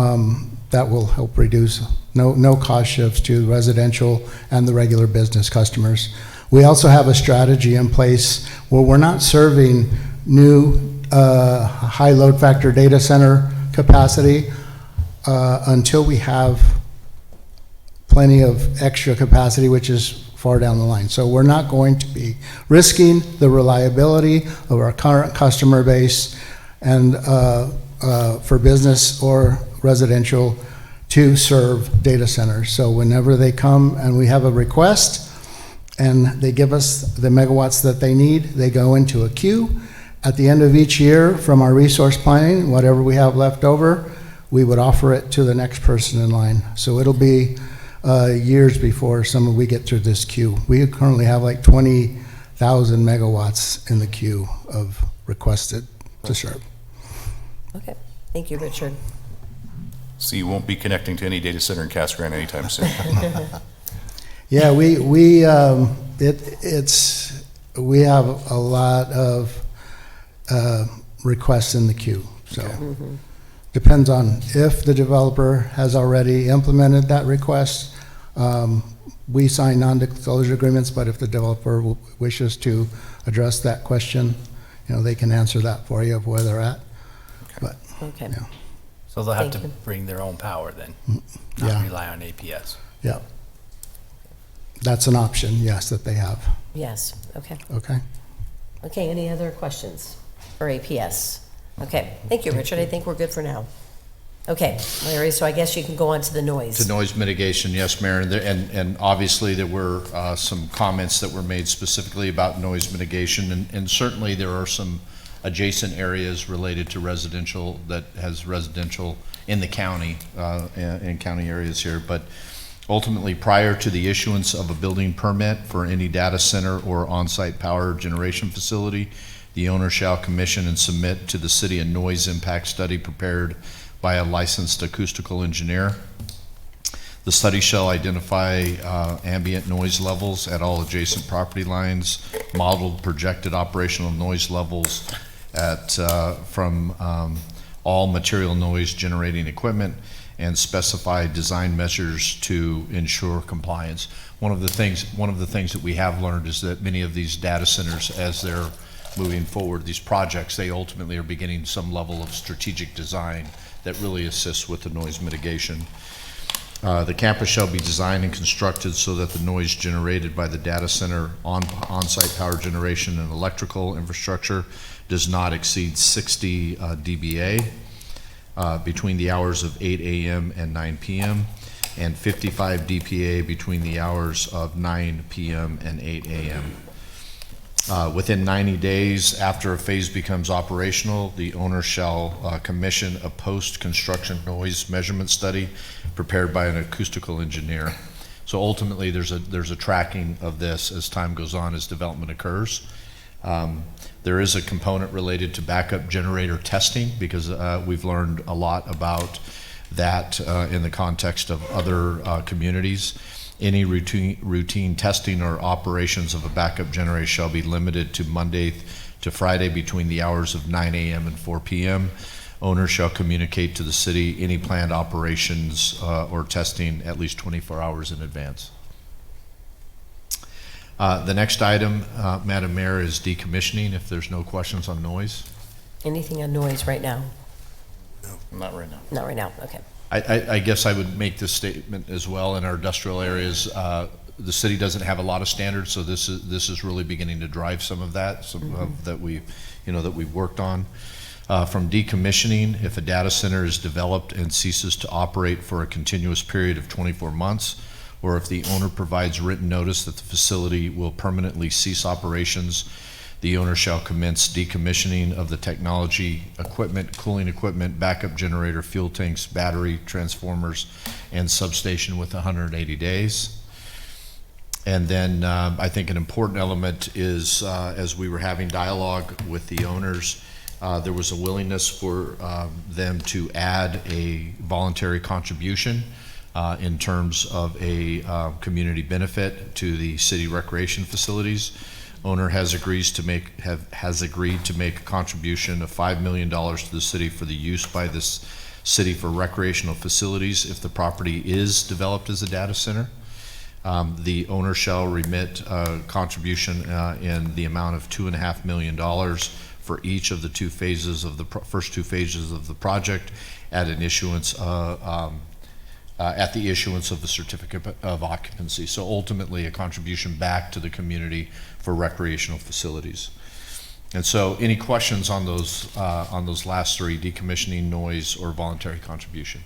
that will help reduce no cost shifts to residential and the regular business customers. We also have a strategy in place where we're not serving new high load factor data center capacity until we have plenty of extra capacity, which is far down the line. So we're not going to be risking the reliability of our current customer base and for business or residential to serve data centers. So whenever they come and we have a request and they give us the megawatts that they need, they go into a queue. At the end of each year from our resource planning, whatever we have left over, we would offer it to the next person in line. So it'll be years before we get through this queue. We currently have like 20,000 megawatts in the queue of requested to serve. Okay, thank you, Richard. So you won't be connecting to any data center in Casa Grande anytime soon. Yeah, we have a lot of requests in the queue. So depends on if the developer has already implemented that request. We sign non-disclosure agreements, but if the developer wishes to address that question, they can answer that for you of where they're at. But okay. Yeah. So they'll have Thank to you. bring their own power then, Yeah. not rely on APS. Yeah. That's an option, yes, that they have. Yes, okay. Okay. Okay, any other questions for APS? Okay, thank you, Richard. I think we're good for now. Okay, Larry, so I guess you can go on to the noise. To noise mitigation, yes, Mayor, and obviously there were some comments that were made specifically about noise mitigation, and certainly there are some adjacent areas related to residential that has residential in the county, in county areas here, but ultimately prior to the issuance of a building permit for any data center or on-site power generation facility, the owner shall commission and submit to the city a noise impact study prepared by a licensed acoustical engineer. The study shall identify ambient noise levels at all adjacent property lines, modeled projected operational noise levels at from all material noise generating equipment, and specify design measures to ensure compliance. One of the things that we have learned is that many of these data centers, as they're moving forward, these projects, they ultimately are beginning some level of strategic design that really assists with the noise mitigation. The campus shall be designed and constructed so that the noise generated by the data center on-site power generation and electrical infrastructure does not exceed 60 dBA between the hours of 8 a.m. and 9 p.m. and 55 dPA between the hours of 9 p.m. and 8 a.m. Within 90 days after a phase becomes operational, the owner shall commission a post-construction noise measurement study prepared by an acoustical engineer. So ultimately, there's a tracking of this as time goes on, as development occurs. There is a component related to backup generator testing, because we've learned a lot about that in the context of other communities. Any routine testing or operations of a backup generator shall be limited to Monday to Friday between the hours of 9 a.m. and 4 p.m. Owner shall communicate to the city any planned operations or testing at least 24 hours in advance. The next item, Madam Mayor, is decommissioning, if there's no questions on noise. Anything on noise right now? Not right now. Not right now, okay. I guess I would make this statement as well. In our industrial areas, the city doesn't have a lot of standards, so this is really beginning to drive some of that, that we've worked on. From decommissioning, if a data center is developed and ceases to operate for a continuous period of 24 months, or if the owner provides written notice that the facility will permanently cease operations, the owner shall commence decommissioning of the technology, equipment, cooling equipment, backup generator, fuel tanks, battery, transformers, and substation with 180 days. And then I think an important element is, as we were having dialogue with the owners, there was a willingness for them to add a voluntary contribution in terms of a community benefit to the city recreation facilities. Owner has agreed to make a contribution of $5 million to the city for the use by this city for recreational facilities if the property is developed as a data center. The owner shall remit a contribution in the amount of $2.5 million for each of the first two phases of the project at an issuance at the issuance of the certificate of occupancy. So ultimately, a contribution back to the community for recreational facilities. And so, any questions on those last three: decommissioning, noise, or voluntary contribution?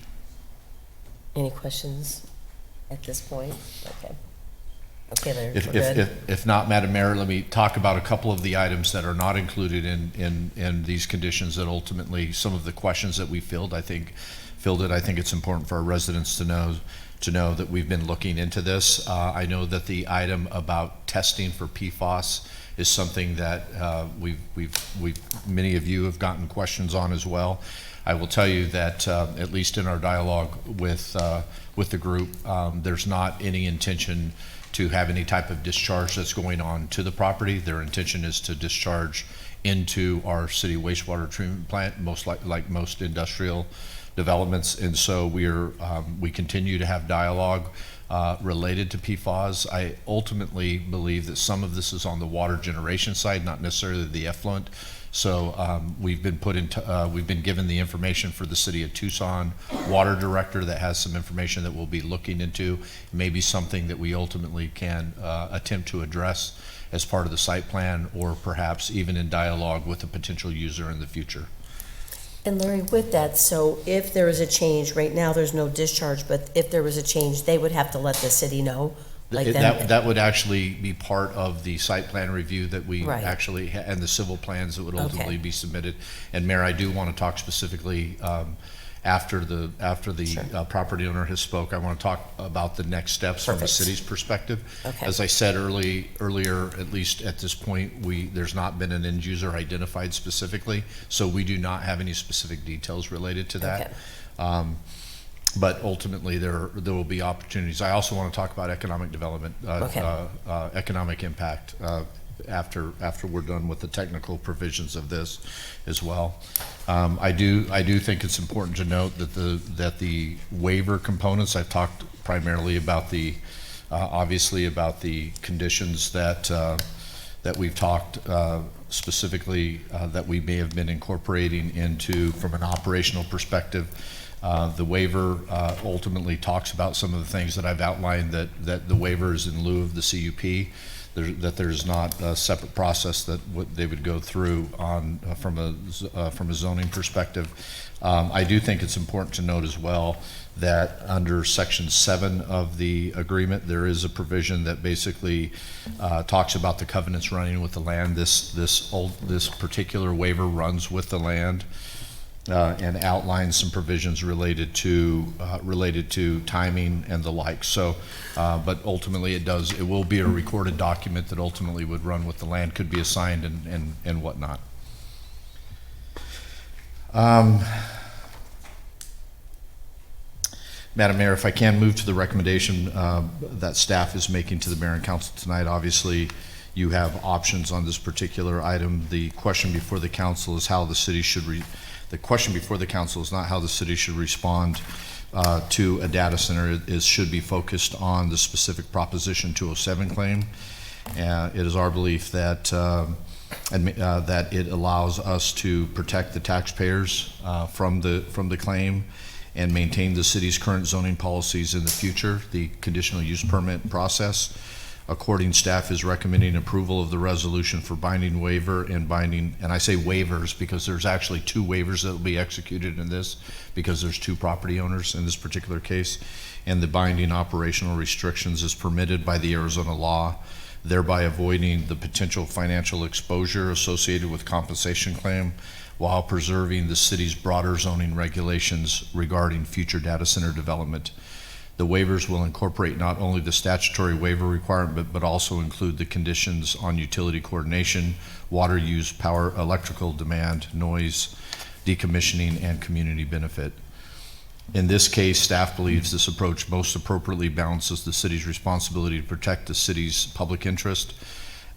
Any questions at this point? Okay. Okay, Larry, we're good. If not, Madam Mayor, let me talk about a couple of the items that are not included in these conditions that ultimately, some of the questions that we filled, I think it's important for our residents to know that we've been looking into this. I know that the item about testing for PFAS is something that many of you have gotten questions on as well. I will tell you that at least in our dialogue with the group, there's not any intention to have any type of discharge that's going on to the property. Their intention is to discharge into our city wastewater treatment plant, like most industrial developments. And so we continue to have dialogue related to PFAS. I ultimately believe that some of this is on the water generation side, not necessarily the effluent. So we've been given the information for the city of Tucson water director that has some information that we'll be looking into, maybe something that we ultimately can attempt to address as part of the site plan, or perhaps even in dialogue with a potential user in the future. And Larry, with that, so if there is a change, right now there's no discharge, but if there was a change, they would have to let the city know? That would actually be part of the site plan review that we Right. actually, and the civil plans that would ultimately be submitted. And Mayor, I do want to talk specifically, after the property owner has spoke, I want to talk about the next steps from the Perfect. city's perspective. Okay. As I said earlier, at least at this point, there's not been an end user identified specifically, so we do not have any specific details related to that. Okay. But ultimately, there will be opportunities. I also want to talk about economic development, economic impact after we're done with the technical provisions of this as well. I do think it's important to note that the waiver components, I've talked primarily about obviously about the conditions that we've talked specifically that we may have been incorporating into from an operational perspective. The waiver ultimately talks about some of the things that I've outlined, that the waiver is in lieu of the CUP, that there's not a separate process that they would go through on from a zoning perspective. I do think it's important to note as well that under Section 7 of the agreement, there is a provision that basically talks about the covenants running with the land. This particular waiver runs with the land and outlines some provisions related to timing and the like. So, but ultimately it will be a recorded document that ultimately would run with the land, could be assigned and whatnot. Madam Mayor, if I can move to the recommendation that staff is making to the mayor and council tonight. Obviously, you have options on this particular item. The question before the council is how the city should the question before the council is not how the city should respond to a data center. It should be focused on the specific Proposition 207 claim. It is our belief that that it allows us to protect the taxpayers from the claim and maintain the city's current zoning policies in the future. The conditional use permit process. According, staff is recommending approval of the resolution for binding waiver and binding, and I say waivers because there's actually 2 waivers that will be executed in this, because there's 2 property owners in this particular case, and the binding operational restrictions is permitted by the Arizona law, thereby avoiding the potential financial exposure associated with compensation claim while preserving the city's broader zoning regulations regarding future data center development. The waivers will incorporate not only the statutory waiver requirement, but also include the conditions on utility coordination, water use, power, electrical demand, noise, decommissioning, and community benefit. In this case, staff believes this approach most appropriately balances the city's responsibility to protect the city's public interest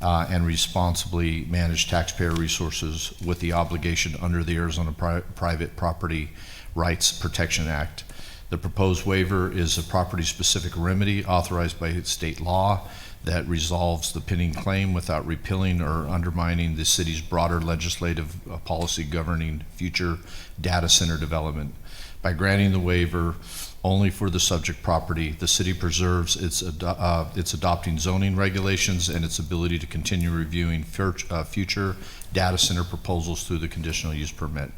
and responsibly manage taxpayer resources with the obligation under the Arizona Private Property Rights Protection Act. The proposed waiver is a property-specific remedy authorized by state law that resolves the pending claim without repealing or undermining the city's broader legislative policy governing future data center development. By granting the waiver only for the subject property, the city preserves its adopting zoning regulations and its ability to continue reviewing future data center proposals through the conditional use permit.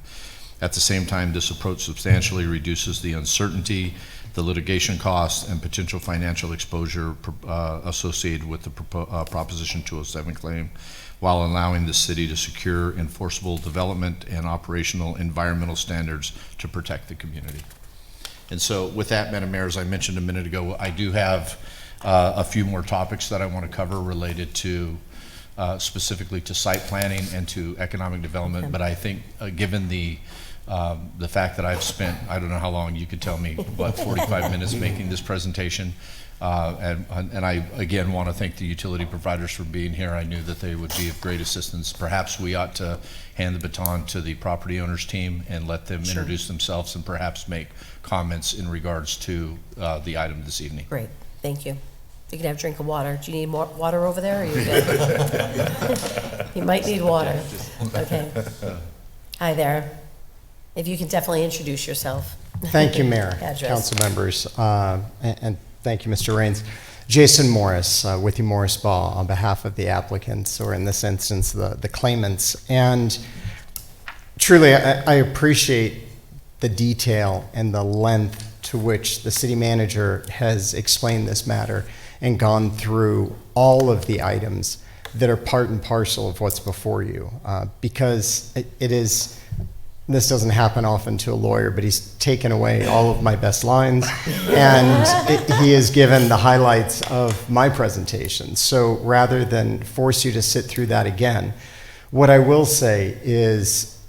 At the same time, this approach substantially reduces the uncertainty, the litigation costs, and potential financial exposure associated with the Proposition 207 claim, while allowing the city to secure enforceable development and operational environmental standards to protect the community. And so with that, Madam Mayor, as I mentioned a minute ago, I do have a few more topics that I want to cover related to specifically to site planning and to economic development. Okay. But I think given the fact that I've spent, I don't know how long, you could tell me, about 45 minutes making this presentation. And I, again, want to thank the utility providers for being here. I knew that they would be of great assistance. Perhaps we ought to hand the baton to the property owners team and let them introduce themselves and perhaps make comments in regards to the item this evening. Great, thank you. You can have a drink of water. Do you need more water over there, or are you good? You might need water. Okay. Hi there. If you can definitely introduce yourself. Thank you, Mayor, council members, and thank you, Mr. Raines. Jason Morris, with you, Morris Ball, on behalf of the applicants, or in this instance, the claimants. And truly, I appreciate the detail and the length to which the city manager has explained this matter and gone through all of the items that are part and parcel of what's before you, because it is. This doesn't happen often to a lawyer, but he's taken away all of my best lines, and he has given the highlights of my presentation. So rather than force you to sit through that again, what I will say is,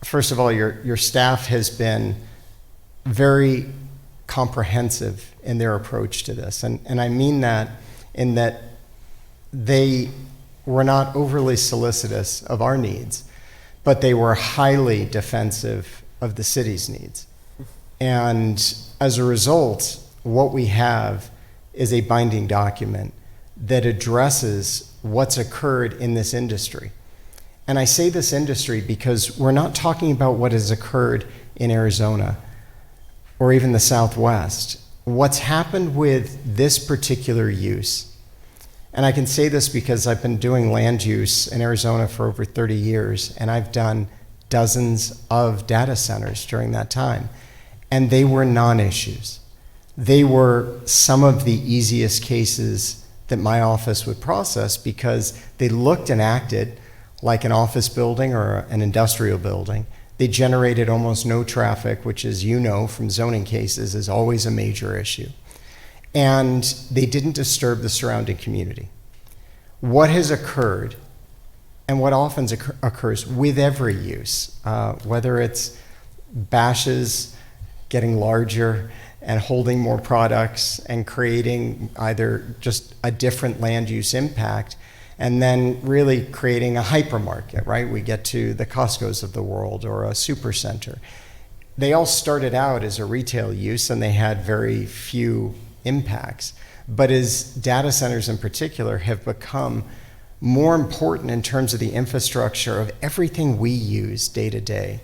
first of all, your staff has been very comprehensive in their approach to this. And I mean that in that they were not overly solicitous of our needs, but they were highly defensive of the city's needs. And as a result, what we have is a binding document that addresses what's occurred in this industry. And I say this industry because we're not talking about what has occurred in Arizona. or even the Southwest. What's happened with this particular use, and I can say this because I've been doing land use in Arizona for over 30 years, and I've done dozens of data centers during that time, and they were non-issues. They were some of the easiest cases that my office would process because they looked and acted like an office building or an industrial building. They generated almost no traffic, which, as you know from zoning cases, is always a major issue. And they didn't disturb the surrounding community. What has occurred, and what often occurs with every use, whether it's bashes getting larger and holding more products and creating either just a different land use impact, and then really creating a hypermarket, right? We get to the Costco's of the world or a super center. They all started out as a retail use and they had very few impacts. But as data centers in particular have become more important in terms of the infrastructure of everything we use day to day,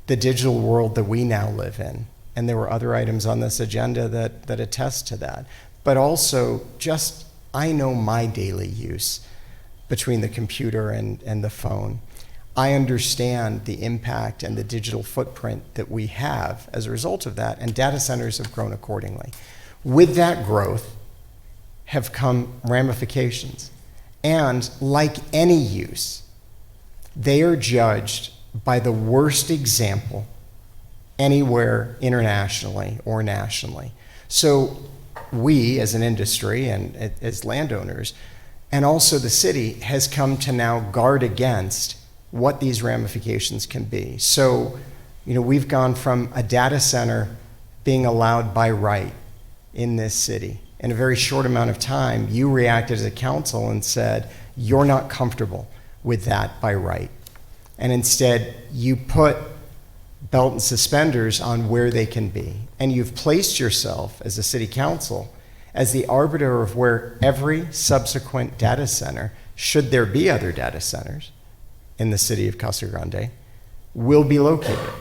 the digital world that we now live in, and there were other items on this agenda that attest to that, but also just I know my daily use between the computer and the phone. I understand the impact and the digital footprint that we have as a result of that, and data centers have grown accordingly. With that growth have come ramifications. And like any use, they are judged by the worst example anywhere internationally or nationally. So we as an industry and as landowners, and also the city, has come to now guard against what these ramifications can be. So, we've gone from a data center being allowed by right in this city. In a very short amount of time, you reacted as a council and said, you're not comfortable with that by right. And instead, you put belt and suspenders on where they can be. And you've placed yourself as a city council as the arbiter of where every subsequent data center, should there be other data centers in the city of Casa Grande, will be located.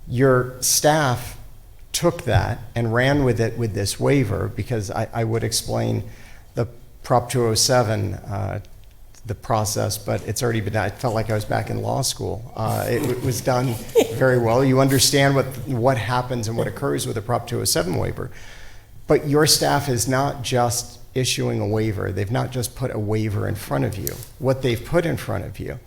Your staff took that and ran with it with this waiver, because I would explain the Prop 207, the process, but it's already been done. I felt like I was back in law school. It was done very well. You understand what happens and what occurs with a Prop 207 waiver. But your staff is not just issuing a waiver. They've not just put a waiver in front of you. What they've put in front of you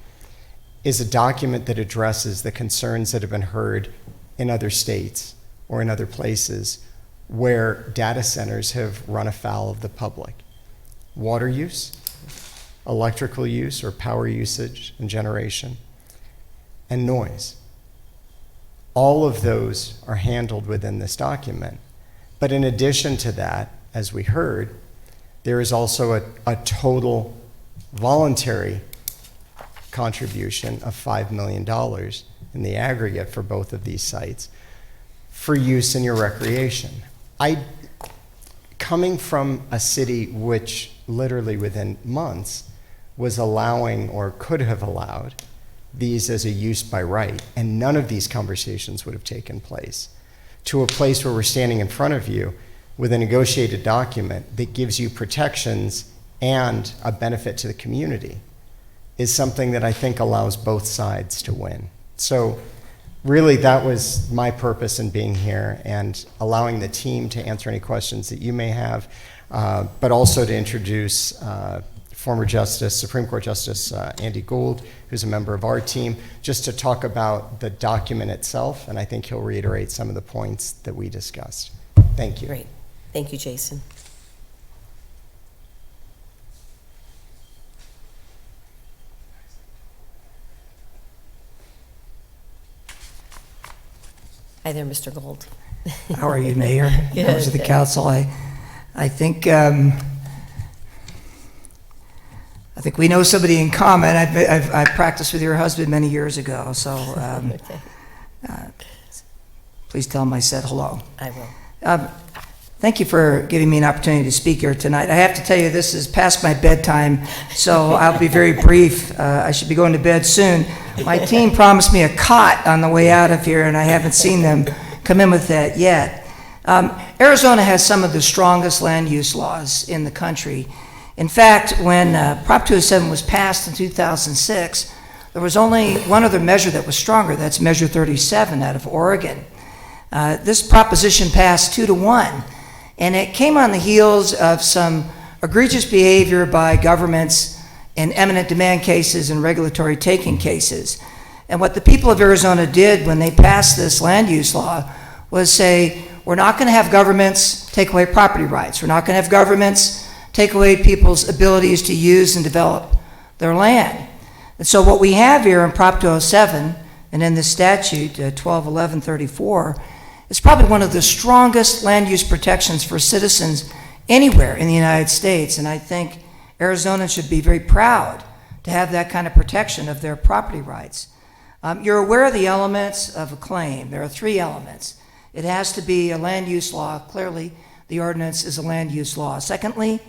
is a document that addresses the concerns that have been heard in other states or in other places where data centers have run afoul of the public. Water use, electrical use or power usage and generation, and noise. All of those are handled within this document. But in addition to that, as we heard, there is also a total voluntary contribution of $5 million in the aggregate for both of these sites for use in your recreation. Coming from a city which literally within months was allowing or could have allowed these as a use by right, and none of these conversations would have taken place, to a place where we're standing in front of you with a negotiated document that gives you protections and a benefit to the community, is something that I think allows both sides to win. So really that was my purpose in being here and allowing the team to answer any questions that you may have, but also to introduce former Supreme Court Justice Andy Gould, who's a member of our team, just to talk about the document itself, and I think he'll reiterate some of the points that we discussed. Thank you. Great. Thank you, Jason. Hi there, Mr. Gould. How are you, Mayor? Good. Members of the council. I think we know somebody in common. I practiced with your husband many years ago, so please tell him I said hello. I will. Thank you for giving me an opportunity to speak here tonight. I have to tell you, this is past my bedtime, so I'll be very brief. I should be going to bed soon. My team promised me a cot on the way out of here, and I haven't seen them come in with that yet. Arizona has some of the strongest land use laws in the country. In fact, when Prop 207 was passed in 2006, there was only one other measure that was stronger. That's Measure 37 out of Oregon. This proposition passed 2-1, and it came on the heels of some egregious behavior by governments in eminent demand cases and regulatory taking cases. And what the people of Arizona did when they passed this land use law was say, we're not going to have governments take away property rights. We're not going to have governments take away people's abilities to use and develop their land. And so what we have here in Prop 207 and in the statute 121134 is probably one of the strongest land use protections for citizens anywhere in the United States. And I think Arizona should be very proud to have that kind of protection of their property rights. You're aware of the elements of a claim. There are 3 elements. It has to be a land use law. Clearly, the ordinance is a land use law. Secondly,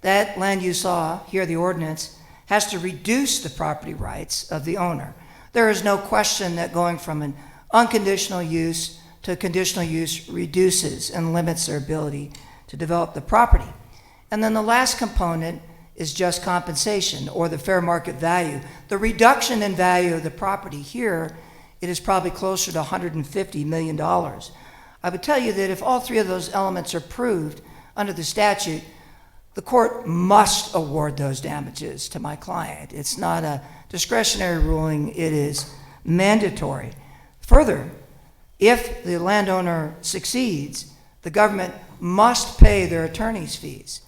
that land use law, here the ordinance, has to reduce the property rights of the owner. There is no question that going from an unconditional use to conditional use reduces and limits their ability to develop the property. And then the last component is just compensation, or the fair market value. The reduction in value of the property here, it is probably closer to $150 million. I would tell you that if all 3 of those elements are proved under the statute, the court must award those damages to my client. It's not a discretionary ruling, it is mandatory. Further, if the landowner succeeds, the government must pay their attorney's fees.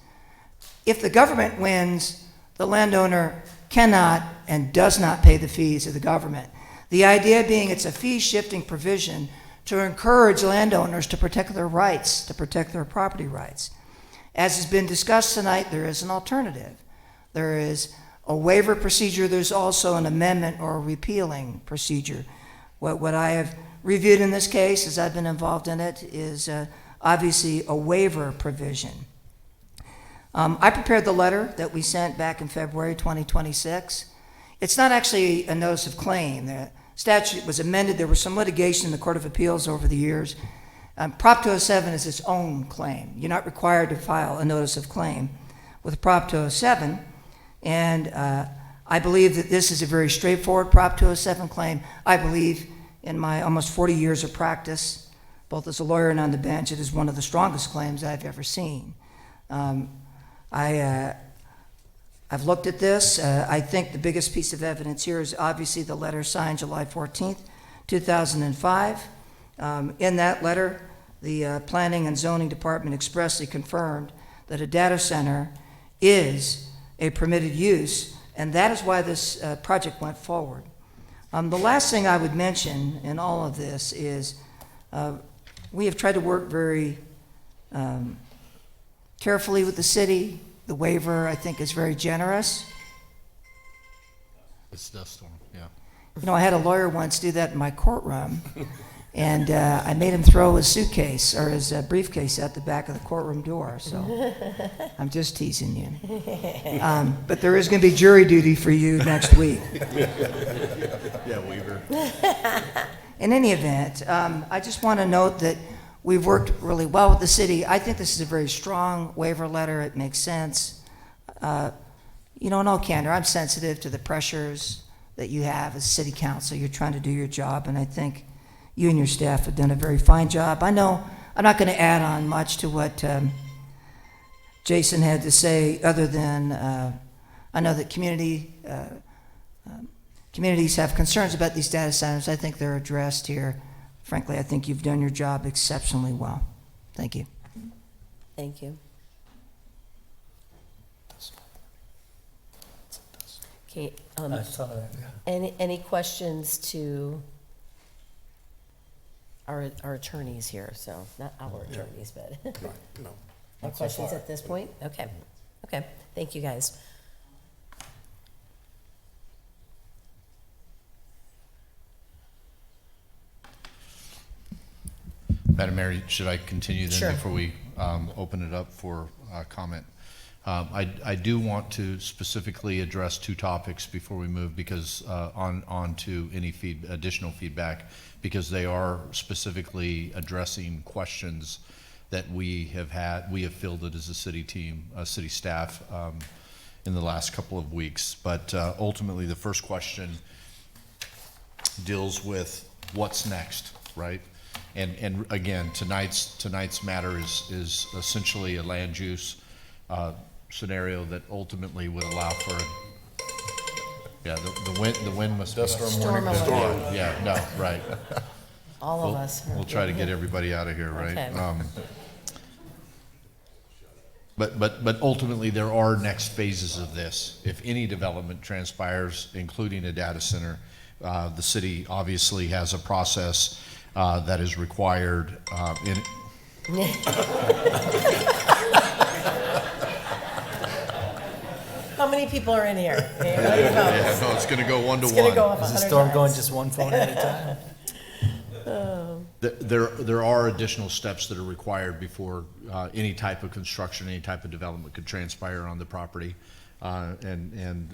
If the government wins, the landowner cannot and does not pay the fees of the government. The idea being it's a fee-shifting provision to encourage landowners to protect their rights, to protect their property rights. As has been discussed tonight, there is an alternative. There is a waiver procedure. There's also an amendment or a repealing procedure. What I have reviewed in this case, as I've been involved in it, is obviously a waiver provision. I prepared the letter that we sent back in February 2026. It's not actually a notice of claim. The statute was amended. There was some litigation in the Court of Appeals over the years. Prop 207 is its own claim. You're not required to file a notice of claim with Prop 207, and I believe that this is a very straightforward Prop 207 claim. I believe in my almost 40 years of practice, both as a lawyer and on the bench, it is one of the strongest claims I've ever seen. I've looked at this. I think the biggest piece of evidence here is obviously the letter signed July 14th, 2005. In that letter, the Planning and Zoning Department expressly confirmed that a data center is a permitted use, and that is why this project went forward. The last thing I would mention in all of this is we have tried to work very carefully with the city. The waiver, I think, is very generous. It's dust storm, yeah. You know, I had a lawyer once do that in my courtroom, and I made him throw his suitcase or his briefcase out the back of the courtroom door, so I'm just teasing you. But there is going to be jury duty for you next week. Yeah, waiver. In any event, I just want to note that we've worked really well with the city. I think this is a very strong waiver letter. It makes sense. You know, in all candor, I'm sensitive to the pressures that you have as city council. You're trying to do your job, and I think you and your staff have done a very fine job. I know I'm not going to add on much to what Jason had to say, other than I know that communities have concerns about these data centers. I think they're addressed here. Frankly, I think you've done your job exceptionally well. Thank you. Thank you. Okay, I saw that, yeah. any questions to our attorneys here? So, not our attorneys, but. No. No questions at this point? Okay. Okay, thank you, guys. Madam Mayor, should I continue then Sure. before we open it up for comment? I do want to specifically address two topics before we move, because on to any additional feedback, because they are specifically addressing questions that we have fielded as a city team, city staff, in the last couple of weeks. But ultimately, the first question deals with what's next, right? And again, tonight's matter is essentially a land use scenario that ultimately would allow for the wind must be Storm alert. yeah, no, right. All of us. We'll try to get everybody out of here, right? Okay. But ultimately, there are next phases of this. If any development transpires, including a data center, the city obviously has a process that is required How many people are in here? Yeah, no, it's going to go one to one. It's going to go up Is the 100 storm times. going just one phone at a time? There are additional steps that are required before any type of construction, any type of development could transpire on the property, and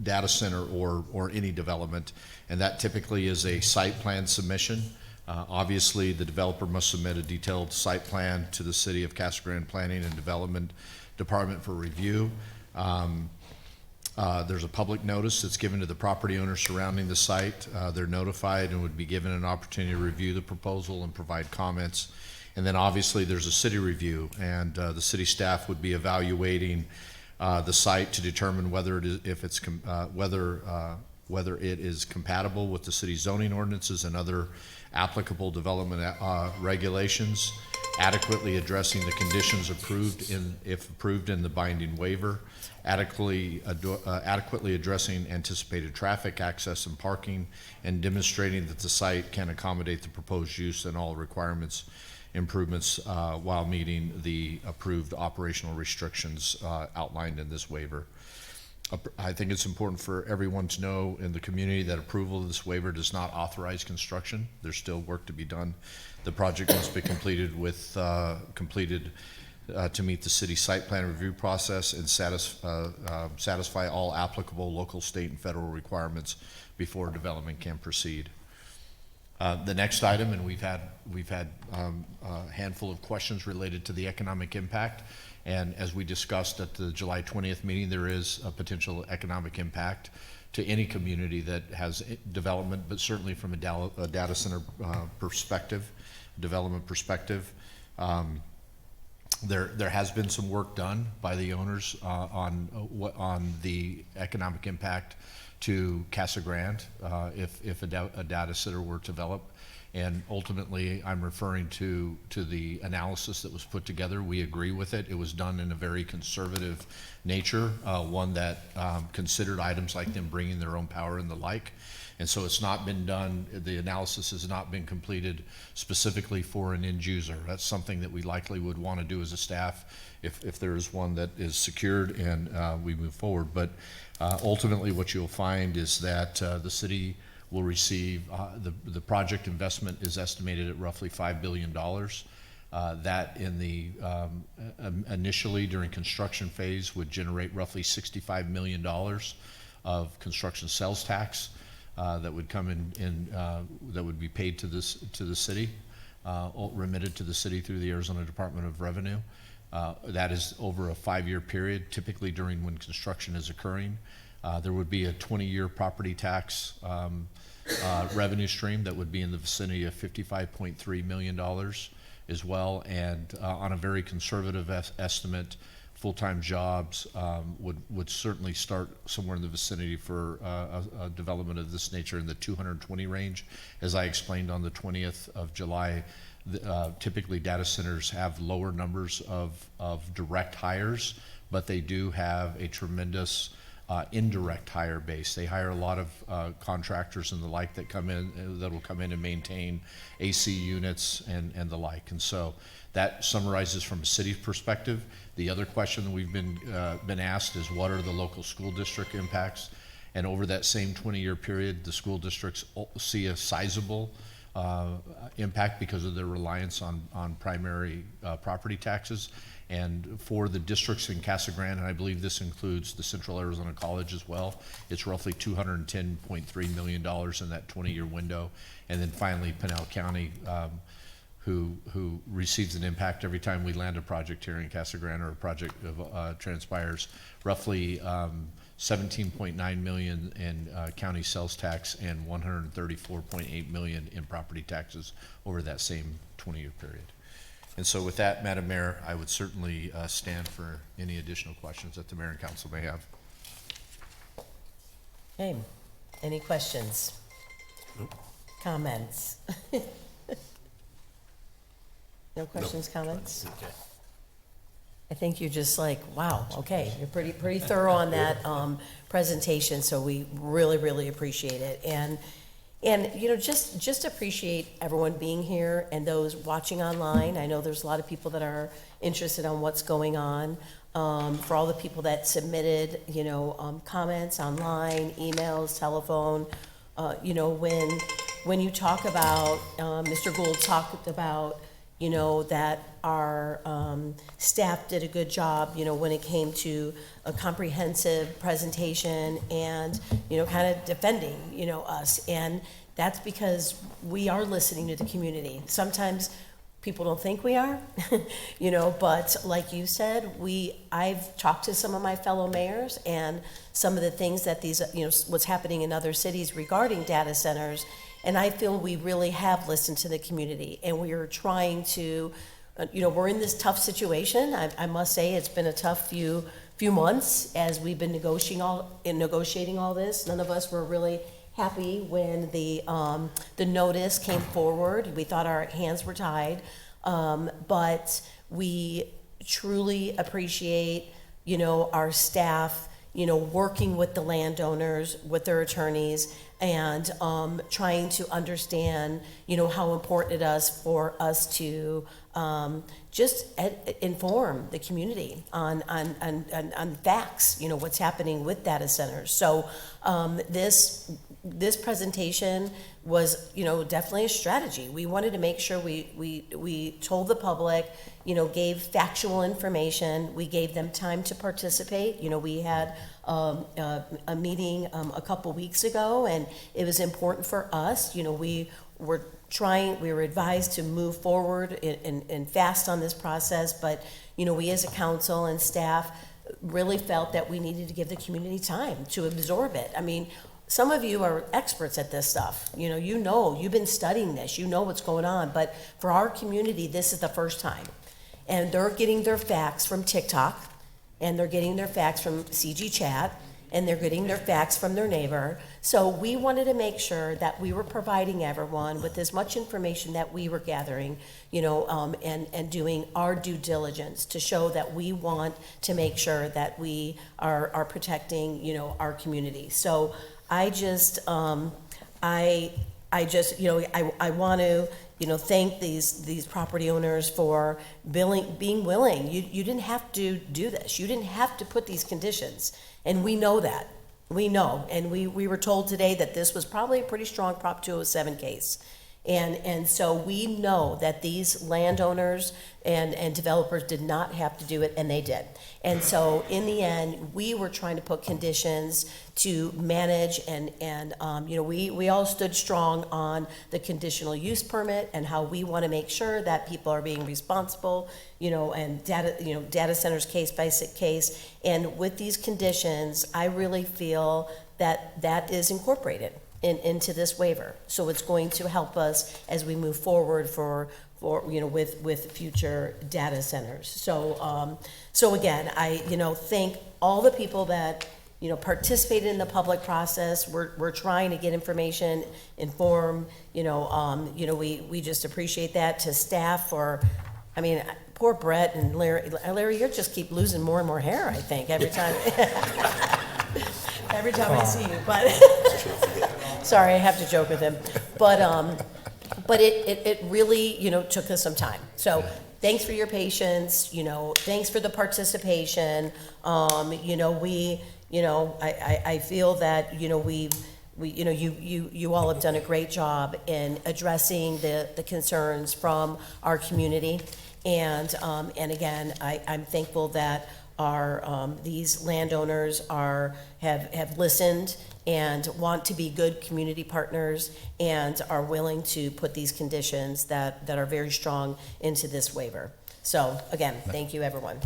data center or any development, and that typically is a site plan submission. Obviously, the developer must submit a detailed site plan to the City of Casa Grande Planning and Development Department for review. There's a public notice that's given to the property owners surrounding the site. They're notified and would be given an opportunity to review the proposal and provide comments. And then obviously there's a city review, and the city staff would be evaluating the site to determine whether it is, whether it is compatible with the city zoning ordinances and other applicable development regulations, adequately addressing the conditions if approved in the binding waiver, adequately addressing anticipated traffic access and parking, and demonstrating that the site can accommodate the proposed use and all requirements improvements while meeting the approved operational restrictions outlined in this waiver. I think it's important for everyone to know in the community that approval of this waiver does not authorize construction. There's still work to be done. The project must be completed to meet the city site plan review process and satisfy all applicable local, state, and federal requirements before development can proceed. The next item, and we've had a handful of questions related to the economic impact. And as we discussed at the July 20th meeting, there is a potential economic impact to any community that has development, but certainly from a data center development perspective. There has been some work done by the owners on the economic impact to Casa Grande if a data center were to develop. And ultimately, I'm referring to the analysis that was put together. We agree with it. It was done in a very conservative nature, one that considered items like them bringing their own power and the like. And so it's not been done, the analysis has not been completed specifically for an end user. That's something that we likely would want to do as a staff if there is one that is secured and we move forward. But ultimately, what you'll find is that the city will receive, the project investment is estimated at roughly $5 billion. That in the initially during construction phase would generate roughly $65 million of construction sales tax that would come in that would be paid to the city, remitted to the city through the Arizona Department of Revenue. That is over a 5-year period, typically during when construction is occurring. There would be a 20-year property tax revenue stream that would be in the vicinity of $55.3 million as well. And on a very conservative estimate, full-time jobs would certainly start somewhere in the vicinity for a development of this nature in the 220 range. As I explained on the 20th of July, typically data centers have lower numbers of direct hires, but they do have a tremendous indirect hire base. They hire a lot of contractors and the like that will come in and maintain AC units and the like. And so that summarizes from a city perspective. The other question that we've been asked is what are the local school district impacts? And over that same 20-year period, the school districts see a sizable impact because of their reliance on primary property taxes. And for the districts in Casa Grande, and I believe this includes the Central Arizona College as well, it's roughly $210.3 million in that 20-year window. And then finally, Pinal County, who receives an impact every time we land a project here in Casa Grande or a project transpires, roughly $17.9 million in county sales tax and $134.8 million in property taxes over that same 20-year period. And so with that, Madam Mayor, I would certainly stand for any additional questions that the mayor and council may have. Okay, any questions? Comments? No questions, comments? Okay. I think you're just like, wow, okay, you're pretty thorough on that presentation, so we really appreciate it. And you know, just appreciate everyone being here and those watching online. I know there's a lot of people that are interested on what's going on. For all the people that submitted, you know, comments online, emails, telephone, you know, when you talk about, Mr. Gould talked about, you know, that our staff did a good job, you know, when it came to a comprehensive presentation and, you know, kind of defending, you know, us. And that's because we are listening to the community. Sometimes people don't think we are, you know, but like you said, I've talked to some of my fellow mayors and some of the things that these, you know, what's happening in other cities regarding data centers. And I feel we really have listened to the community, and we are trying to, you know, we're in this tough situation. I must say it's been a tough few months as we've been negotiating all this. None of us were really happy when the notice came forward. We thought our hands were tied, but we truly appreciate, you know, our staff, you know, working with the landowners, with their attorneys, and trying to understand, you know, how important it is for us to just inform the community on facts, you know, what's happening with data centers. So this presentation was, you know, definitely a strategy. We wanted to make sure we told the public, you know, gave factual information. We gave them time to participate. You know, we had a meeting a couple weeks ago, and it was important for us. You know, we were advised to move forward and fast on this process, but, you know, we as a council and staff really felt that we needed to give the community time to absorb it. I mean, some of you are experts at this stuff. You know, you've been studying this, you know what's going on, but for our community, this is the first time. And they're getting their facts from TikTok, and they're getting their facts from CG Chat, and they're getting their facts from their neighbor. So we wanted to make sure that we were providing everyone with as much information that we were gathering, you know, and doing our due diligence to show that we want to make sure that we are protecting, you know, our community. So I just, I just, you know, I want to, you know, thank these property owners for being willing. You didn't have to do this. You didn't have to put these conditions. And we know that. We know. And we were told today that this was probably a pretty strong Prop 207 case. And so we know that these landowners and developers did not have to do it, and they did. And so in the end, we were trying to put conditions to manage, and you know, we all stood strong on the conditional use permit and how we want to make sure that people are being responsible, you know, and data centers case by case. And with these conditions, I really feel that that is incorporated into this waiver. So it's going to help us as we move forward for you know, with future data centers. So so again, I, you know, thank all the people that, you know, participated in the public process. We're trying to get information, inform, you know, we just appreciate that. To staff for, I mean, poor Brett and Larry. Larry, you just keep losing more and more hair, I think, every time. Every time I see you, but sorry, I have to joke with him. But it really, you know, took us some time. So thanks for your patience. You know, thanks for the participation. You know, I feel that, you know, you all have done a great job in addressing the concerns from our community. And again, I'm thankful that these landowners have listened and want to be good community partners and are willing to put these conditions that are very strong into this waiver. So again, thank you, everyone.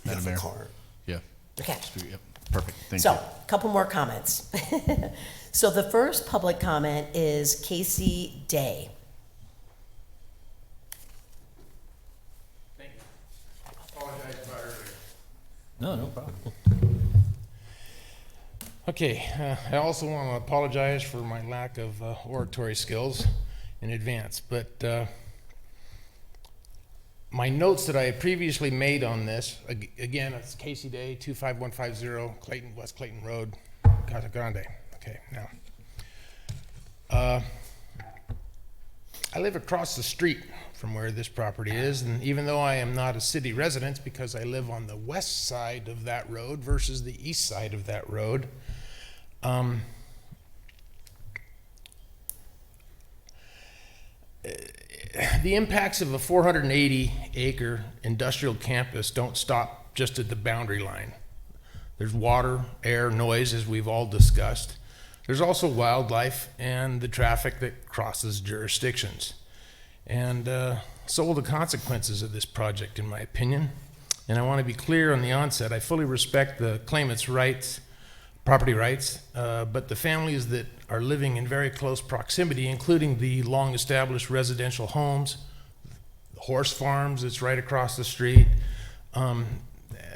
Madam Mayor? Yeah. Okay. Yep. Perfect. Thank you. So, a couple more comments. So the first public comment is Casey Day. Thank you. Apologize about earlier. No, no problem. Okay, I also want to apologize for my lack of oratory skills in advance, but my notes that I had previously made on this, again, it's Casey Day, 25150 Clayton, West Clayton Road, Casa Grande. Okay, now, I live across the street from where this property is, and even though I am not a city resident because I live on the west side of that road versus the east side of that road, the impacts of a 480-acre industrial campus don't stop just at the boundary line. There's water, air, noise, as we've all discussed. There's also wildlife and the traffic that crosses jurisdictions. And so will the consequences of this project, in my opinion. And I want to be clear on the onset, I fully respect the claimant's rights, property rights, but the families that are living in very close proximity, including the long-established residential homes, the horse farms that's right across the street,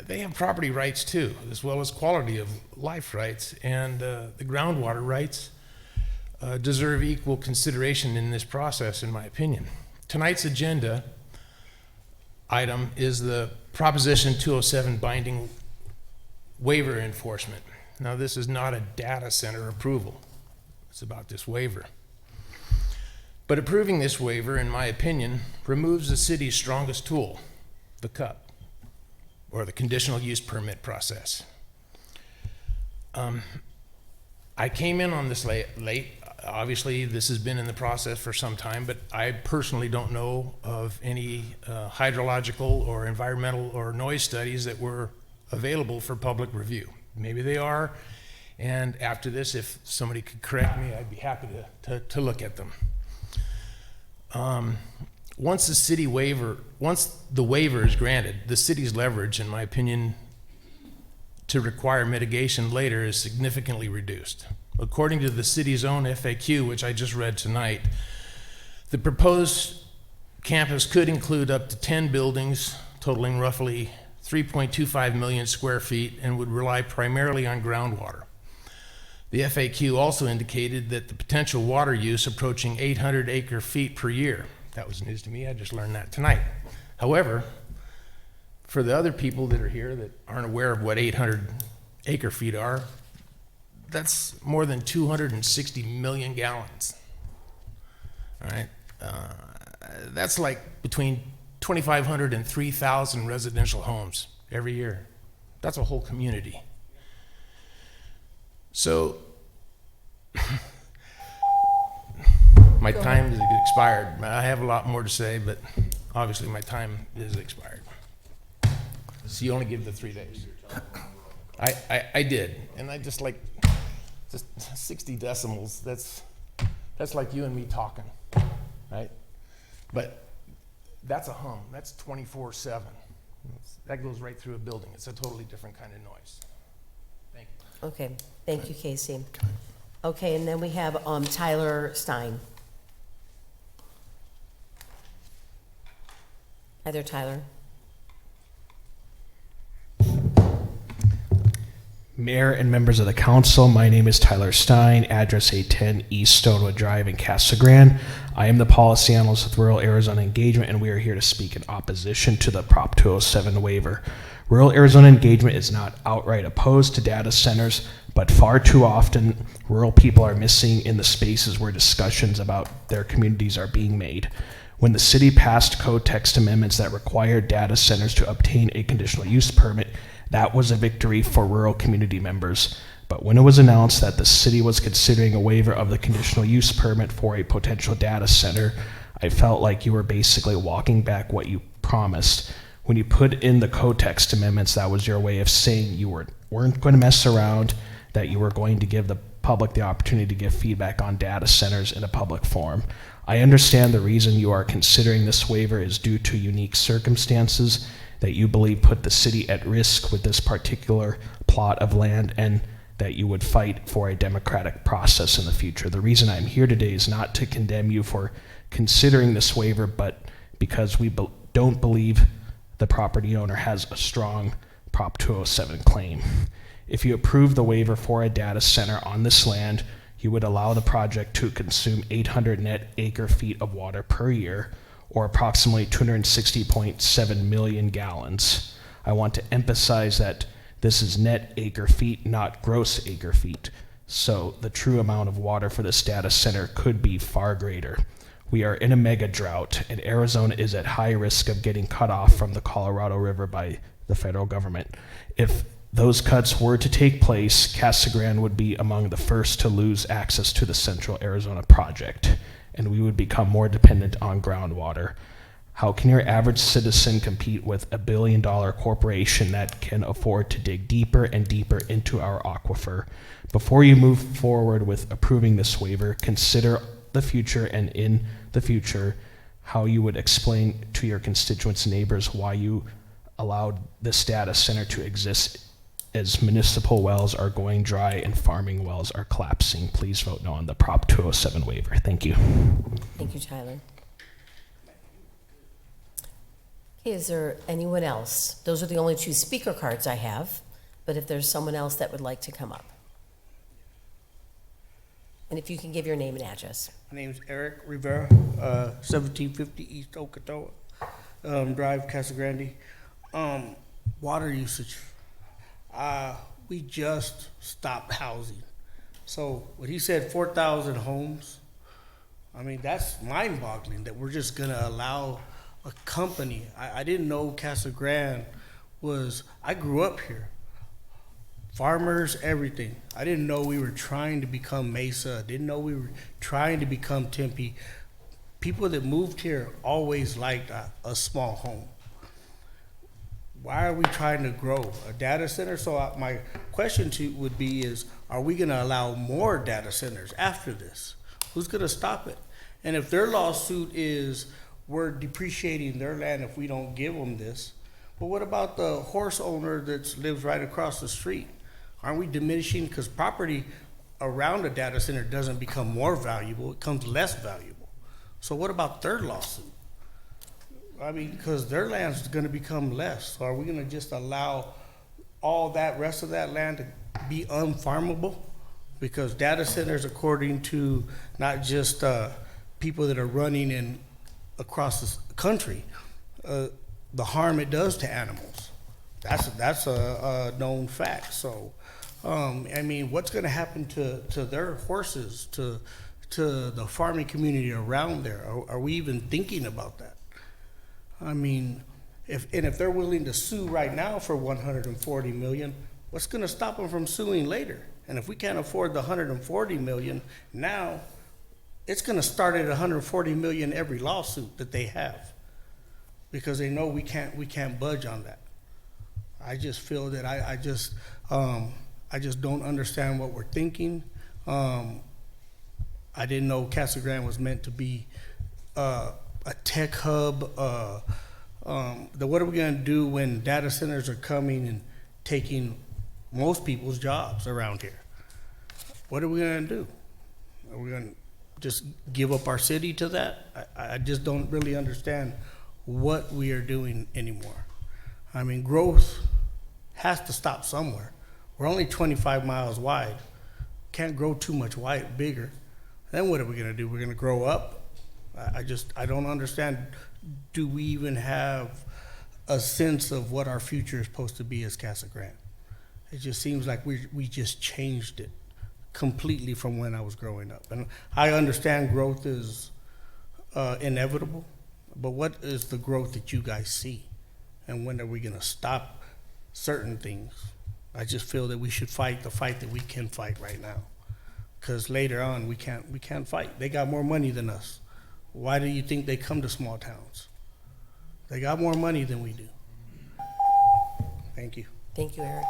they have property rights too, as well as quality of life rights, and the groundwater rights deserve equal consideration in this process, in my opinion. Tonight's agenda item is the Proposition 207 binding waiver enforcement. Now, this is not a data center approval. It's about this waiver. But approving this waiver, in my opinion, removes the city's strongest tool, the CUP, or the conditional use permit process. I came in on this late. Obviously, this has been in the process for some time, but I personally don't know of any hydrological or environmental or noise studies that were available for public review. Maybe they are, and after this, if somebody could correct me, I'd be happy to look at them. Once the waiver is granted, the city's leverage, in my opinion, to require mitigation later is significantly reduced. According to the city's own FAQ, which I just read tonight, the proposed campus could include up to 10 buildings totaling roughly 3.25 million square feet and would rely primarily on groundwater. The FAQ also indicated that the potential water use approaching 800 acre feet per year. That was news to me, I just learned that tonight. However, for the other people that are here that aren't aware of what 800 acre feet are, that's more than 260 million gallons. All right, that's like between 2,500 and 3,000 residential homes every year. That's a whole community. So, my time is expired. I have a lot more to say, but obviously my time is expired. So you only give the 3 days. I did, and I just 60 decimals. That's like you and me talking, right? But that's a hum. That's 24/7. That goes right through a building. It's a totally different kind of noise. Thank you. Okay, thank you, Casey. Okay, and then we have Tyler Stein. Hi there, Tyler. Mayor and members of the council, my name is Tyler Stein, address 810 East Stonewood Drive in Casa Grande. I am the policy analyst with Rural Arizona Engagement, and we are here to speak in opposition to the Prop 207 waiver. Rural Arizona Engagement is not outright opposed to data centers, but far too often, rural people are missing in the spaces where discussions about their communities are being made. When the city passed code text amendments that required data centers to obtain a conditional use permit, that was a victory for rural community members. but when it was announced that the city was considering a waiver of the conditional use permit for a potential data center, I felt like you were basically walking back what you promised. When you put in the code text amendments, that was your way of saying you weren't going to mess around, that you were going to give the public the opportunity to give feedback on data centers in a public forum. I understand the reason you are considering this waiver is due to unique circumstances that you believe put the city at risk with this particular plot of land, and that you would fight for a democratic process in the future. The reason I'm here today is not to condemn you for considering this waiver, but because we don't believe the property owner has a strong Prop 207 claim. If you approve the waiver for a data center on this land, you would allow the project to consume 800 net acre feet of water per year, or approximately 260.7 million gallons. I want to emphasize that this is net acre feet, not gross acre feet. So the true amount of water for this data center could be far greater. We are in a mega drought, and Arizona is at high risk of getting cut off from the Colorado River by the federal government. If those cuts were to take place, Casa Grande would be among the first to lose access to the Central Arizona project, and we would become more dependent on groundwater. How can your average citizen compete with a billion-dollar corporation that can afford to dig deeper and deeper into our aquifer? Before you move forward with approving this waiver, consider the future, and in the future, how you would explain to your constituents and neighbors why you allowed this data center to exist as municipal wells are going dry and farming wells are collapsing. Please vote no on the Prop 207 waiver. Thank you. Thank you, Tyler. Okay, is there anyone else? Those are the only two speaker cards I have, but if there's someone else that would like to come up. And if you can give your name and address. My name's Eric Rivera, 1750 East Okatoa Drive, Casa Grande. Water usage. We just stopped housing. So when he said 4,000 homes, I mean, that's mind-boggling that we're just gonna allow a company. I didn't know Casa Grande was, I grew up here. Farmers, everything. I didn't know we were trying to become Mesa. Didn't know we were trying to become Tempe. People that moved here always liked a small home. Why are we trying to grow a data center? So my question to you would be is, are we gonna allow more data centers after this? Who's gonna stop it? And if their lawsuit is, we're depreciating their land if we don't give them this, but what about the horse owner that lives right across the street? Aren't we diminishing, because property around a data center doesn't become more valuable, it becomes less valuable. So what about their lawsuit? I mean, because their land's gonna become less. So are we gonna just allow all that rest of that land to be unfarmable? Because data centers, according to not just people that are running in across the country, the harm it does to animals. That's a known fact. So, I mean, what's gonna happen to their horses, to the farming community around there? Are we even thinking about that? I mean, if they're willing to sue right now for 140 million, what's gonna stop them from suing later? And if we can't afford the 140 million now, it's gonna start at 140 million every lawsuit that they have, because they know we can't budge on that. I just feel that I just don't understand what we're thinking. I didn't know Casa Grande was meant to be a tech hub. What are we gonna do when data centers are coming and taking most people's jobs around here? What are we gonna do? Are we gonna just give up our city to that? I just don't really understand what we are doing anymore. I mean, growth has to stop somewhere. We're only 25 miles wide. Can't grow too much bigger. Then what are we gonna do? We're gonna grow up? I don't understand. Do we even have a sense of what our future is supposed to be as Casa Grande? It just seems like we just changed it completely from when I was growing up. And I understand growth is inevitable, but what is the growth that you guys see? And when are we gonna stop certain things? I just feel that we should fight the fight that we can fight right now. Because later on, we can't fight. They got more money than us. Why do you think they come to small towns? They got more money than we do. Thank you. Thank you, Eric.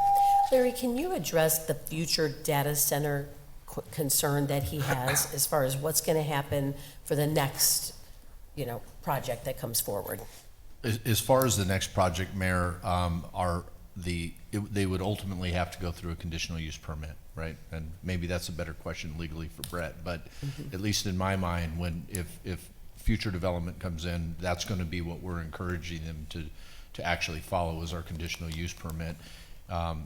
Larry, can you address the future data center concern that he has as far as what's going to happen for the next, project that comes forward? As far as the next project, Mayor, they would ultimately have to go through a conditional use permit, right? And maybe that's a better question legally for Brett, but at least in my mind, if future development comes in, that's going to be what we're encouraging them to actually follow as our conditional use permit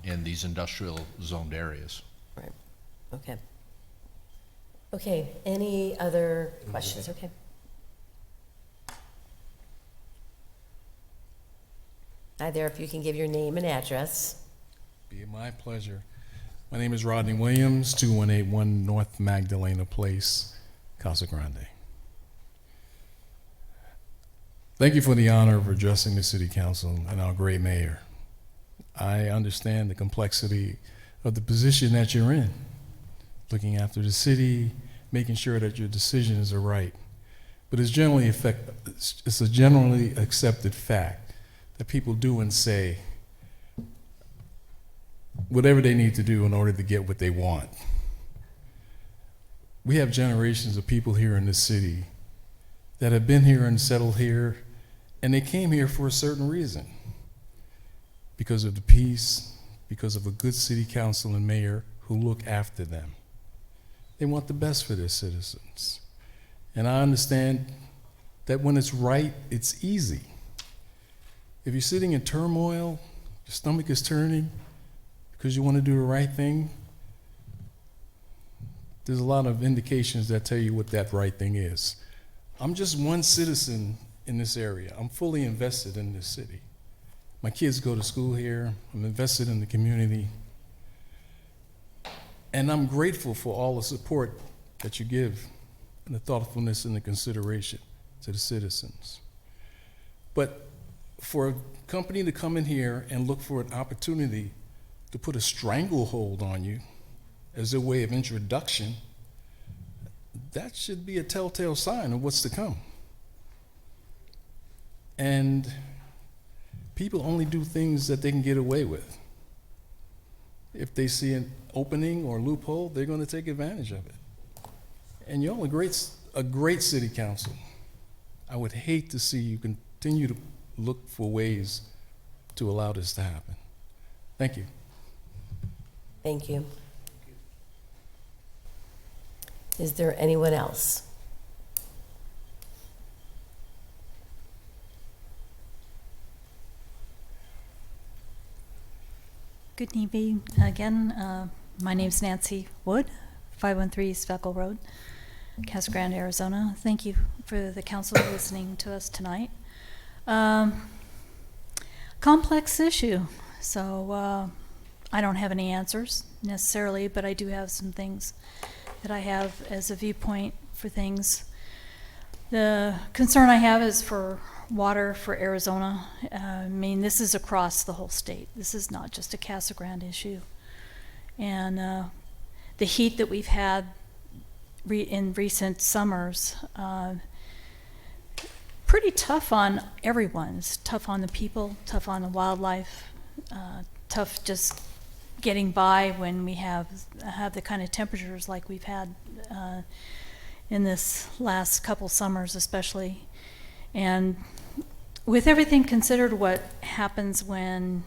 in these industrial zoned areas. Right. Okay. Okay, any other questions? Okay. Hi there, if you can give your name and address. Be my pleasure. My name is Rodney Williams, 2181 North Magdalena Place, Casa Grande. Thank you for the honor of addressing the City Council and our great mayor. I understand the complexity of the position that you're in, looking after the city, making sure that your decisions are right. But it's a generally accepted fact that people do and say whatever they need to do in order to get what they want. We have generations of people here in this city that have been here and settled here, and they came here for a certain reason. Because of the peace, because of a good city council and mayor who look after them. They want the best for their citizens. And I understand that when it's right, it's easy. If you're sitting in turmoil, your stomach is turning because you want to do the right thing, there's a lot of indications that tell you what that right thing is. I'm just one citizen in this area. I'm fully invested in this city. My kids go to school here. I'm invested in the community. And I'm grateful for all the support that you give and the thoughtfulness and the consideration to the citizens. But for a company to come in here and look for an opportunity to put a stranglehold on you as a way of introduction, that should be a telltale sign of what's to come. And people only do things that they can get away with. If they see an opening or loophole, they're going to take advantage of it. And y'all are a great city council. I would hate to see you continue to look for ways to allow this to happen. Thank you. Thank you. Is there anyone else? Good evening again. My name's Nancy Wood, 513 Speckle Road, Casa Grande, Arizona. Thank you for the council listening to us tonight. Complex issue, so I don't have any answers necessarily, but I do have some things that I have as a viewpoint for things. The concern I have is for water for Arizona. I mean, this is across the whole state. This is not just a Casa Grande issue. And the heat that we've had in recent summers, pretty tough on everyone. It's tough on the people, tough on the wildlife, tough just getting by when we have the kind of temperatures like we've had in this last couple summers especially. And with everything considered, what happens when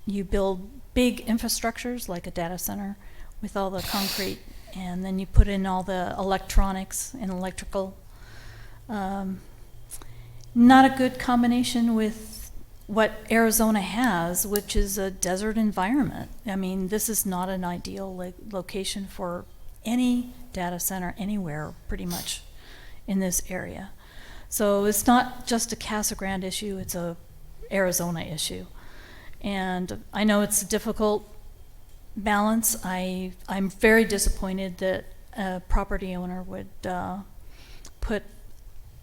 you build big infrastructures like a data center with all the concrete, and then you put in all the electronics and electrical, not a good combination with what Arizona has, which is a desert environment. I mean, this is not an ideal location for any data center anywhere pretty much in this area. So it's not just a Casa Grande issue, it's a Arizona issue. And I know it's a difficult balance. I'm very disappointed that a property owner would put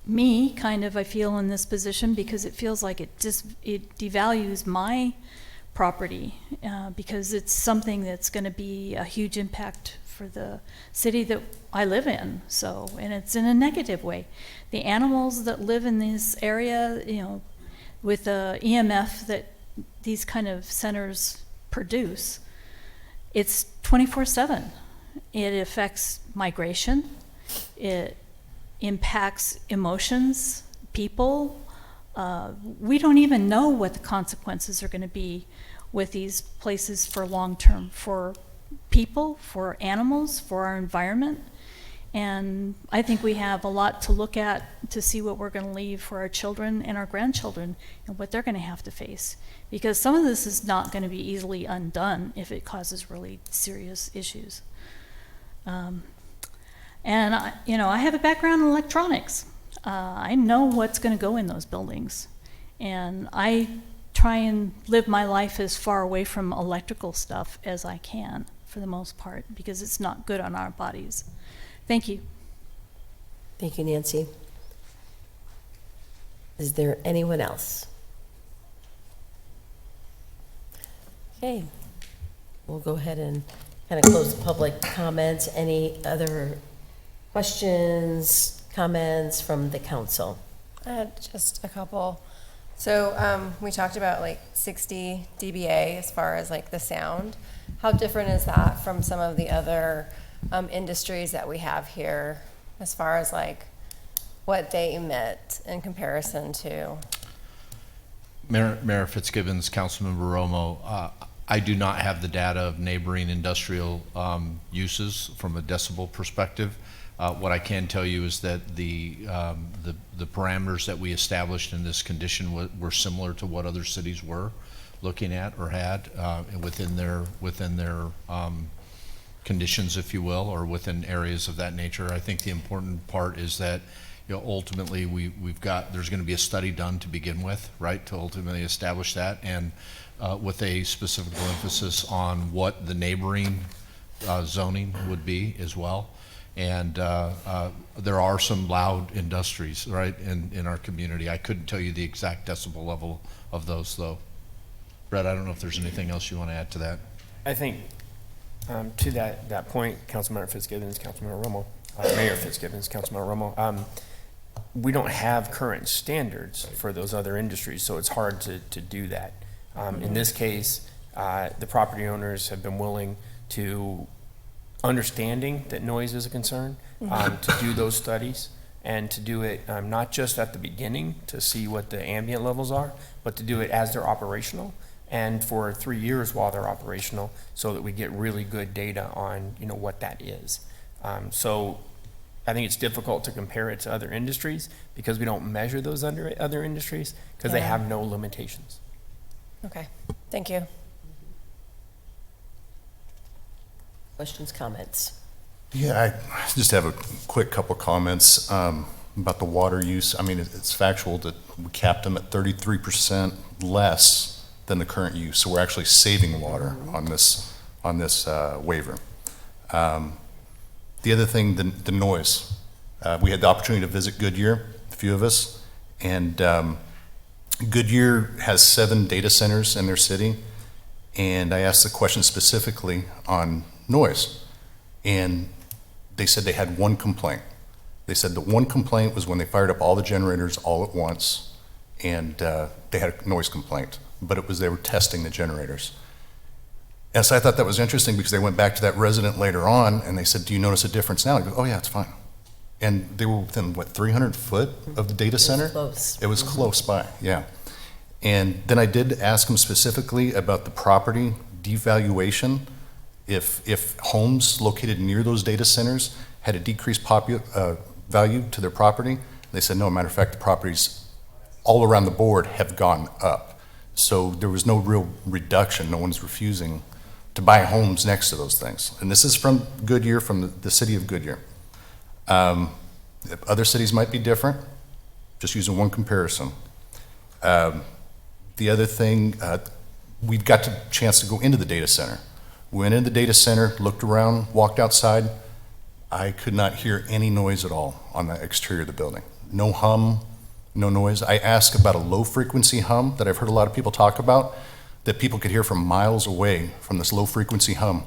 me kind of, I feel, in this position, because it feels like it devalues my property, because it's something that's going to be a huge impact for the city that I live in. So, and it's in a negative way. The animals that live in this area, you know, with the EMF that these kind of centers produce, it's 24/7. It affects migration. It impacts emotions, people. We don't even know what the consequences are going to be with these places for long term, for people, for animals, for our environment. And I think we have a lot to look at to see what we're going to leave for our children and our grandchildren and what they're going to have to face. Because some of this is not going to be easily undone if it causes really serious issues. And I have a background in electronics. I know what's going to go in those buildings. And I try and live my life as far away from electrical stuff as I can, for the most part, because it's not good on our bodies. Thank you. Thank you, Nancy. Is there anyone else? Okay, we'll go ahead and kind of close the public comments. Any other questions, comments from the council? Just a couple. So we talked about like 60 dBA as far as like the sound. How different is that from some of the other industries that we have here as far as like what they emit in comparison to? Mayor Fitzgibbons, Councilmember Romo, I do not have the data of neighboring industrial uses from a decibel perspective. What I can tell you is that the parameters that we established in this condition were similar to what other cities were looking at or had within their conditions, if you will, or within areas of that nature. I think the important part is that, you know, ultimately there's going to be a study done to begin with, right, to ultimately establish that, and with a specific emphasis on what the neighboring zoning would be as well. And there are some loud industries, right, in our community. I couldn't tell you the exact decibel level of those, though. Brett, I don't know if there's anything else you want to add to that. I think to that point, Councilmember Fitzgibbons, Councilmember Romo, Mayor Fitzgibbons, Councilmember Romo, we don't have current standards for those other industries, so it's hard to do that. In this case, the property owners have been willing to, understanding that noise is a concern, to do those studies and to do it not just at the beginning to see what the ambient levels are, but to do it as they're operational and for 3 years while they're operational, so that we get really good data on, you know, what that is. So I think it's difficult to compare it to other industries because we don't measure those under other industries because they have no limitations. Okay, thank you. Questions, comments? Yeah, I just have a quick couple comments about the water use. I mean, it's factual that we capped them at 33% less than the current use, so we're actually saving water on this waiver. The other thing, the noise. We had the opportunity to visit Goodyear, a few of us, and Goodyear has 7 data centers in their city, and I asked the question specifically on noise, and they said they had one complaint. They said the one complaint was when they fired up all the generators all at once, and they had a noise complaint, but it was they were testing the generators. And so I thought that was interesting because they went back to that resident later on and they said, do you notice a difference now? I go, oh yeah, it's fine. And they were within, what, 300 foot of the data center? It was close. It was close by, yeah. And then I did ask them specifically about the property devaluation. If homes located near those data centers had a decreased value to their property, they said, no, matter of fact, the properties all around the board have gone up. So there was no real reduction. No one's refusing to buy homes next to those things. And this is from Goodyear, from the city of Goodyear. Other cities might be different, just using one comparison. The other thing, we got the chance to go into the data center. Went into the data center, looked around, walked outside. I could not hear any noise at all on the exterior of the building. No hum, no noise. I asked about a low frequency hum that I've heard a lot of people talk about. that people could hear from miles away from this low-frequency hum.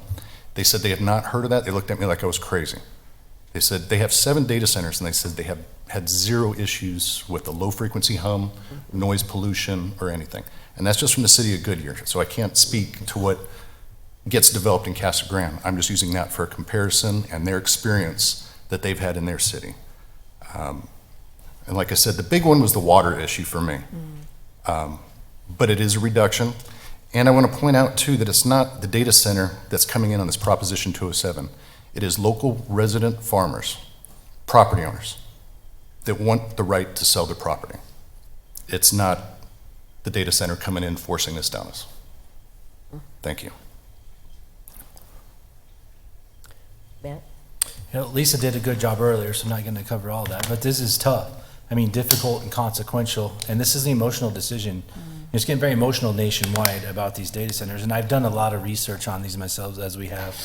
They said they had not heard of that. They looked at me like I was crazy. They said they have 7 data centers, and they said they have had 0 issues with the low-frequency hum, noise pollution, or anything. And that's just from the city of Goodyear, so I can't speak to what gets developed in Casa Grande. I'm just using that for a comparison and their experience that they've had in their city. And like I said, the big one was the water issue for me. But it is a reduction. And I want to point out, too, that it's not the data center that's coming in on this Proposition 207. It is local resident farmers, property owners, that want the right to sell their property. It's not the data center coming in forcing this down us. Thank you. Matt? You know, Lisa did a good job earlier, so I'm not going to cover all that, but this is tough. I mean, difficult and consequential, and this is an emotional decision. It's getting very emotional nationwide about these data centers, and I've done a lot of research on these myself, as we have,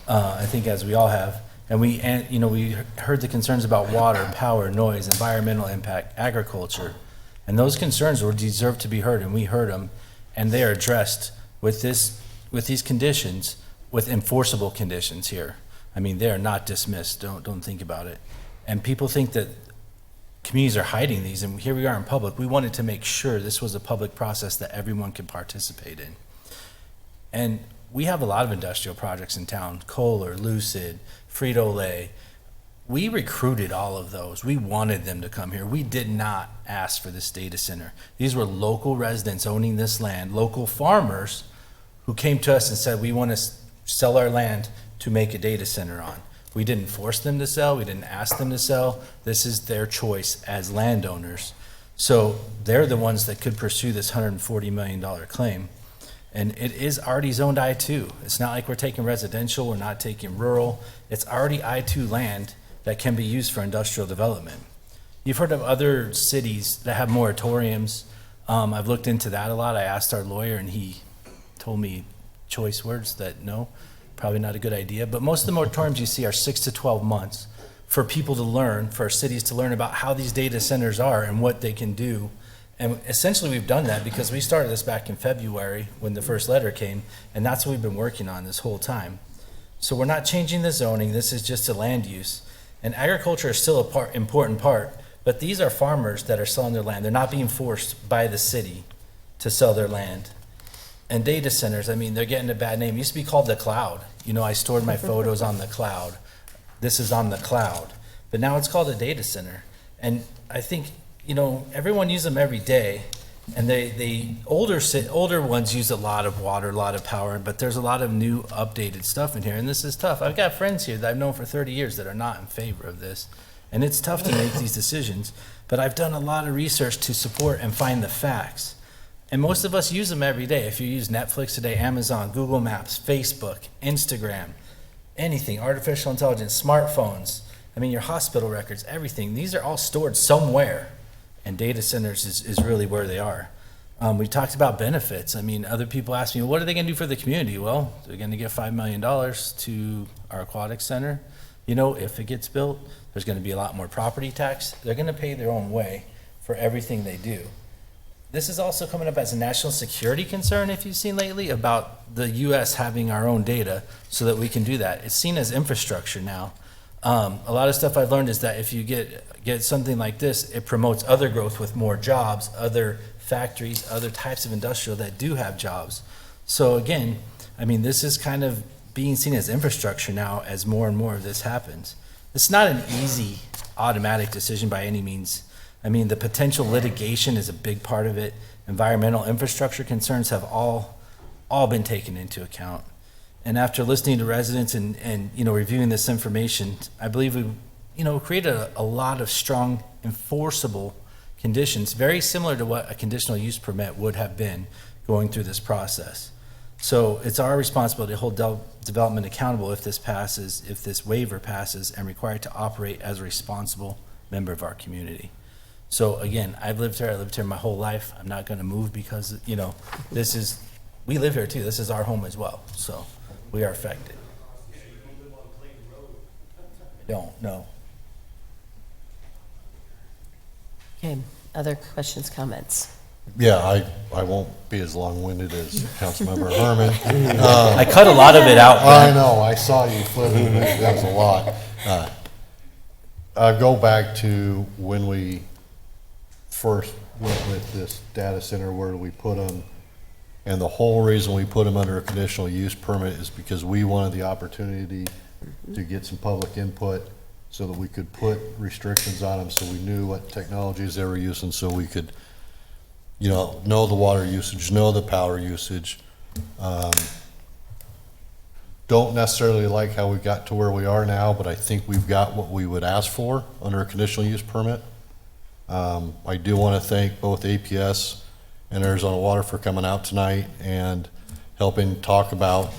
I think as we all have, and we heard the concerns about water, power, noise, environmental impact, agriculture, and those concerns were deserved to be heard, and we heard them, and they are addressed with these conditions, with enforceable conditions here. I mean, they are not dismissed. Don't think about it. And people think that communities are hiding these, and here we are in public. We wanted to make sure this was a public process that everyone could participate in. And we have a lot of industrial projects in town, Kohler, Lucid, Frito-Lay. We recruited all of those. We wanted them to come here. We did not ask for this data center. These were local residents owning this land, local farmers who came to us and said, we want to sell our land to make a data center on. We didn't force them to sell. We didn't ask them to sell. This is their choice as landowners. So they're the ones that could pursue this $140 million claim. And it is already zoned I-2. It's not like we're taking residential, we're not taking rural. It's already I-2 land that can be used for industrial development. You've heard of other cities that have moratoriums. I've looked into that a lot. I asked our lawyer, and he told me choice words that no, probably not a good idea. But most of the moratoriums you see are 6 to 12 months for people to learn, for cities to learn about how these data centers are and what they can do. And essentially we've done that because we started this back in February when the first letter came, and that's what we've been working on this whole time. So we're not changing the zoning. This is just a land use. And agriculture is still an important part, but these are farmers that are selling their land. They're not being forced by the city to sell their land. And data centers, I mean, they're getting a bad name. It used to be called the cloud. You know, I stored my photos on the cloud. This is on the cloud. But now it's called a data center. And I think, you know, everyone uses them every day. And the older ones use a lot of water, a lot of power, but there's a lot of new updated stuff in here. And this is tough. I've got friends here that I've known for 30 years that are not in favor of this. And it's tough to make these decisions. But I've done a lot of research to support and find the facts. And most of us use them every day. If you use Netflix today, Amazon, Google Maps, Facebook, Instagram, anything, artificial intelligence, smartphones, I mean, your hospital records, everything, these are all stored somewhere. And data centers is really where they are. We talked about benefits. I mean, other people ask me, well, what are they going to do for the community? Well, they're going to give $5 million to our aquatic center. You know, if it gets built, there's going to be a lot more property tax. They're going to pay their own way for everything they do. This is also coming up as a national security concern, if you've seen lately, about the U.S. having our own data so that we can do that. It's seen as infrastructure now. A lot of stuff I've learned is that if you get something like this, it promotes other growth with more jobs, other factories, other types of industrial that do have jobs. So again, I mean, this is kind of being seen as infrastructure now as more and more of this happens. It's not an easy automatic decision by any means. I mean, the potential litigation is a big part of it. Environmental infrastructure concerns have all been taken into account. And after listening to residents and you know, reviewing this information, I believe we, you know, created a lot of strong enforceable conditions, very similar to what a conditional use permit would have been going through this process. So it's our responsibility to hold development accountable if this passes, if this waiver passes, and required to operate as a responsible member of our community. So again, I lived here my whole life. I'm not going to move because, you know, we live here too. This is our home as well. So we are affected. I don't, no. Okay, other questions, comments? Yeah, I won't be as long-winded as Councilmember Herman. I cut a lot of it out, I Brent. know, I saw you flipping, that was a lot. Go back to when we first went with this data center, where do we put them? And the whole reason we put them under a conditional use permit is because we wanted the opportunity to get some public input so that we could put restrictions on them, so we knew what technologies they were using, so we could, know the water usage, know the power usage. Don't necessarily like how we got to where we are now, but I think we've got what we would ask for under a conditional use permit. I do want to thank both APS and Arizona Water for coming out tonight and helping talk about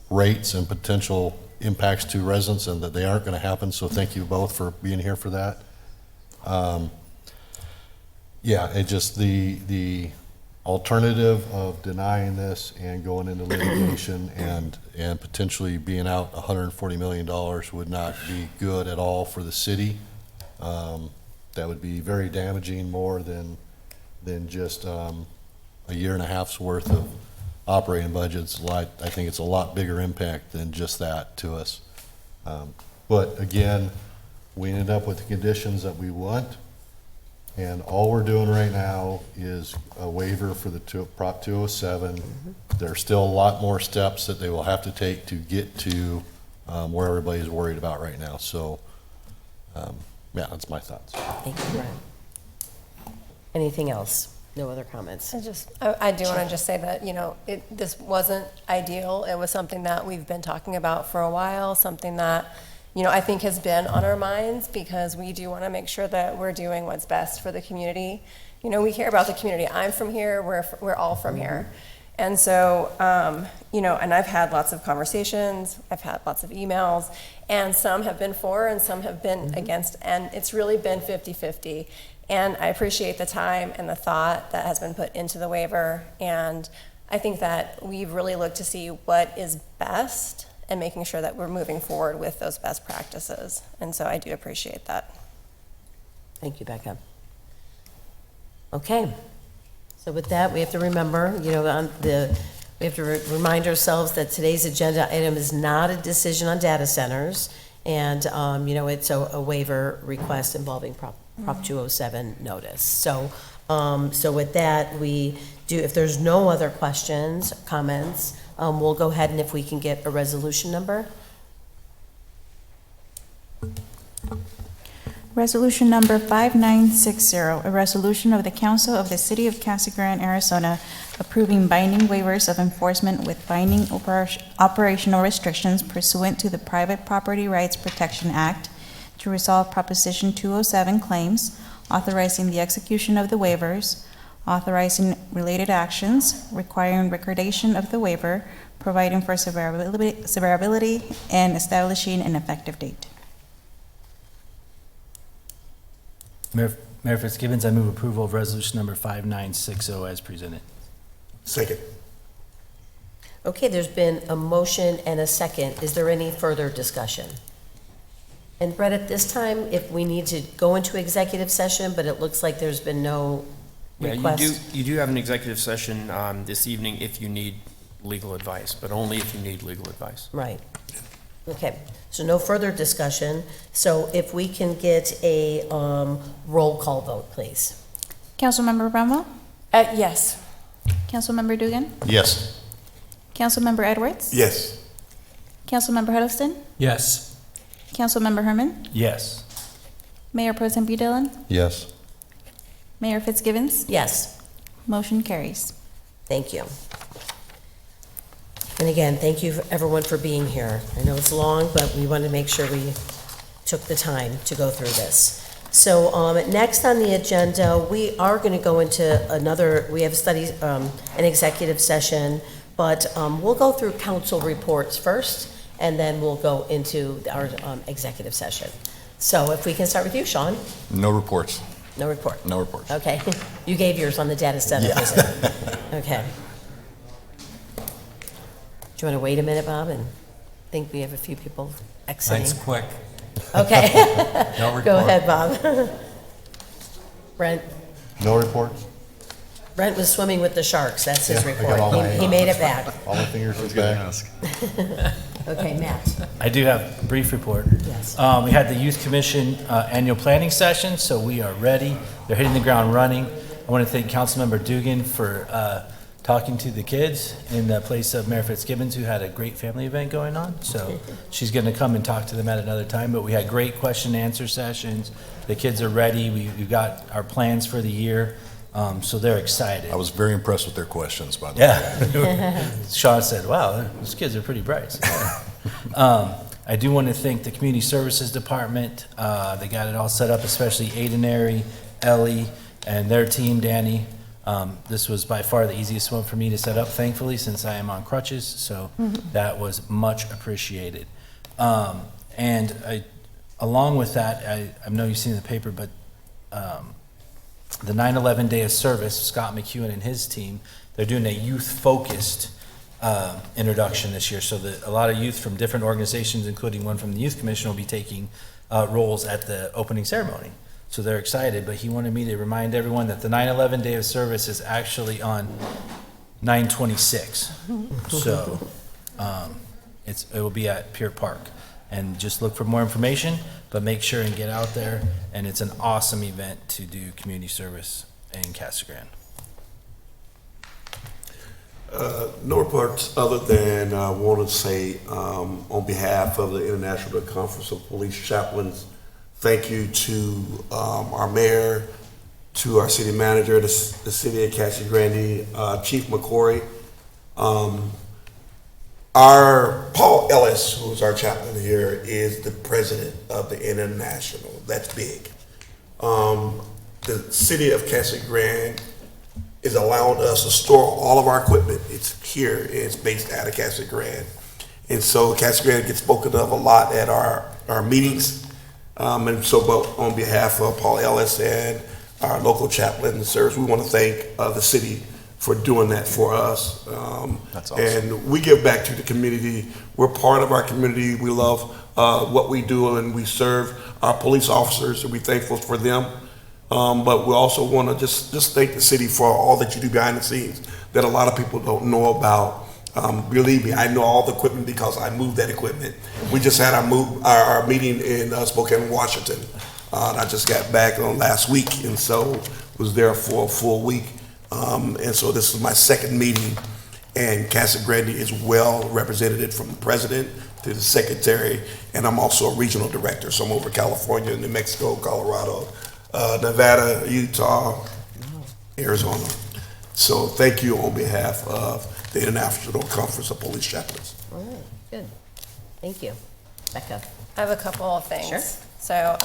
rates and potential impacts to residents, and that they aren't going to happen. So thank you both for being here for that. Yeah, it just the alternative of denying this and going into litigation and potentially being out $140 million would not be good at all for the city. That would be very damaging, more than just a year and a half's worth of operating budgets. I think it's a lot bigger impact than just that to us. But again, we ended up with the conditions that we want, and all we're doing right now is a waiver for the Prop 207. There's still a lot more steps that they will have to take to get to where everybody's worried about right now. So, yeah, that's my thoughts. Thank you, Brent. Anything else? No other comments? I do want to just say that, this wasn't ideal. It was something that we've been talking about for a while, something that, I think has been on our minds, because we do want to make sure that we're doing what's best for the community. We care about the community. I'm from here. We're all from here. And so, and I've had lots of conversations, I've had lots of emails, and some have been for and some have been against, and it's really been 50-50. And I appreciate the time and the thought that has been put into the waiver. And I think that we've really looked to see what is best and making sure that we're moving forward with those best practices. And so I do appreciate that. Thank you, Becca. Okay. So with that, we have to remember, we have to remind ourselves that today's agenda item is not a decision on data centers. And, it's a waiver request involving Prop 207 notice. So with that, if there's no other questions, comments, we'll go ahead, and if we can get a resolution number. Resolution number 5960, a resolution of the Council of the City of Casa Grande, Arizona, approving binding waivers of enforcement with binding operational restrictions pursuant to the Private Property Rights Protection Act to resolve Proposition 207 claims, authorizing the execution of the waivers, authorizing related actions, requiring recordation of the waiver, providing for severability, and establishing an effective date. Mayor Fitzgibbons, I move approval of resolution number 5960 as presented. Second. Okay, there's been a motion and a second. Is there any further discussion? And Brett, at this time, if we need to go into executive session, but it looks like there's been no request. Yeah, you do have an executive session this evening if you need legal advice, but only if you need legal advice. Right. Okay, so no further discussion. So if we can get a roll call vote, please. Councilmember Brumwell? Yes. Councilmember Dugan? Yes. Councilmember Edwards? Yes. Councilmember Huddleston? Yes. Councilmember Herman? Yes. Mayor Pro Tem B. Dillon? Yes. Mayor Fitzgibbons? Yes. Motion carries. Thank you. And again, thank you everyone for being here. I know it's long, but we wanted to make sure we took the time to go through this. So next on the agenda, we are going to go into we have studies, an executive session, but we'll go through council reports first, and then we'll go into our executive session. So if we can start with you, Sean. No reports. No report. No reports. Okay. You gave yours on the data center visit. Okay. Do you want to wait a minute, Bob, and think we have a few people exiting? Mine's quick. Okay. No report. Go ahead, Bob. Brent? No reports? Brent was swimming with the sharks, that's his Yeah, I got report. all my- He made it back. All my fingers was back. Okay, Matt. I do have a brief report. Yes. We had the Youth Commission annual planning session, so we are ready. They're hitting the ground running. I want to thank Councilmember Dugan for talking to the kids in the place of Mayor Fitzgibbons, who had a great family event going on. So she's going to come and talk to them at another time. But we had great question and answer sessions. The kids are ready. We've got our plans for the year. So they're excited. I was very impressed with their questions, by the way. Yeah. Sean said, wow, those kids are pretty bright. I do want to thank the Community Services Department. They got it all set up, especially Aidenary, Ellie, and their team, Danny. This was by far the easiest one for me to set up, thankfully, since I am on crutches. So that was much appreciated. Along with that, I know you've seen the paper, but the 9/11 Day of Service, Scott McEwen and his team, they're doing a youth-focused introduction this year. So that a lot of youth from different organizations, including one from the Youth Commission, will be taking roles at the opening ceremony. So they're excited, but he wanted me to remind everyone that the 9/11 Day of Service is actually on 9/26. So it will be at Pier Park. And just look for more information, but make sure and get out there. And it's an awesome event to do community service in Casa Grande. No reports other than I want to say on behalf of the International Conference of Police Chaplains, thank you to our mayor, to our city manager, the city of Casa Grande, Chief McCory. Our Paul Ellis, who's our chaplain here, is the president of the International. That's big. The city of Casa Grande is allowing us to store all of our equipment. It's here. It's based out of Casa Grande. And so Casa Grande gets spoken of a lot at our meetings. And so but on behalf of Paul Ellis and our local chaplain service, we want to thank the city for doing that for us. That's awesome. And we give back to the community. We're part of our community. We love what we do, and we serve our police officers, and we're thankful for them. But we also want to just thank the city for all that you do behind the scenes that a lot of people don't know about. Believe me, I know all the equipment because I moved that equipment. We just had our meeting in Spokane, Washington. I just got back on last week, and so was there for a full week. And so this is my second meeting, and Casa Grande is well represented from the president to the secretary, and I'm also a regional director, so I'm over California, New Mexico, Colorado, Nevada, Utah, Arizona. So thank you on behalf of the International Conference of Police Chaplains. All right, good. Thank you. Becca. I have a couple of things. Sure. So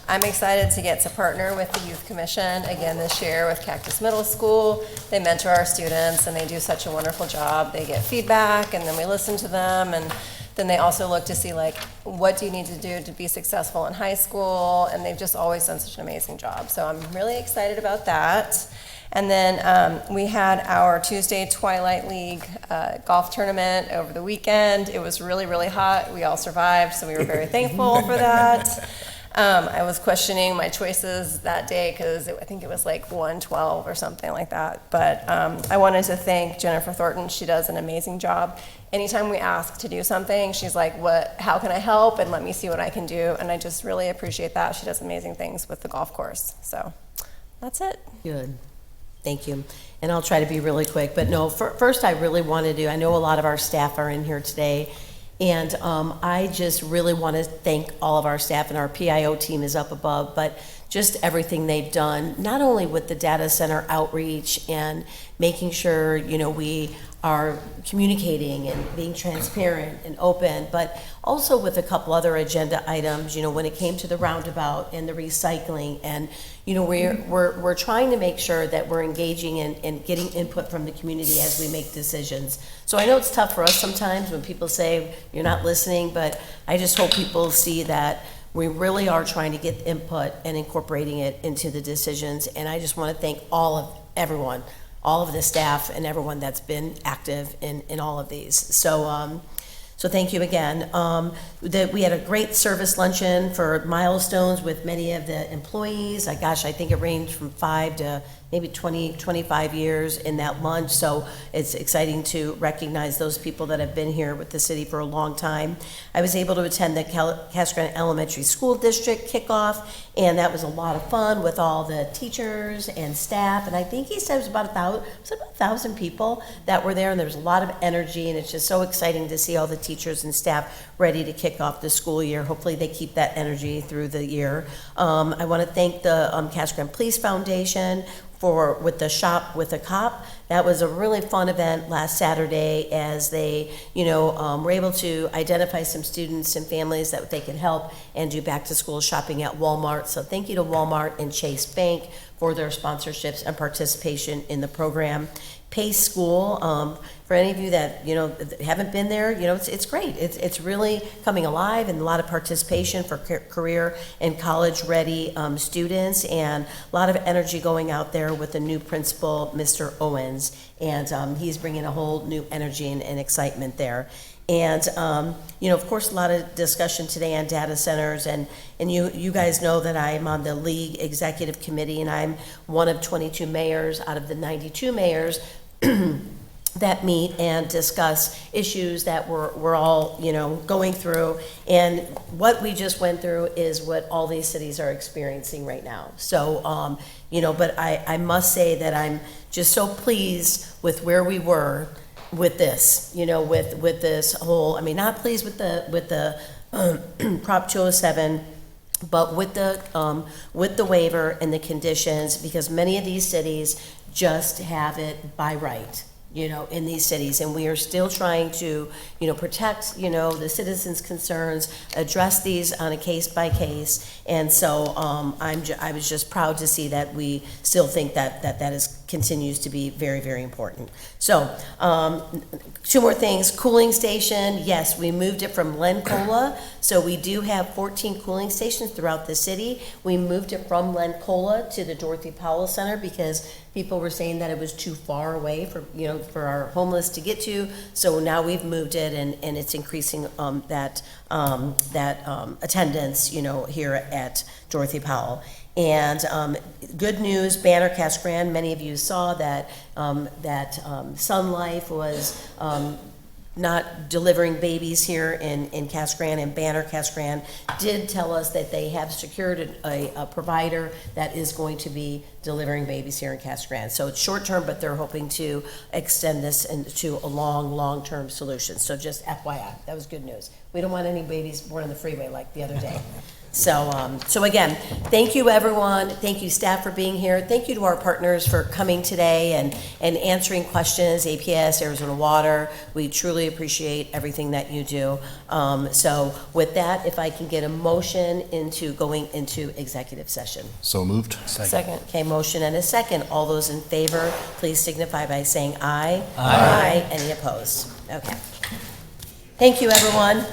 I'm excited to get to partner with the Youth Commission again this year with Cactus Middle School. They mentor our students and they do such a wonderful job. They get feedback and then we listen to them, and then they also look to see like, what do you need to do to be successful in high school? And they've just always done such an amazing job. So I'm really excited about that. And then we had our Tuesday Twilight League golf tournament over the weekend. It was really, really hot. We all survived, so we were very thankful for that. I was questioning my choices that day because I think it was like 112 or something like that. But I wanted to thank Jennifer Thornton. She does an amazing job. Anytime we ask to do something, she's like, how can I help? And let me see what I can do. And I just really appreciate that. She does amazing things with the golf course. So that's it. Good. Thank you. And I'll try to be really quick. But no, first I really wanted to, I know a lot of our staff are in here today, and I just really want to thank all of our staff, and our PIO team is up above, but just everything they've done, not only with the data center outreach and making sure, we are communicating and being transparent and open, but also with a couple other agenda items, when it came to the roundabout and the recycling, and we're trying to make sure that we're engaging and getting input from the community as we make decisions. So I know it's tough for us sometimes when people say you're not listening, but I just hope people see that we really are trying to get input and incorporating it into the decisions. And I just want to thank everyone, all of the staff and everyone that's been active in all of these. So thank you again. We had a great service luncheon for milestones with many of the employees. I think it ranged from 5 to maybe 20, 25 years in that lunch. So it's exciting to recognize those people that have been here with the city for a long time. I was able to attend the Casa Grande Elementary School District kickoff, and that was a lot of fun with all the teachers and staff. And I think he said it was about 1,000 people that were there, and there was a lot of energy, and it's just so exciting to see all the teachers and staff ready to kick off the school year. Hopefully they keep that energy through the year. I want to thank the Casa Grande Police Foundation with the Shop with a Cop. That was a really fun event last Saturday as they, were able to identify some students and families that they could help and do back to school shopping at Walmart. So thank you to Walmart and Chase Bank for their sponsorships and participation in the program. Pace School, for any of you that, haven't been there, it's great. It's really coming alive, and a lot of participation for career and college-ready students, and a lot of energy going out there with the new principal, Mr. Owens, and he's bringing a whole new energy and excitement there. And, of course, a lot of discussion today on data centers, and you guys know that I'm on the League Executive Committee, and I'm one of 22 mayors out of the 92 mayors that meet and discuss issues that we're all, going through. And what we just went through is what all these cities are experiencing right now. So, but I must say that I'm just so pleased with where we were with this, with this whole, not pleased with the Prop 207, but with the waiver and the conditions, because many of these cities just have it by right, in these cities, and we are still trying to, protect, the citizens' concerns, address these on a case by case, and so I was just proud to see that we still think that continues to be very, very important. So, two more things. Cooling station, yes, we moved it from Lencola, so we do have 14 cooling stations throughout the city. We moved it from Lencola to the Dorothy Powell Center because people were saying that it was too far away for our homeless to get to. So now we've moved it, and it's increasing that attendance, here at Dorothy Powell. And good news, Banner Casa Grande, many of you saw that Sun Life was not delivering babies here in Casa Grande, and Banner Casa Grande did tell us that they have secured a provider that is going to be delivering babies here in Casa Grande. So it's short term, but they're hoping to extend this into a long-term solution. So just FYI, that was good news. We don't want any babies born on the freeway like the other day. So again, thank you everyone. Thank you staff for being here. Thank you to our partners for coming today and answering questions, APS, Arizona Water. We truly appreciate everything that you do. So with that, if I can get a motion into going into executive session. So moved. Second. Okay, motion and a second. All those in favor, please signify by saying aye. Aye. Any opposed? Okay. Thank you, everyone.